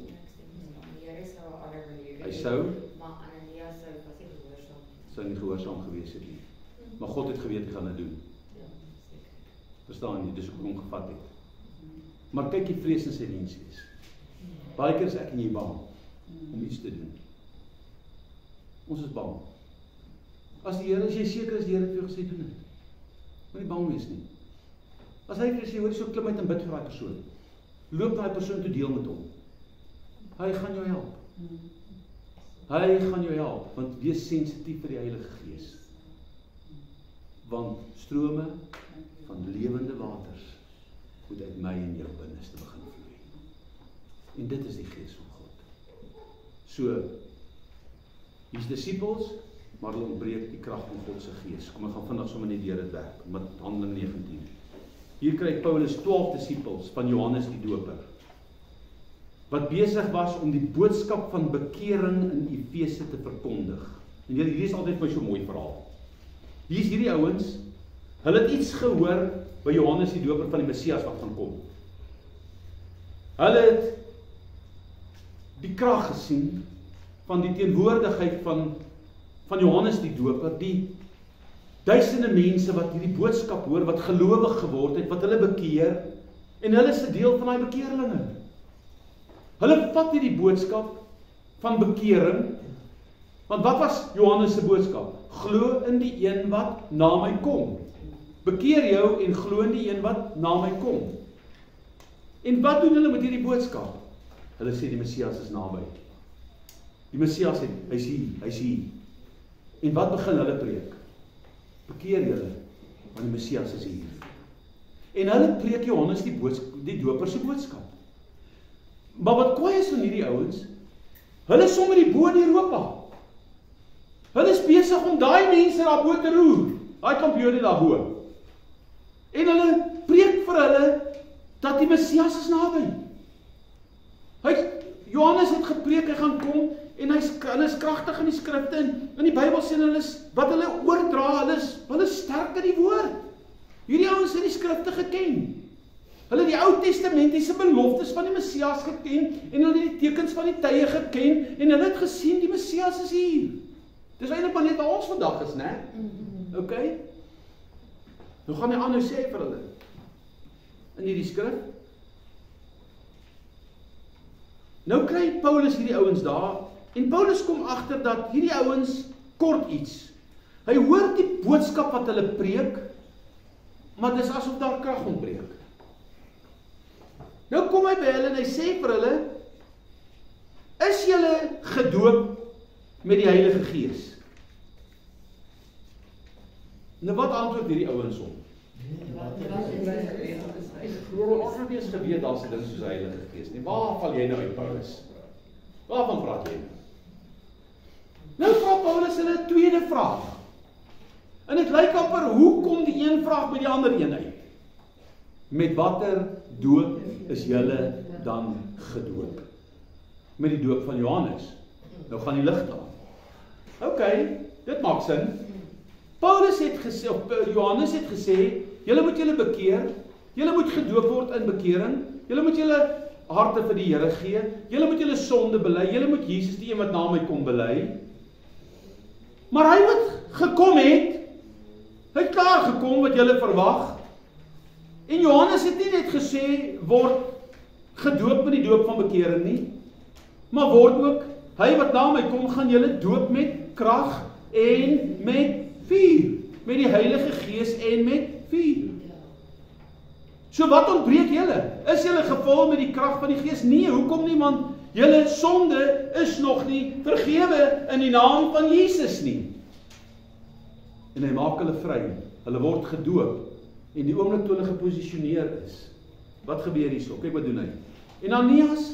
Hy sou, maar Ananias was nie gehoorsaam. Sou nie gehoorsaam gewees het nie. Maar God het geweet hy gaan dit doen. Verstaan jy, dis hoe hom gevat het. Maar kyk die vrees in sy diens wees. Baie keer is ek en jy bang om iets te doen. Ons is bang. As jy seker is die Here het vir jou gesê doen dit. Moenie bang wees nie. As hy vir jou sê, hoor, so klim uit en bid vir daai persoon. Loop daai persoon toe, deel met hom. Hy gaan jou help. Hy gaan jou help, want wees sensitief vir die Heilige Gees. Want strome van lewende waters moet uit my en jou binneste begin vloei. En dit is die Gees van God. So, hier's disippels, maar hulle ontbreek die krag van God se Gees. Kom, ek gaan vandag sommer net deur dit werk, met Handelinge 19. Hier kry Paulus 12 disippels van Johannes die Doper, wat besig was om die boodskap van bekering in Efese te verkondig. En hierdie is altyd vir my so mooi verhaal. Hier is hierdie ouens, hulle het iets gehoor by Johannes die Doper van die Messias wat gaan kom. Hulle het die krag gesien van die teenwoordigheid van Johannes die Doper, die duisende mense wat hierdie boodskap hoor, wat gelowig geword het, wat hulle bekeer, en hulle is 'n deel van daai bekeerlinge. Hulle vat hierdie boodskap van bekering, want wat was Johannes se boodskap? Glo in die een wat na my kom. Bekeer jou en glo in die een wat na my kom. En wat doen hulle met hierdie boodskap? Hulle sê die Messias is naby. Die Messias sê, hy's hier. En wat begin hulle preek? Bekeer julle, want die Messias is hier. En hulle preek Johannes die Doper se boodskap. Maar wat kwaai is van hierdie ouens, hulle is sommer die bo in Europa. Hulle is besig om daai mense daarbo te roer, daai kampioene daarbo. En hulle preek vir hulle dat die Messias is naby. Johannes het gepreek, hy gaan kom, en hulle is kragtig in die skrifte, en in die Bybel sê hulle wat hulle oordra, hulle is sterk in die woord. Hierdie ouens het die skrifte geken. Hulle het die Ou Testamentiese beloftes van die Messias geken, en hulle het die tekens van die tye geken, en hulle het gesien die Messias is hier. Dis eintlik maar net waar ons vandag is, né? OK? Nou gaan hy aan nou sê vir hulle in hierdie skrif. Nou kry Paulus hierdie ouens daar, en Paulus kom agter dat hierdie ouens kort iets. Hy hoor die boodskap wat hulle preek, maar dis asof daar krag ontbreek. Nou kom hy by hulle en hy sê vir hulle, is julle gedoop met die Heilige Gees? Nou wat antwoord hierdie ouens om? Ons het nie eens geweet daar's 'n ding soos die Heilige Gees nie. Waar val jy nou uit, Paulus? Waarvan praat jy? Nou vra Paulus hulle 'n tweede vraag. En dit lyk amper, hoe kom die een vraag by die ander een uit? Met watter doop is julle dan gedoop? Met die doop van Johannes. Nou gaan die lig aan. OK, dit maak sin. Paulus het gesê, of Johannes het gesê, julle moet julle bekeer, julle moet gedoop word in bekering, julle moet julle harte vir die Here gee, julle moet julle sonde bely, julle moet Jesus die een wat na my kom bely. Maar hy wat gekom het, hy het klaar gekom wat julle verwag. En Johannes het nie net gesê, word gedoop met die doop van bekering nie, maar word ook, hy wat na my kom, gaan julle doop met krag en met vuur, met die Heilige Gees en met vuur. So wat ontbreek julle? Is julle gevul met die krag van die Gees? Nee, hoekom nie? Want julle sonde is nog nie vergewe in die naam van Jesus nie. En hy maak hulle vry. Hulle word gedoop. En die oomblik toe hulle geposisioneer is, wat gebeur hierso? Kyk wat doen hy. En Ananias,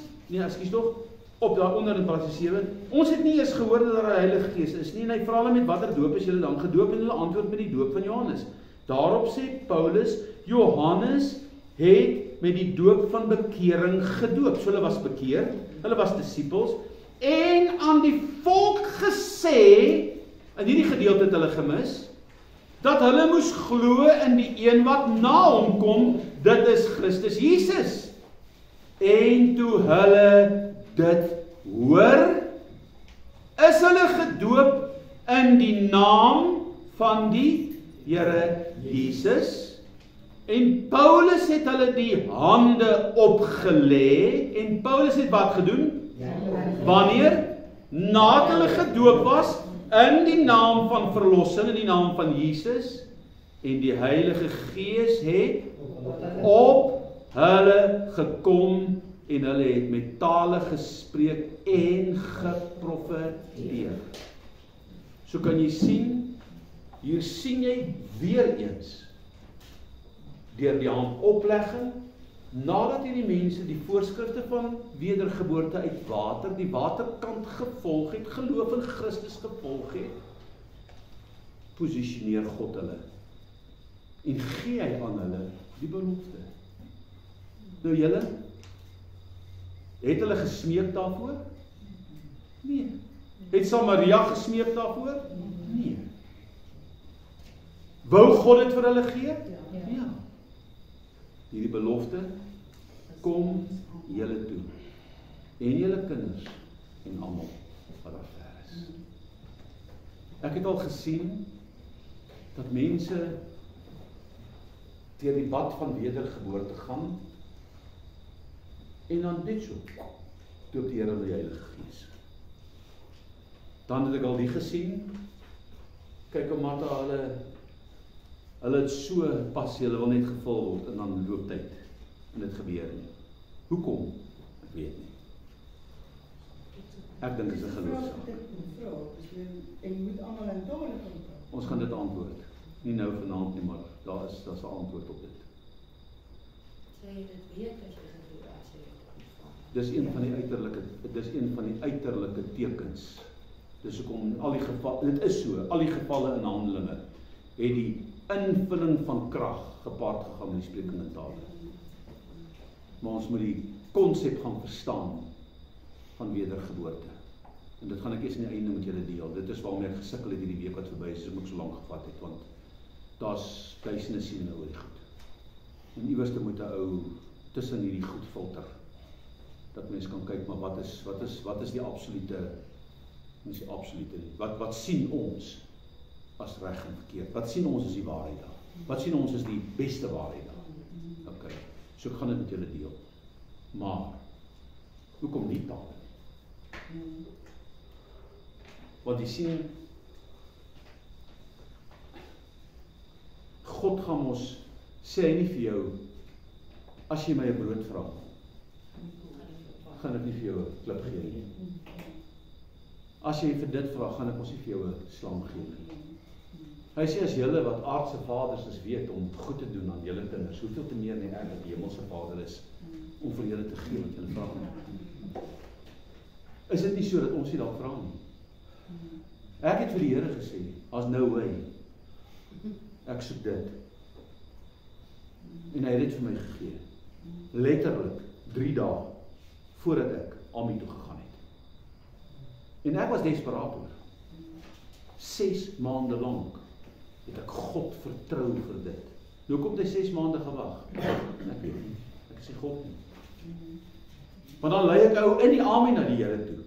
op daaronder in vers 7, ons het nie eens gehoor dat daar 'n Heilige Gees is nie, en hy vra hulle met watter doop is julle dan gedoop, en hulle antwoord met die doop van Johannes. Daarop sê Paulus, Johannes het met die doop van bekering gedoop. So hulle was bekeer, hulle was disippels, en aan die volk gesê, in hierdie gedeelte het hulle gemis, dat hulle moes glo in die een wat na hom kom, dit is Christus Jesus. En toe hulle dit hoor, is hulle gedoop in die naam van die Here Jesus. En Paulus het hulle die hande opgelê, en Paulus het wat gedoen? Wanneer? Nadat hulle gedoop was, in die naam van verlossing, in die naam van Jesus, en die Heilige Gees het op hulle gekom, en hulle het met tale gespreek en geprofeteer. So kan jy sien, hier sien jy weer eens, deur die handoplegging, nadat hierdie mense die voorskrifte van wedergeboorte uit water, die waterkant gevolg het, geloof in Christus gevolg het, posisioneer God hulle, en gee hy aan hulle die belofte. Nou julle, het hulle gesmeek daarvoor? Nee. Het Samaria gesmeek daarvoor? Nee. Wou God dit vir hulle gee? Ja. Hierdie belofte, kom julle toe, en julle kinders, en almal wat daar ver is. Ek het al gesien, dat mense deur die bad van wedergeboorte gaan, en dan dit so, doop die Here met die Heilige Gees. Dan het ek al die gesien, kyk om Martha, hulle het so passie, hulle wil net gevul word, en dan loop tyd, en dit gebeur nie. Hoekom? Ek weet nie. Ek dink dit is 'n geloofsaak. En jy moet almal in tale kan praat. Ons gaan dit antwoord. Nie nou vanaand nie, maar daar's 'n antwoord op dit. Sê jy dit weet as jy gedoen as jy dit Dis een van die uiterlike tekens. Dis hoekom al die gevalle, dit is so, al die gevalle in Handelinge het die invulling van krag gepaard gegaan met die spreking in tale. Maar ons moet die konsep gaan verstaan van wedergeboorte. En dit gaan ek eers in die einde met julle deel. Dit is waarom ek gesukkel het hierdie week wat verby is, as ek so lank gevat het, want daar's duisende siene oor die goed. En iewers moet 'n ou tussen hierdie goed filter, dat mens kan kyk, maar wat is die absolute, nie die absolute nie, wat sien ons as reg en verkeerd? Wat sien ons as die waarheid daar? Wat sien ons as die beste waarheid daar? Okay, so ek gaan dit met julle deel. Maar, hoekom nie taal? Want jy sien, God gaan ons, sê hy nie vir jou, as jy my 'n brood vra, gaan ek nie vir jou 'n klip gee nie. As jy vir dit vra, gaan ek ons nie vir jou 'n slang gee nie. Hy sê, as julle wat aardse vaders is weet om goed te doen aan julle kinders, hoeveel te meer nie ek wat die hemelse Vader is, om vir julle te gee wat julle vra. is dit nie so dat ons nie dalk vra nie? Ek het vir die Here gesê, as no way, ek soek dit. En hy het dit vir my gegee. Letterlik 3 dae voordat ek Ami toe gegaan het. En ek was desperaat oor. 6 maande lank het ek God vertrou vir dit. Nou kom hy 6 maande gewag. Ek weet nie. Ek sê God nie. Want dan lei ek ou in die Ami na die Here toe.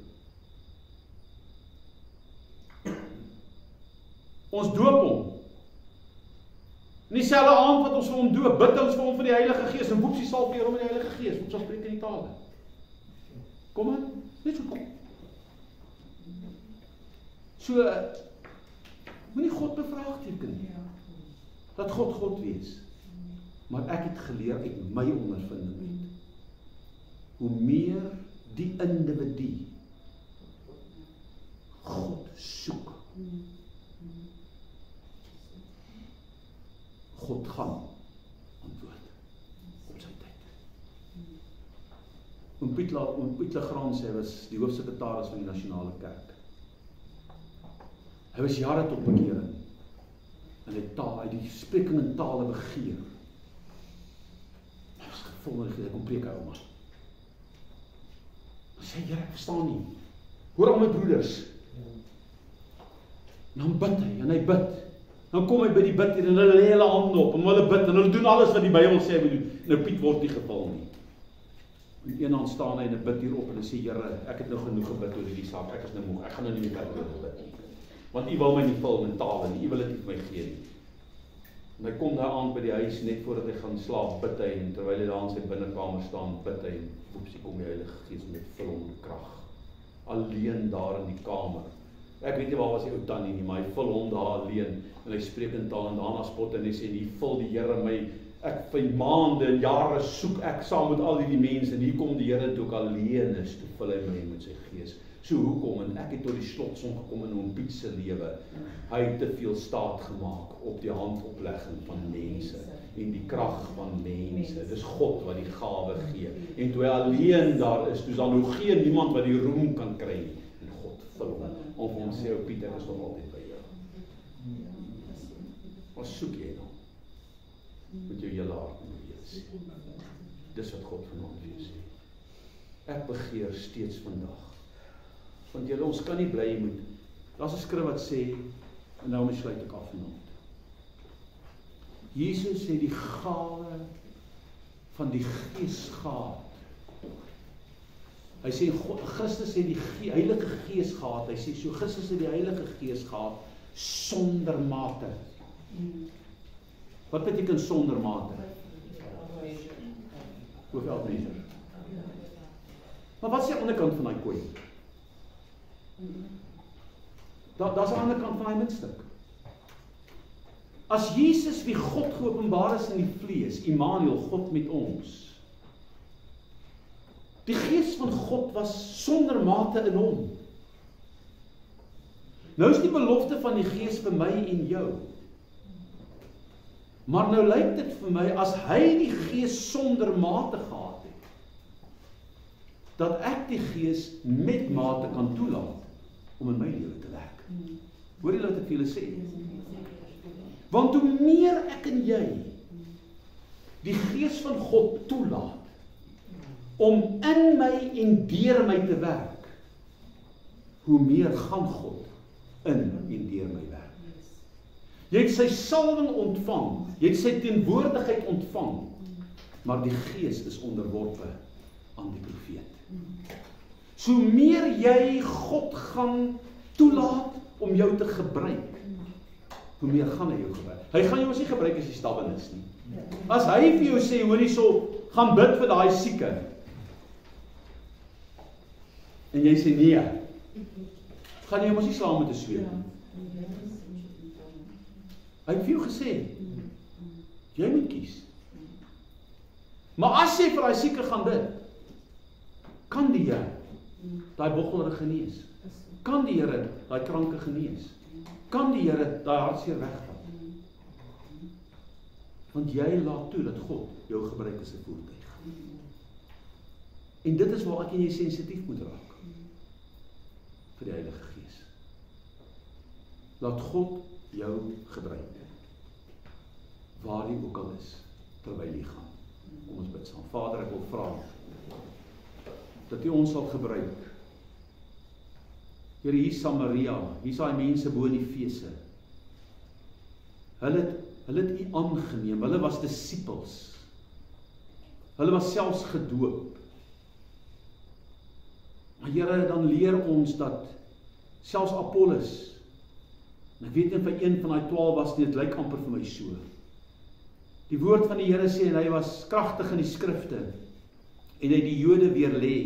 Ons doop hom. In dieselfde aand wat ons vir hom doop, bid ons vir hom vir die Heilige Gees, en woepsie sal vir hom in die Heilige Gees, ons sal spreek in die tale. Kom maar, net so kom. So, moenie God bevraagteken nie. Dat God wees. Maar ek het geleer uit my ondervinding uit. Hoe meer die individu God soek, God gaan antwoord op sy tyd. Oom Piet Legrand, hy was die hoofsekretaris van die Nasionale Kerk. Hy was jare tot bekering. En hy die spreking in tale begeer. Hy was gevul en hy kom preek hy ouma. Hy sê, Here, ek verstaan nie. Hoor al my broeders. En dan bid hy, en hy bid. Dan kom hy by die bid en hulle lê hulle hande op, en hulle bid, en hulle doen alles wat die Bybel sê hy moet doen. Nou Piet word nie geval nie. En een hand staan hy en hy bid hierop, en hy sê, Here, ek het nou genoeg gebid oor hierdie saak, ek is nou moeg, ek gaan nou nie meer bid nie. Want U wil my nie vul met tale nie, U wil dit nie vir my gee nie. En hy kom daar aan by die huis, net voordat hy gaan slaap, bid hy, en terwyl hy daar in sy binnekamer staan, bid hy, en woepsie kom die Heilige Gees met vullende krag. Alleen daar in die kamer. Ek weet nie waar was die ou tannie nie, maar hy vul hom daar alleen, en hy spreek in taal, en daarna spot, en hy sê, hier vul die Here my, ek vir maande en jare soek ek saam met al die mense, en hier kom die Here toe ek alleen is, toe vul hy my met sy Gees. So hoekom, en ek het tot die slotsom gekom in hom Piet se lewe, hy het te veel staat gemaak op die handoplegging van mense, en die krag van mense, dis God wat die gawe gee, en toe hy alleen daar is, toe is daar nog geen niemand wat die roem kan kry nie, en God vul hom, om hom sê, o Piet, ek is nog altyd by jou. Wat soek jy nou? Met jou hele hart en wees. Dis wat God van ons wees. Ek begeer steeds vandag, want julle, ons kan nie bly moet, daar's 'n skrif wat sê, en nou sluit ek af vanaand. Jesus het die gawe van die Gees gehad. Hy sê, Christus het die Heilige Gees gehad, hy sê, so Christus het die Heilige Gees gehad, sonder mate. Wat beteken sonder mate? Without measure. Maar wat is die ander kant van die kooi? Daar's 'n ander kant van die muntstuk. As Jesus wie God geopenbaar is in die vlees, Immanuel, God met ons. Die Gees van God was sonder mate in hom. Nou is die belofte van die Gees vir my en jou. Maar nou lyk dit vir my, as hy die Gees sonder mate gehad het, dat ek die Gees met mate kan toelaat om in my lewe te werk. Hoor jy wat ek vir julle sê? Want hoe meer ek en jy die Gees van God toelaat om in my en deur my te werk, hoe meer gaan God in en deur my werk. Jy het sy salwing ontvang, jy het sy teenwoordigheid ontvang, maar die Gees is onderworpe aan die profeet. So meer jy God gaan toelaat om jou te gebruik, hoe meer gaan hy jou gebruik. Hy gaan jou ons nie gebruik as jy stawwenis nie. As hy vir jou sê, hoor hierso, gaan bid vir daai sieke, en jy sê nee, gaan jy ons nie saam met 'n sweep nie. Hy het vir jou gesê, jy moet kies. Maar as jy vir daai sieke gaan bid, kan die Here daai boggelre genees. Kan die Here daai kranke genees. Kan die Here daai hartseer wegvat. Want jy laat toe dat God jou gebruik as 'n voertuig. En dit is waar ek en jy sensitief moet raak. vir die Heilige Gees. Laat God jou gebruik, waar jy ook al is, terwyl jy gaan. Kom ons bid saam. Vader, ek wil vra, dat U ons sal gebruik. Here, hier is Samaria, hier is daai mense bo in die feeste. Hulle het U aangeneem, hulle was disippels. Hulle was selfs gedoop. Maar Here, dan leer ons dat selfs Apollos, en ek weet nie of hy een van die 12 was nie, dit lyk amper vir my so. Die woord van die Here sê, en hy was kragtig in die skrifte, en hy die Jode weer lê.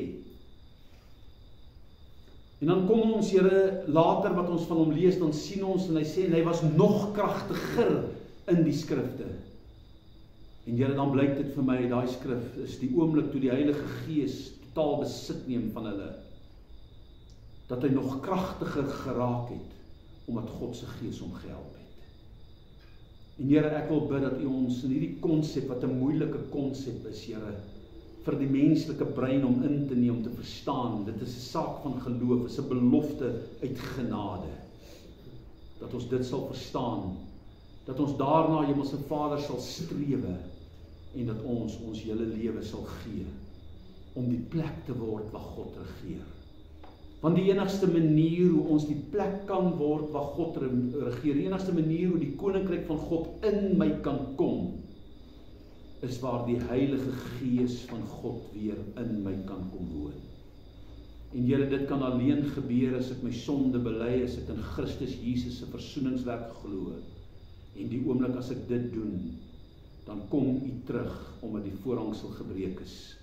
En dan kom ons, Here, later wat ons van hom lees, dan sien ons, en hy sê, en hy was nog kragtiger in die skrifte. En Here, dan blyk dit vir my, daai skrif is die oomblik toe die Heilige Gees totaal besit neem van hulle, dat hy nog kragtiger geraak het, omdat God se Gees hom gehelp het. En Here, ek wil bid dat U ons in hierdie konsep, wat 'n moeilike konsep is, Here, vir die menslike brein om in te neem, om te verstaan, dit is 'n saak van geloof, is 'n belofte uit genade, dat ons dit sal verstaan, dat ons daarna Hemelse Vader sal strewe, en dat ons hele lewe sal gee, om die plek te word waar God regeer. Want die enigste manier hoe ons die plek kan word waar God regeer, die enigste manier hoe die koninkryk van God in my kan kom, is waar die Heilige Gees van God weer in my kan kom woon. En Here, dit kan alleen gebeur as ek my sonde bely, as ek in Christus Jesus se versoeningswerk glo. En die oomblik as ek dit doen, dan kom U terug, omdat die voorhangsel gebreek is.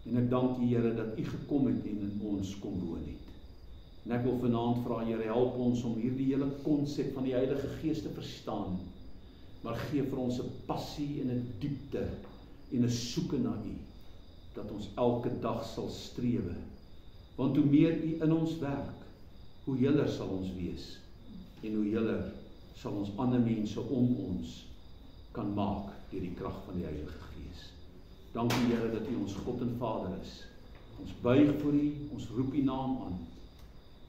En ek dank U, Here, dat U gekom het en in ons kom woon het. En ek wil vanaand vra, Here, help ons om hierdie hele konsep van die Heilige Gees te verstaan, maar gee vir ons 'n passie en 'n diepte en 'n soeke na U, dat ons elke dag sal strewe. Want hoe meer U in ons werk, hoe heeler sal ons wees, en hoe heeler sal ons ander mense om ons kan maak deur die krag van die Heilige Gees. Dankie, Here, dat U ons God en Vader is. Ons buig voor U, ons roep U naam aan,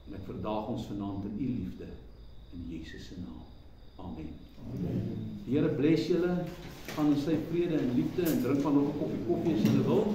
en ek verdaag ons vanaand in U liefde, in Jesus se naam. Amen. Die Here bless julle, gaan in sy vrede en liefde, en drink van nog 'n koppie koffie as julle wil.